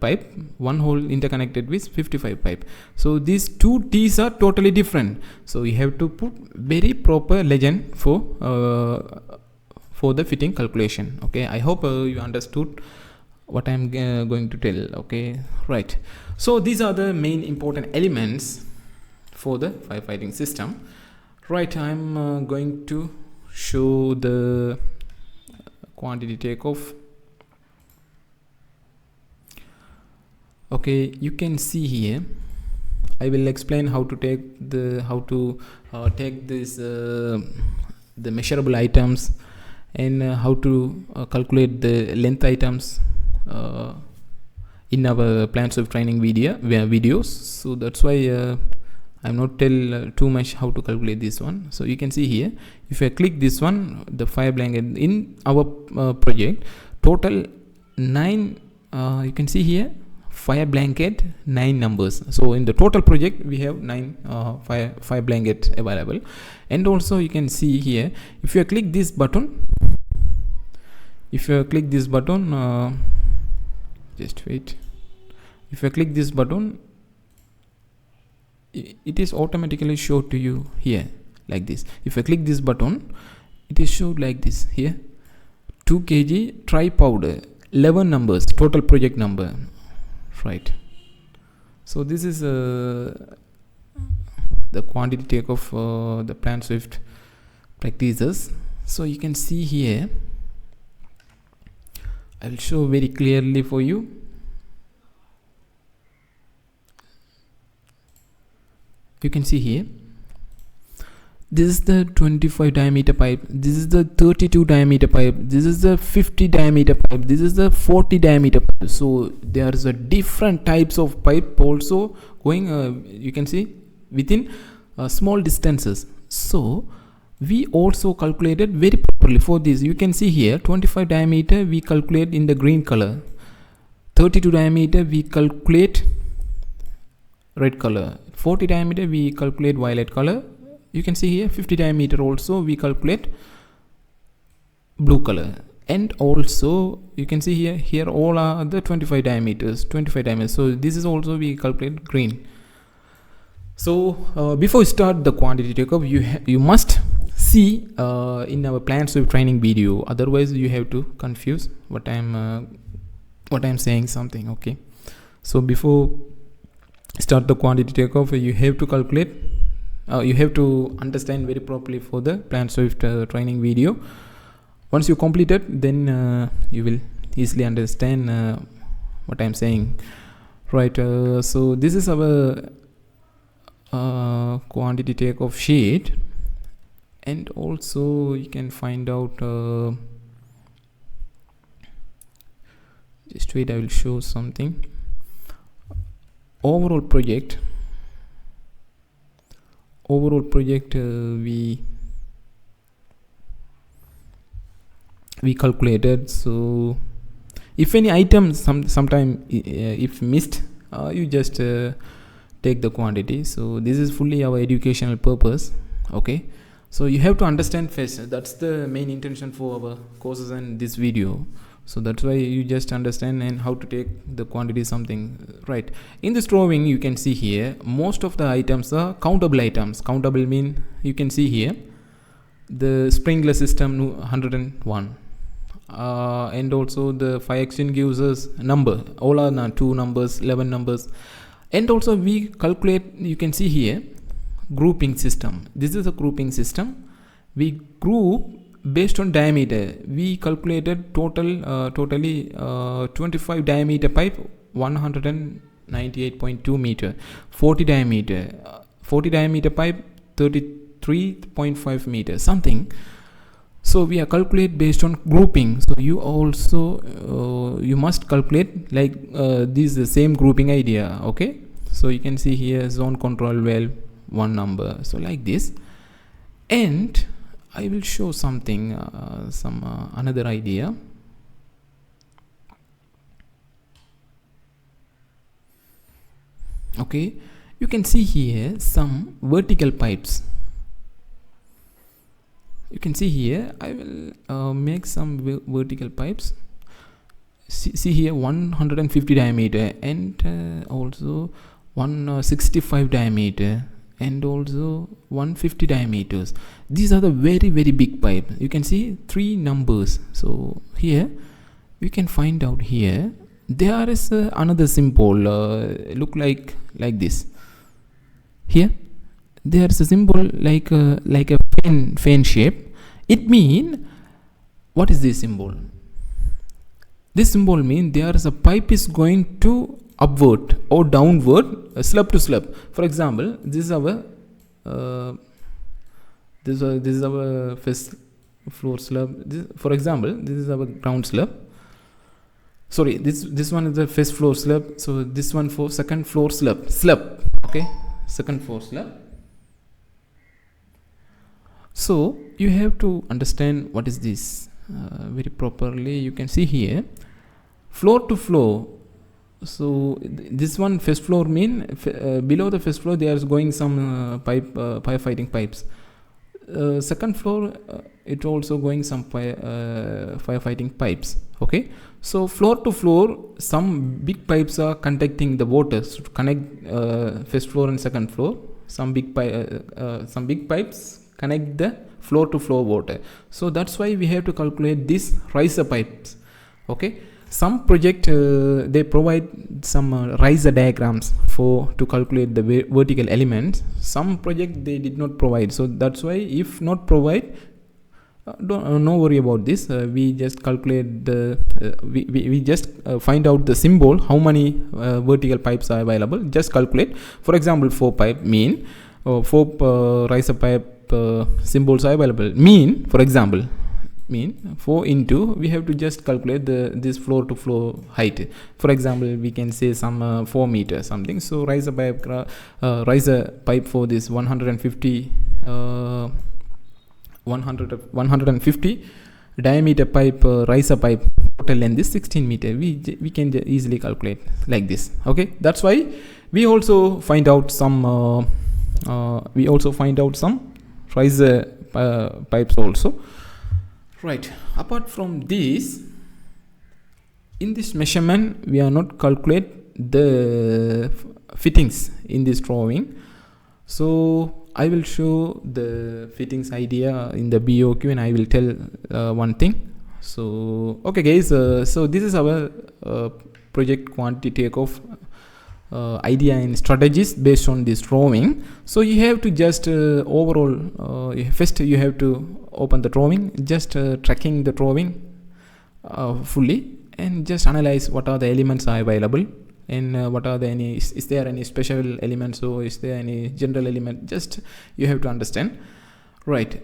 B: pipe, 1 hole interconnected with 55 pipe. So these 2 T's are totally different. So you have to put very proper legend for the fitting calculation. Okay, I hope you understood what I'm going to tell. Okay, right. So these are the main important elements for the firefighting system. Right, I'm going to show the quantity takeoff. Okay, you can see here, I will explain how to take this the measurable items, and how to calculate the length items in our plans of training videos. So that's why I'm not tell too much how to calculate this one. So you can see here, if I click this one, the fire blanket in our project, total 9, you can see here, fire blanket 9 numbers. So in the total project we have 9 fire blanket available. And also you can see here, if you click this button, just wait, if I click this button, it is automatically showed to you here like this. If I click this button, it is showed like this here, 2 kg tri powder, 11 numbers, total project number, right? So this is the quantity takeoff, the plan swift practices. So you can see here, I will show very clearly for you. You can see here, this is the 25 diameter pipe, this is the 32 diameter pipe, this is the 50 diameter pipe, this is the 40 diameter pipe. So there is a different types of pipe also going, you can see, within small distances. So we also calculated very properly for this. You can see here, 25 diameter we calculate in the green color, 32 diameter we calculate red color, 40 diameter we calculate violet color. You can see here 50 diameter also we calculate blue color. And also you can see here all are the 25 diameters. So this is also we calculate green. So before you start the quantity takeoff, you must see in our plans with training video, otherwise you have to confuse what I'm saying something. Okay, so before start the quantity takeoff, you have to calculate, you have to understand very properly for the plan swift training video. Once you complete it, then you will easily understand what I'm saying, right? So this is our
C: quantity takeoff sheet, and also you can find out just wait, I will show something. Overall project we calculated. So if any item sometime if missed, you just take the quantity. So this is fully our educational purpose. Okay, so you have to understand first. That's the main intention for our courses and this video. So that's why you just understand and how to take the quantity something, right? In this drawing you can see here most of the items are countable items. Countable mean you can see here the sprinkler system 101, and also the fire extinguishers number, all are 2 numbers, 11 numbers. And also we calculate, you can see here grouping system. This is a grouping system. We group based on diameter. We calculated totally 25 diameter pipe, 198.2 meter, 40 diameter pipe, 33.5 meter something. So we are calculate based on grouping. So you also you must calculate like this the same grouping idea. Okay, so you can see here zone control valve 1 number, so like this. And I will show something, another idea. Okay, you can see here some vertical pipes. You can see here I will make some vertical pipes. See here 150 diameter, and also 165 diameter, and also 150 diameters. These are the very big pipe. You can see 3 numbers. So here you can find out here there is another symbol look like this. Here there is a symbol like a fan shape. It mean, what is this symbol? This symbol mean there is a pipe is going to upward or downward, slab to slab. For example, this is our this is our first floor slab. For example, this is our ground slab. Sorry, this one is the first floor slab. So this one for second floor slab. Okay, second floor slab. So you have to understand what is this very properly. You can see here floor to floor. So this one first floor mean below the first floor there is going some firefighting pipes. Second floor it also going some firefighting pipes. Okay, so floor to floor some big pipes are conducting the water to connect first floor and second floor. Some big pipes connect the floor to floor water. So that's why we have to calculate these riser pipes. Okay, some project they provide some riser diagrams to calculate the vertical elements. Some project they did not provide. So that's why if not provide, no worry about this. We just calculate the we just find out the symbol, how many vertical pipes are available. Just calculate. For example, 4 pipe mean 4 riser pipe symbols are available. Mean, for example, mean 4 into, we have to just calculate this floor to floor height. For example, we can say some 4 meters something. So riser pipe for this 150 diameter pipe, riser pipe, total length is 16 meter. We can easily calculate like this. Okay, that's why we also find out some riser pipes also. Right, apart from this, in this measurement we are not calculate the fittings in this drawing. So I will show the fittings idea in the BOQ, and I will tell one thing. So okay guys, so this is our project quantity takeoff idea and strategies based on this drawing. So you have to just overall first you have to open the drawing, just tracking the drawing fully, and just analyze what are the elements are available. and what are the is there any special elements, or is there any general element? Just you have to understand. Right,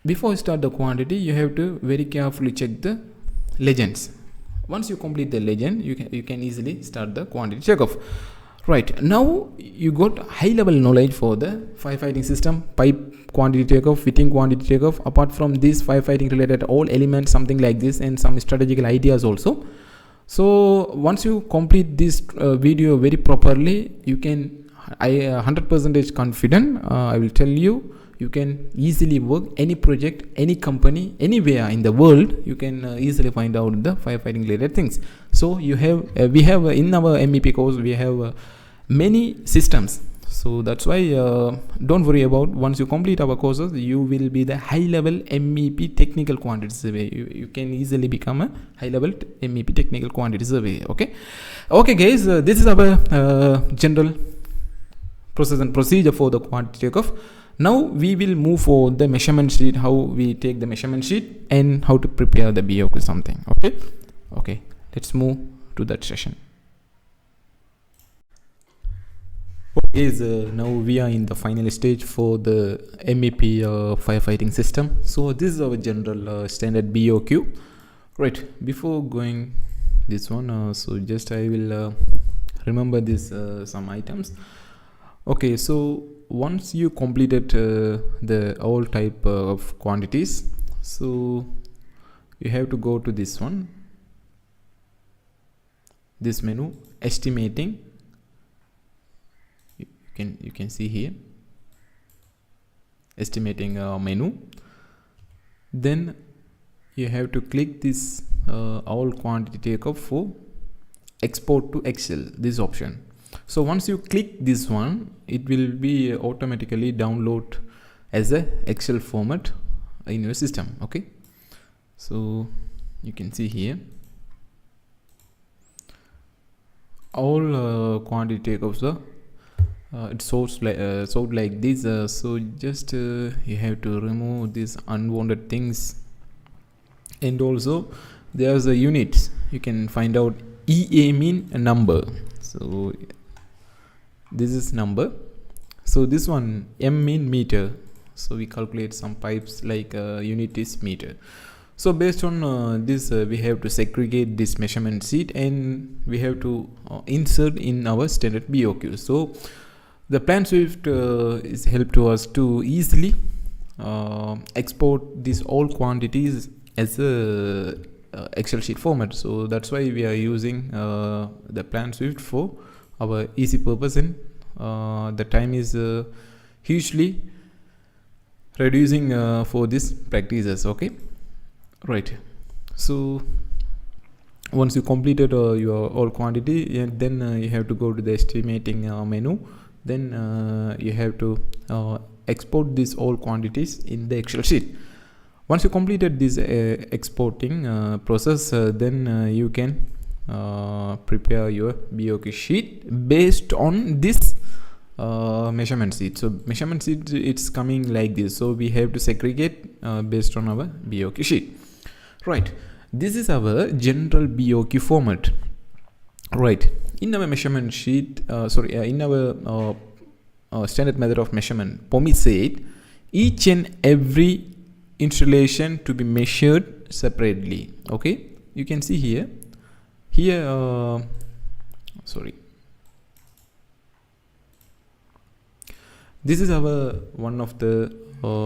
C: before you start the quantity, you have to very carefully check the legends. Once you complete the legend, you can easily start the quantity takeoff. Right, now you got high level knowledge for the firefighting system, pipe quantity takeoff, fitting quantity takeoff. Apart from this, firefighting related all elements, something like this, and some strategical ideas also. So once you complete this video very properly, you can, I 100% confident, I will tell you, you can easily work any project, any company, anywhere in the world. You can easily find out the firefighting related things. So you have we have in our MEP course, we have many systems. So that's why don't worry about, once you complete our courses, you will be the high level MEP technical quantity survey. You can easily become a high level MEP technical quantity survey. Okay guys, this is our general process and procedure for the quantity takeoff. Now we will move for the measurement sheet, how we take the measurement sheet and how to prepare the BOQ something. Okay, let's move to that session. Okay, now we are in the final stage for the MEP firefighting system. So this is our general standard BOQ. Right, before going this one, so just I will remember this some items. Okay, so once you completed the all type of quantities, so you have to go to this one, this menu, estimating. You can see here, estimating menu. Then you have to click this all quantity takeoff for export to Excel, this option. So once you click this one, it will be automatically download as a Excel format in your system. Okay, so you can see here all quantity takeoffs are it sorts like this. So just you have to remove these unwanted things, and also there's a units. You can find out EA mean a number. So this is number. So this one M mean meter. So we calculate some pipes like unit is meter. So based on this, we have to segregate this measurement sheet, and we have to insert in our standard BOQ. So the plan swift is help to us to easily export these all quantities as a Excel sheet format. So that's why we are using the plan swift for our easy purpose, and the time is hugely reducing for these practices. Okay, right. So once you completed your all quantity, and then you have to go to the estimating menu. Then you have to export these all quantities in the Excel sheet. Once you completed this exporting process, then you can prepare your BOQ sheet based on this measurement sheet. So measurement sheet, it's coming like this. So we have to segregate based on our BOQ sheet. Right, this is our general BOQ format. Right, in our measurement sheet, in our standard method of measurement, POMI said each and every installation to be measured separately. Okay, you can see here this is our one of the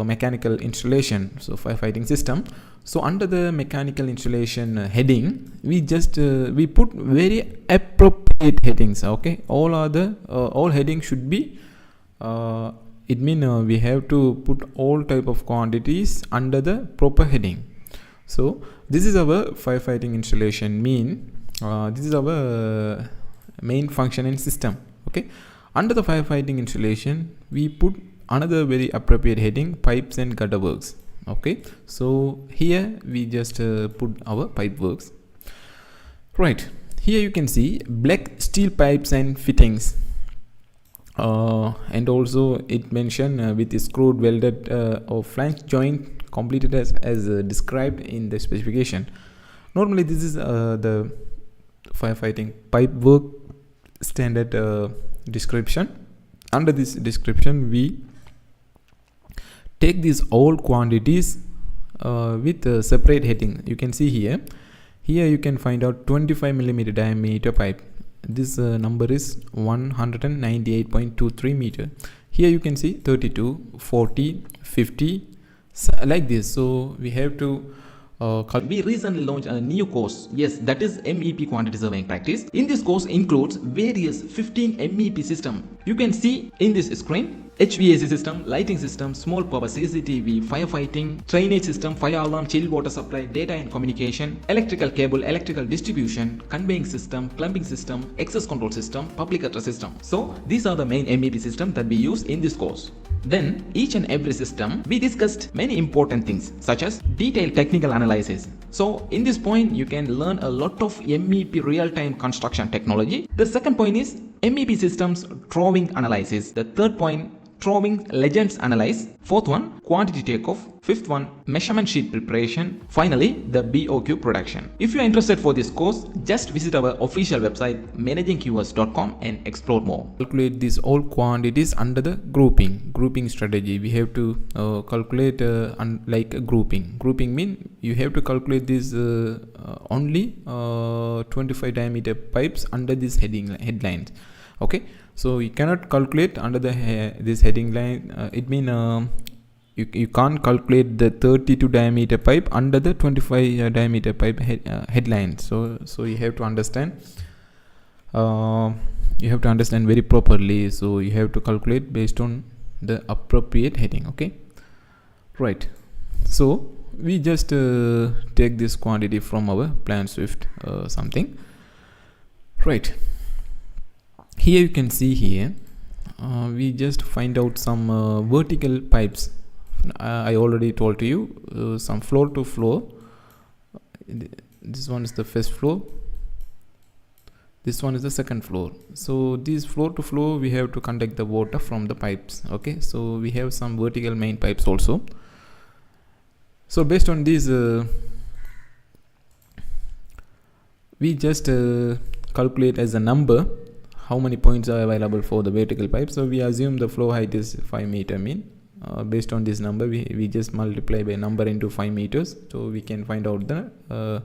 C: mechanical installation, so firefighting system. So under the mechanical installation heading, we just we put very appropriate headings. Okay, all other all headings should be it mean we have to put all type of quantities under the proper heading. So this is our firefighting installation mean this is our main function and system. Okay, under the firefighting installation, we put another very appropriate heading, pipes and gutter works. Okay, so here we just put our pipe works. Right, here you can see black steel pipes and fittings, and also it mentioned with the screwed welded or flange joint completed as described in the specification. Normally this is the firefighting pipe work
B: standard description. Under this description, we take these all quantities with a separate heading. You can see here you can find out 25 millimeter diameter pipe. This number is 198.23 meter. Here you can see 32, 40, 50, like this. So we have to
A: we recently launched a new course, yes, that is MEP quantity surveying practice. In this course includes various 15 MEP system. You can see in this screen HVAC system, lighting system, small power CCTV, firefighting, drainage system, fire alarm, chilled water supply, data and communication, electrical cable, electrical distribution, conveying system, plumbing system, access control system, public address system. So these are the main MEP system that we use in this course. Then each and every system we discussed many important things such as detailed technical analysis. So in this point you can learn a lot of MEP real-time construction technology. The second point is MEP systems drawing analysis. The third point, drawing legends analyze. Fourth one, quantity takeoff. Fifth one, measurement sheet preparation. Finally, the BOQ production. If you are interested for this course, just visit our official website managingqs.com and explore more.
C: Calculate these all quantities under the grouping strategy. We have to calculate like a grouping mean you have to calculate this only 25 diameter pipes under this headlines. Okay, so you cannot calculate under the this heading line. It mean you can't calculate the 32 diameter pipe under the 25 diameter pipe headline. So you have to understand very properly. So you have to calculate based on the appropriate heading. Okay, right. So we just take this quantity from our plan Swift something, right. Here you can see here we just find out some vertical pipes. I already told to you some floor to floor. This one is the first floor, this one is the second floor. So this floor to floor we have to conduct the water from the pipes. Okay, so we have some vertical main pipes also. So based on this we just calculate as a number how many points are available for the vertical pipe. So we assume the flow height is 5 meter mean. Based on this number we just multiply by number into 5 meters. So we can find out the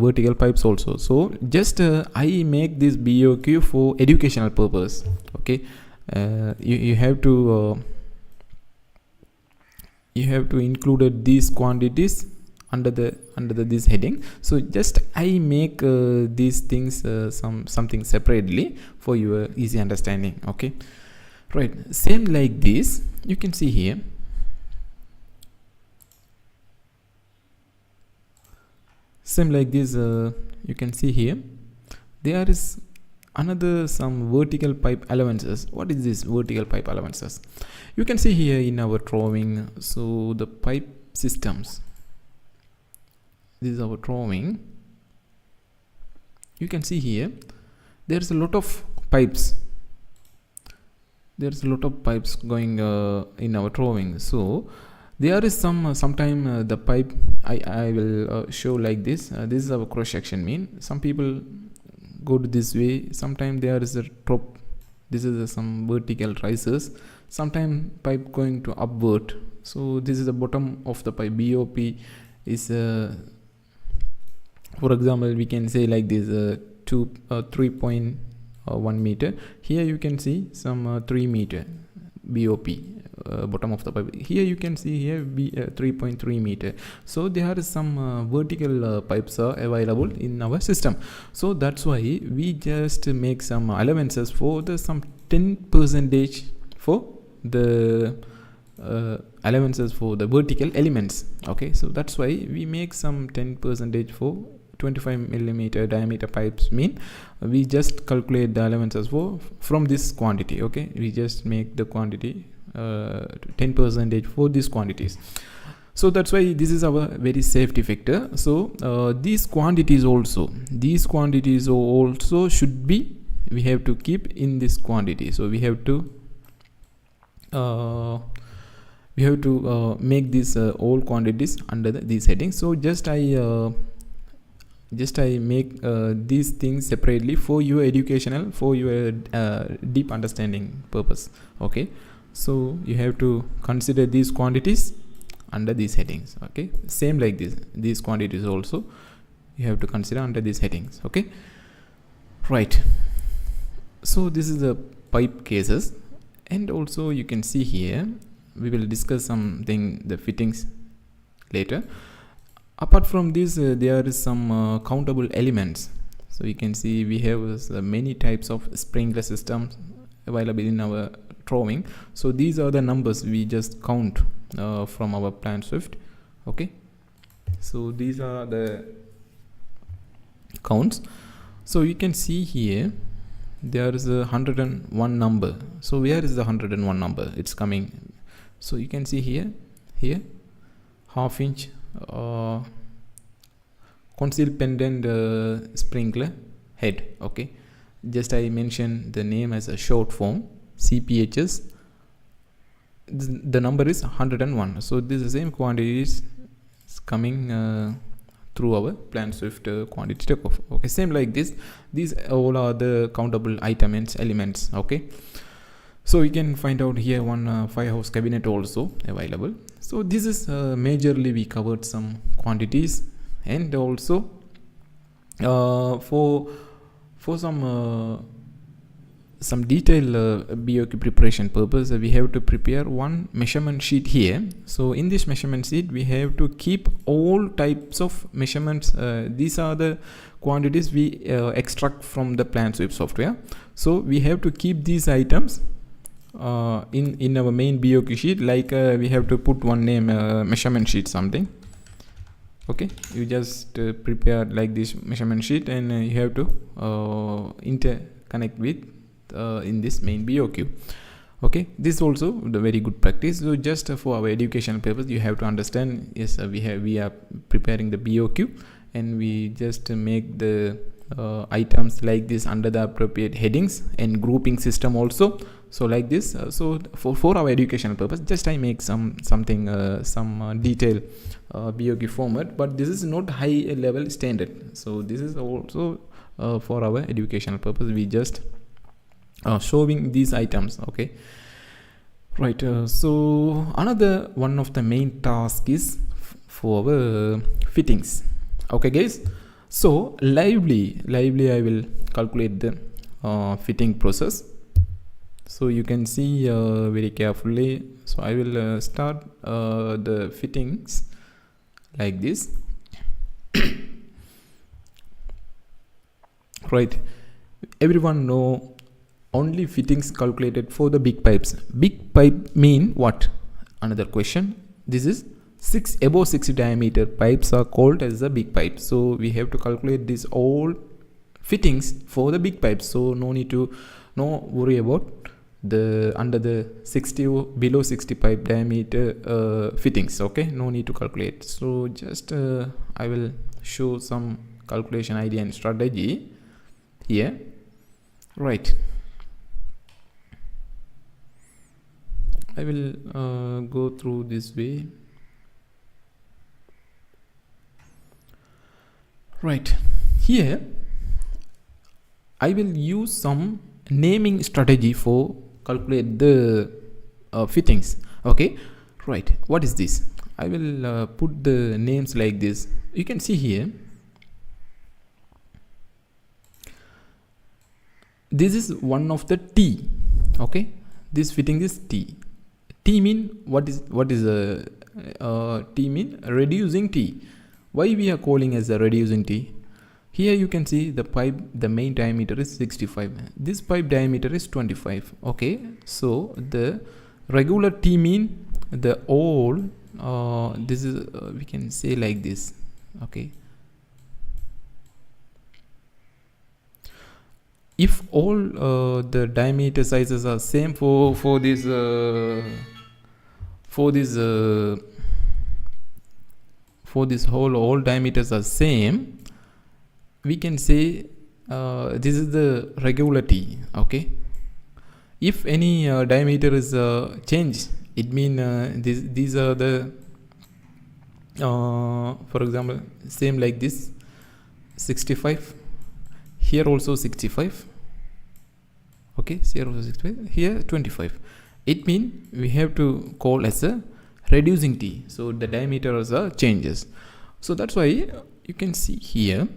C: vertical pipes also. So just I make this BOQ for educational purpose. Okay, you have to include these quantities under this heading. So just I make these things something separately for your easy understanding. Okay, right. Same like this you can see here. Same like this you can see here there is another some vertical pipe allowances. What is this vertical pipe allowances? You can see here in our drawing. So the pipe systems, this is our drawing. You can see here there is a lot of pipes. There's a lot of pipes going in our drawing. So there is sometime the pipe I will show like this. This is our cross section mean. Some people go to this way. Sometimes there is a drop. This is some vertical rises. Sometimes pipe going to upward. So this is the bottom of the pipe. BOP is for example we can say like this 3.1 meter. Here you can see some 3 meter BOP bottom of the pipe. Here you can see here 3.3 meter. So there are some vertical pipes are available in our system. So that's why we just make some allowances for the some 10% for the allowances for the vertical elements. Okay, so that's why we make some 10% for 25 millimeter diameter pipes mean we just calculate the allowances from this quantity. Okay, we just make the quantity 10% for these quantities. So that's why this is our very safety factor. So these quantities also should be, we have to keep in this quantity. So we have to make these all quantities under these headings. So just I just I make these things separately for your educational, for your deep understanding purpose. Okay, so you have to consider these quantities under these headings. Okay, same like this, these quantities also you have to consider under these headings. Okay, right. So this is the pipe cases, and also you can see here we will discuss something, the fittings, later. Apart from this, there is some countable elements. So you can see we have many types of sprinkler systems available in our drawing. So these are the numbers we just count from our plan Swift. Okay, so these are the counts. So you can see here there is a 101 number. So where is the 101 number? It's coming. So you can see here half inch concealed pendant sprinkler head. Okay, just I mentioned the name as a short form, CPHS. The number is 101. So this is the same quantity is coming through our plan Swift quantity takeoff. Okay, same like this. These all are the countable items, elements. Okay, so we can find out here one firehouse cabinet also available. So this is majorly we covered some quantities, and also for some detailed BOQ preparation purpose, we have to prepare one measurement sheet here. So in this measurement sheet we have to keep all types of measurements. These are the quantities we extract from the plan Swift software. So we have to keep these items in our main BOQ sheet, like we have to put one name, measurement sheet something. Okay, you just prepare like this measurement sheet, and you have to interconnect with in this main BOQ. Okay, this is also the very good practice. So just for our educational purpose, you have to understand, yes, we are preparing the BOQ, and we just make the items like this under the appropriate headings and grouping system also. So like this, so for our educational purpose, just I make some detail BOQ format, but this is not high level standard. So this is also for our educational purpose, we just showing these items. Okay, right. So another one of the main task is for our fittings. Okay guys, so lively I will calculate the fitting process. So you can see very carefully. So I will start the fittings like this. Right, everyone know only fittings calculated for the big pipes. Big pipe mean what? Another question. This is above 6 diameter pipes are called as the big pipe. So we have to calculate these all fittings for the big pipes. So no worry about the under the 60 below 60 pipe diameter fittings. Okay, no need to calculate. So just I will show some calculation idea and strategy here. Right, I will go through this way. Right, here I will use some naming strategy for calculate the fittings. Okay, right, what is this? I will put the names like this. You can see here, this is one of the T. Okay, this fitting is T. T mean what is T mean reducing T. Why we are calling as a reducing T? Here you can see the pipe, the main diameter is 65. This pipe diameter is 25. Okay, so the regular T mean the all this is we can say like this. Okay, if all the diameter sizes are same for this whole, all diameters are same, we can say this is the regular T. Okay, if any diameter is changed, it mean these are the for example same like this, 65, here also 65, okay, here also 65, here 25. It means we have to call as a reducing t, so the diameter also changes. So that's why you can see here,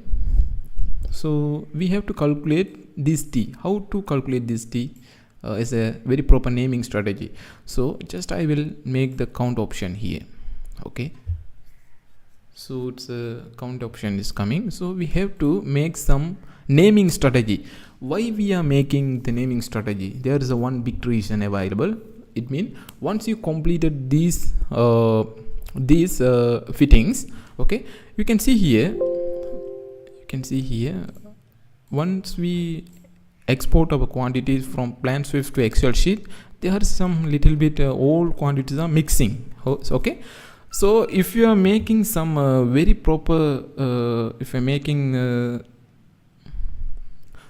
C: so we have to calculate this t. How to calculate this t is a very proper naming strategy. So just I will make the count option here, okay. So it's a count option is coming, so we have to make some naming strategy. Why we are making the naming strategy? There is a one big reason available. It means once you completed these fittings, okay, you can see here, once we export our quantities from plan Swift to Excel sheet, there are some little bit old quantities are mixing, okay. So if you are making some very proper if you're making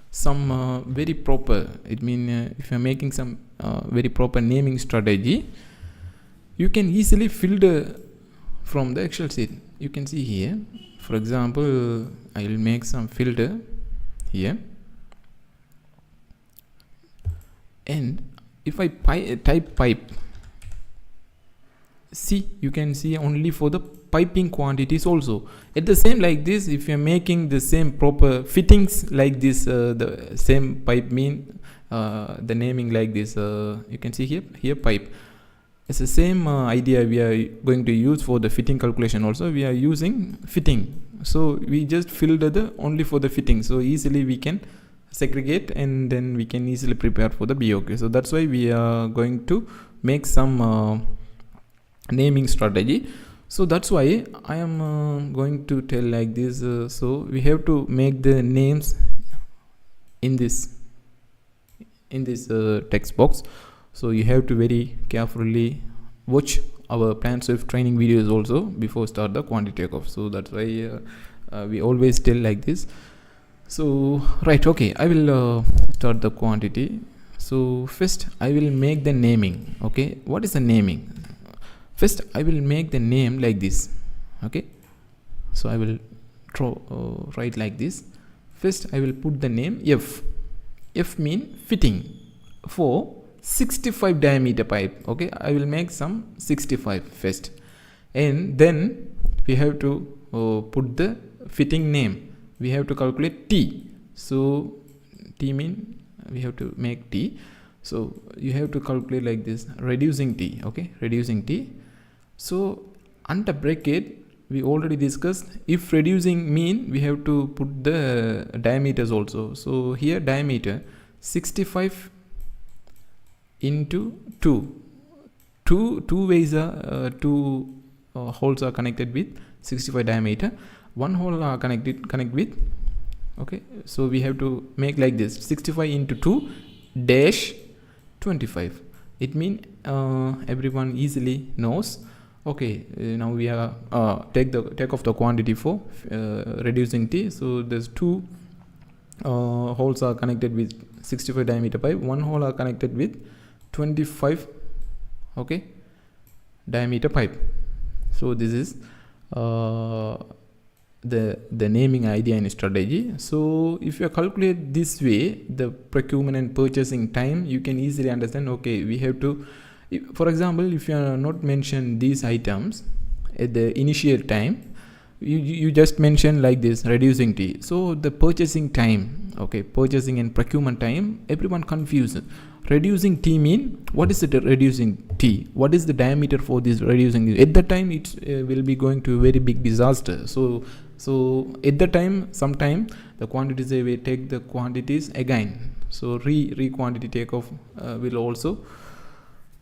C: some very proper, it means if you're making some very proper naming strategy, you can easily filter from the Excel sheet. You can see here, for example, I will make some filter here, and if I type pipe, see, you can see only for the piping quantities also. At the same like this, if you are making the same proper fittings like this, the same pipe mean the naming like this, you can see here pipe. It's the same idea we are going to use for the fitting calculation also. We are using fitting, so we just filter the only for the fitting, so easily we can segregate and then we can easily prepare for the BOQ. So that's why we are going to make some naming strategy. So that's why I am going to tell like this. So we have to make the names in this text box. So you have to very carefully watch our plan Swift training videos also before start the quantity takeoff. So that's why we always tell like this. So right, okay, I will start the quantity. So first I will make the naming. Okay, what is the naming? First I will make the name like this, okay. So I will write like this. First I will put the name F mean fitting for 65 diameter pipe, okay. I will make some 65 first, and then we have to put the fitting name. We have to calculate T. So T mean we have to make T. So you have to calculate like this, reducing T, okay, reducing T. So under bracket we already discussed, if reducing mean we have to put the diameters also. So here diameter 65 into 2 ways are two holes are connected with 65 diameter, one hole are connect with, okay. So we have to make like this, 65 into 2 dash 25. It means everyone easily knows, okay. Now we are take off the quantity for reducing T. So there's two holes are connected with 65 diameter pipe, one hole are connected with 25, okay, diameter pipe. So this is the naming idea and strategy. So if you calculate this way, the procurement and purchasing time, you can easily understand, okay, we have to, for example, if you are not mention these items at the initial time, you just mention like this, reducing T. So the purchasing time, okay, purchasing and procurement time, everyone confused. Reducing T mean, what is the reducing T? What is the diameter for this reducing? At the time it will be going to a very big disaster. So at the time, sometime the quantities, they will take the quantities again. So quantity takeoff will also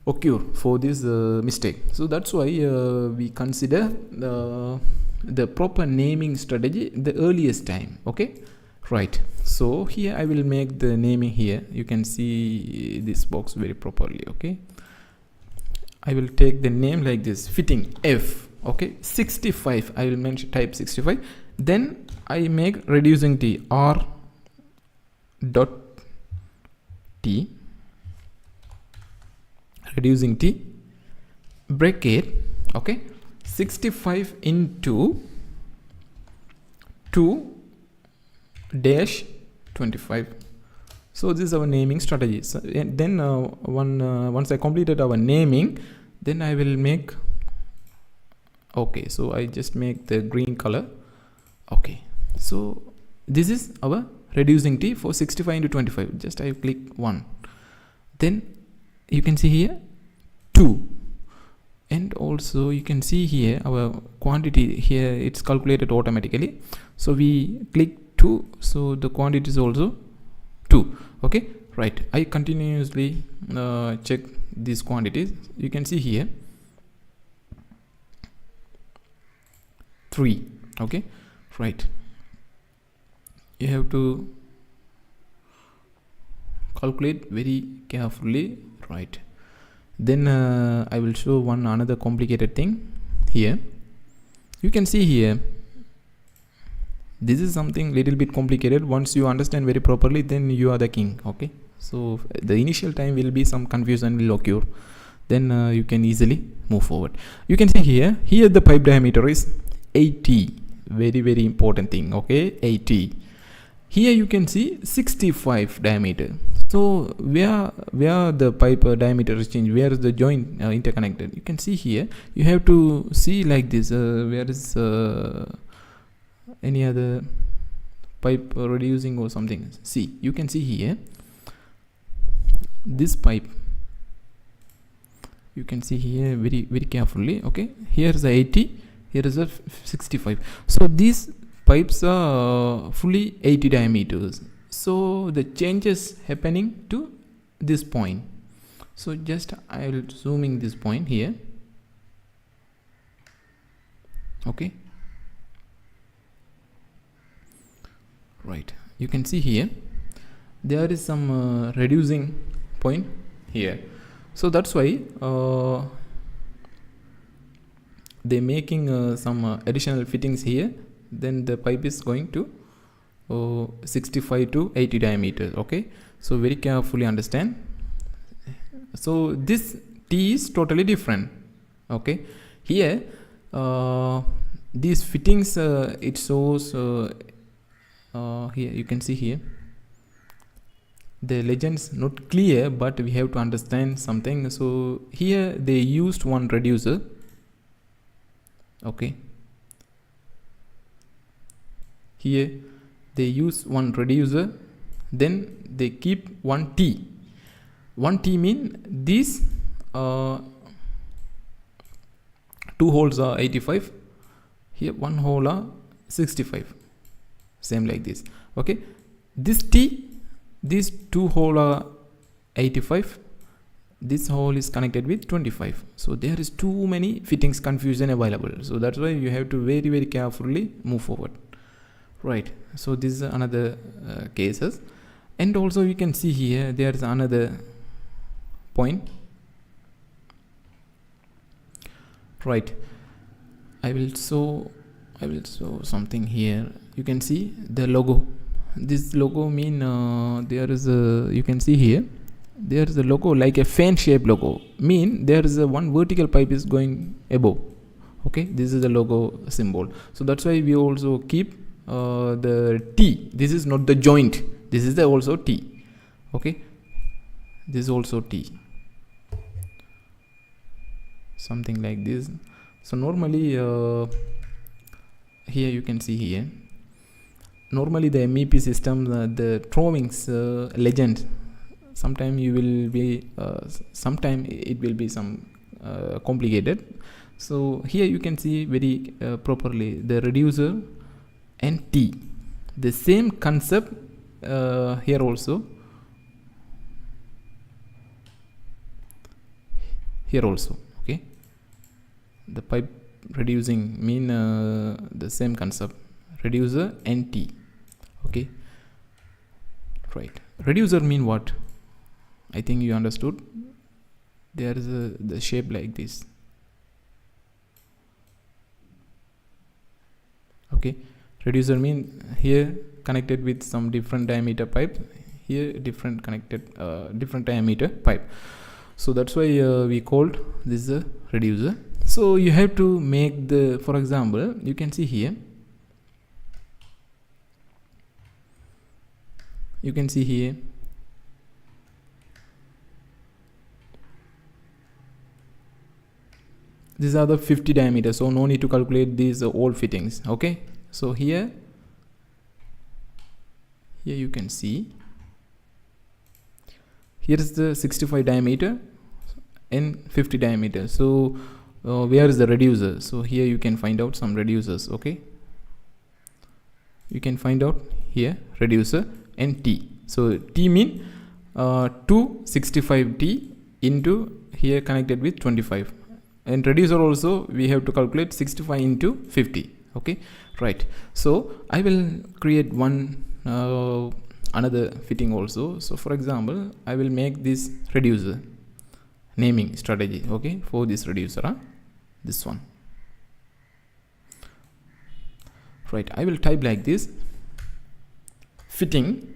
C: occur for this mistake. So that's why we consider the proper naming strategy the earliest time, okay. Right, so here I will make the naming here. You can see this box very properly, okay. I will take the name like this, fitting F, okay, 65. I will mention type 65. Then I make reducing T, R dot T, reducing T, bracket, okay, 65 into 2 dash 25. So this is our naming strategy. So, and then once I completed our naming, then I will make, okay, so I just make the green color. Okay, so this is our reducing T for 65 into 25. Just I click 1, then you can see here 2, and also you can see here our quantity here, it's calculated automatically. So we click 2, so the quantity is also 2. Okay, right, I continuously check these quantities. You can see here 3. Okay, right, you have to calculate very carefully, right? Then I will show another complicated thing here. You can see here, this is something little bit complicated. Once you understand very properly, then you are the king. Okay, so the initial time will be some confusion will occur, then you can easily move forward. You can see here the pipe diameter is 80, very important thing. Okay, 80. Here you can see 65 diameter. So where the pipe diameter is changed, where is the joint interconnected, you can see here. You have to see like this, where is any other pipe reducing or something. See, you can see here this pipe, you can see here very carefully. Okay, here is the 80, here is a 65. So these pipes are fully 80 diameters. So the changes happening to this point. So just I will zooming this point here. Okay, right, you can see here there is some reducing point here. So that's why they're making some additional fittings here. Then the pipe is going to 65 to 80 diameter. Okay, so very carefully understand. So this T is totally different. Okay, here these fittings it shows here you can see here the legends not clear, but we have to understand something. So here they used one reducer. Okay, here they use one reducer, then they keep one T. One T mean these 2 holes are 85, here 1 hole are 65, same like this. Okay, this T, these 2 hole are 85, this hole is connected with 25. So there is too many fittings confusion available. So that's why you have to very carefully move forward. Right, so this is another cases. And also you can see here there is another point. Right, I will show something here. You can see the logo. This logo mean there is a, you can see here there is a logo like a fan shaped logo, mean there is a one vertical pipe is going above. Okay, this is the logo symbol. So that's why we also keep the T. This is not the joint, this is the also T. Okay, this is also T, something like this. So normally here you can see here, normally the MEP system, the drawings legend, sometime you will be sometime it will be some complicated. So here you can see very properly the reducer and T, the same concept here also, here also. Okay, the pipe reducing mean the same concept, reducer and T. Okay, right, reducer mean what? I think you understood. There is the shape like this. Okay, reducer mean here connected with some different diameter pipe, here different connected different diameter pipe. So that's why we called this a reducer. So you have to make the, for example, you can see here you can see here. These are the 50 diameter, so no need to calculate these all fittings. Okay, so here you can see here is the 65 diameter and 50 diameter. So where is the reducer? So here you can find out some reducers. Okay, you can find out here reducer and T. So T mean 265T into here connected with 25, and reducer also we have to calculate 65 into 50. Okay, right. So I will create one another fitting also. So for example, I will make this reducer naming strategy. Okay, for this reducer, this one. Right, I will type like this: fitting,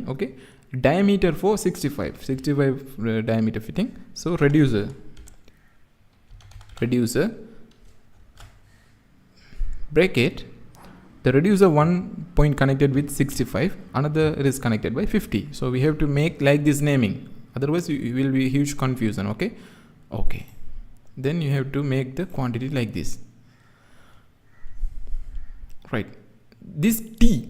C: okay, diameter for 65 diameter fitting. So reducer bracket, the reducer one point connected with 65, another is connected by 50. So we have to make like this naming, otherwise it will be huge confusion. Okay, then you have to make the quantity like this. Right, this T,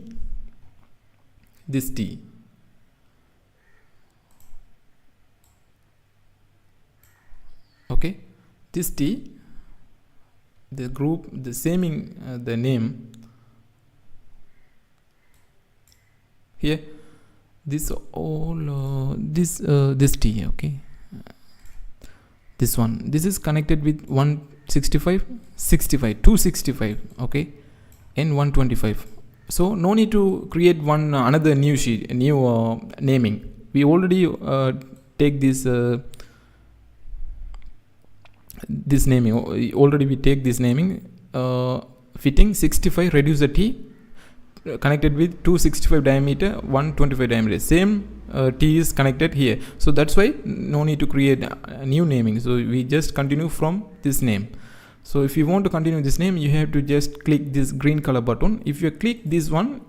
C: okay, this T, the group, the saming, the name here, this all this T. Okay, this one, this is connected with 165, 265. Okay, and 125. So no need to create one another new sheet, new naming. We already take this this naming. Already we take this naming. Fitting 65 reducer T connected with 265 diameter, 125 diameter. Same T is connected here. So that's why no need to create a new naming. So we just continue from this name. So if you want to continue this name, you have to just click this green color button. If you click this one,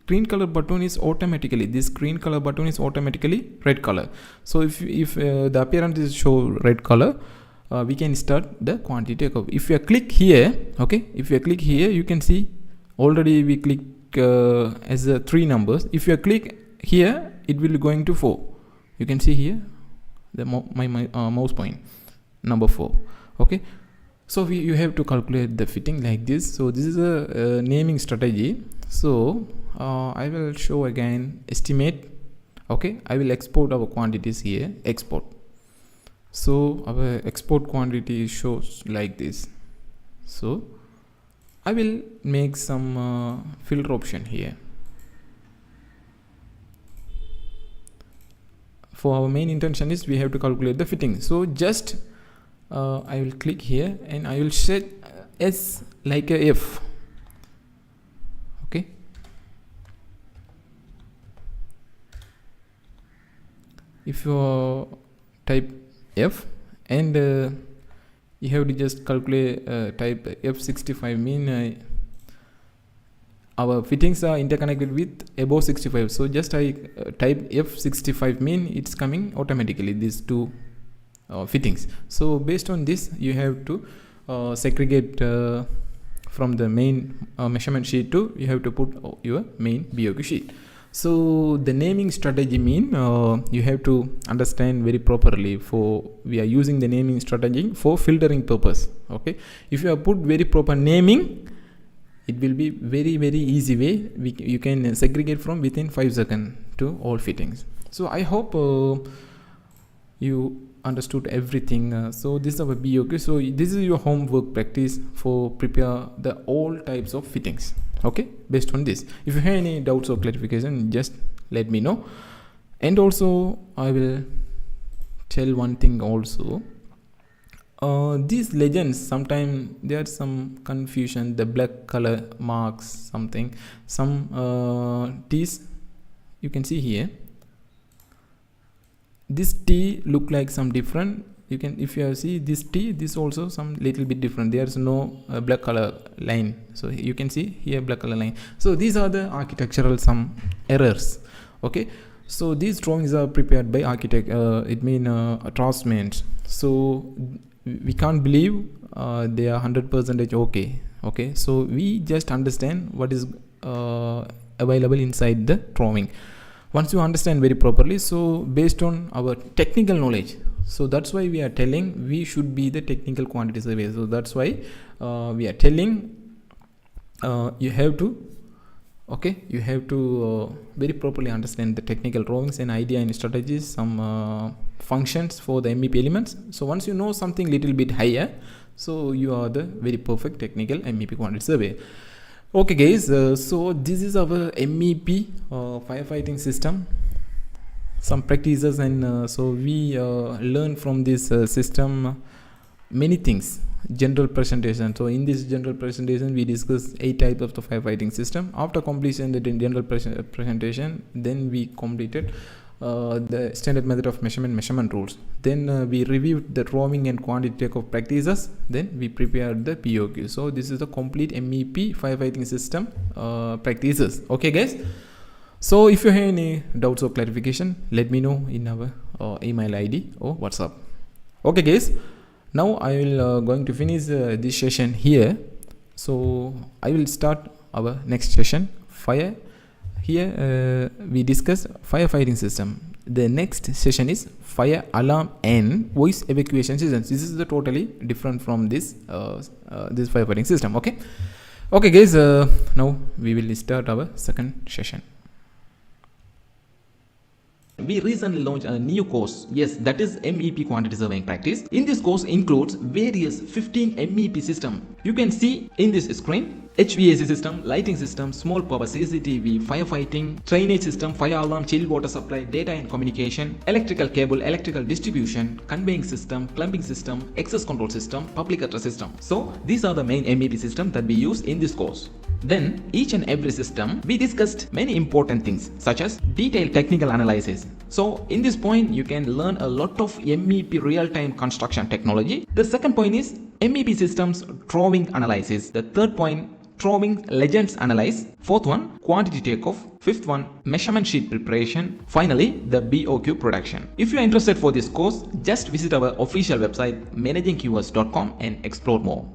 C: green color button is automatically, this green color button is automatically red color. So if the appearance is show red color, we can start the quantity takeoff. If you click here, okay, if you click here, you can see already we click as 3 numbers. If you click here, it will be going to 4. You can see here the my mouse point number 4. Okay, so you have to calculate the fitting like this. So this is a naming strategy. So I will show again estimate. Okay, I will export our quantities here, export. So our export quantity shows like this. So I will make some filter option here. For our main intention is we have to calculate the fitting. So just I will click here and I will set S like a F. Okay, if you type F and you have to just calculate type F65 mean our fittings are interconnected with above 65. So just I type F65 mean it's coming automatically these two fittings. So based on this you have to segregate from the main measurement sheet to you have to put your main BOQ sheet. So the naming strategy mean you have to understand very properly. For we are using the naming strategy for filtering purpose. Okay, if you have put very proper naming, it will be very easy way you can segregate from within 5 seconds to all fittings. So I hope you understood everything. So this is our BOQ. So this is your homework practice for prepare the all types of fittings. Okay, based on this, if you have any doubts or clarification, just let me know. And also I will tell one thing also, these legends sometimes there's some confusion, the black color marks something, some T's you can see here, this T look like some different, you can, if you have see this T, this also some little bit different. There is no black color line, so you can see here black color line. So these are the architectural some errors. Okay, so these drawings are prepared by architect, it mean draftsmen. So we can't believe they are 100% okay. Okay, so we just understand what is available inside the drawing. Once you understand very properly, so based on our technical knowledge, so that's why we are telling we should be the technical quantity surveyor. So that's why we are telling you have to, okay, you have to very properly understand the technical drawings and idea and strategies, some functions for the MEP elements. So once you know something little bit higher, so you are the very perfect technical MEP quantity surveyor. Okay guys, so this is our MEP firefighting system, some practices, and so we learn from this system many things. General presentation. So in this general presentation we discuss 8 types of the firefighting system. After completion the general presentation, then we completed the standard method of measurement rules. Then we reviewed the drawing and quantity takeoff practices. Then we prepared the POQ. So this is the complete MEP firefighting system practices. Okay guys, so if you have any doubts or clarification, let me know in our email ID or WhatsApp. Okay guys, now I will going to finish this session here. So I will start our next session, fire. Here we discuss firefighting system. The next session is fire alarm and voice evacuation systems. This is the totally different from this this firefighting system. Okay, okay guys, now we will start our second session.
A: We recently launched a new course, yes, that is MEP quantity surveying practice. In this course includes various 15 MEP system. You can see in this screen HVAC system, lighting system, small power CCTV, firefighting, drainage system, fire alarm, chilled water supply, data and communication, electrical cable, electrical distribution, conveying system, plumbing system, access control system, public address system. So these are the main MEP systems that we use in this course. Then each and every system we discussed many important things such as detailed technical analysis. So in this point you can learn a lot of MEP real-time construction technology. The second point is MEP systems drawing analysis. The third point, drawing legends analyze. Fourth one, quantity takeoff. Fifth one, measurement sheet preparation. Finally, the BOQ production. If you are interested for this course, just visit our official website managingqs.com and explore more.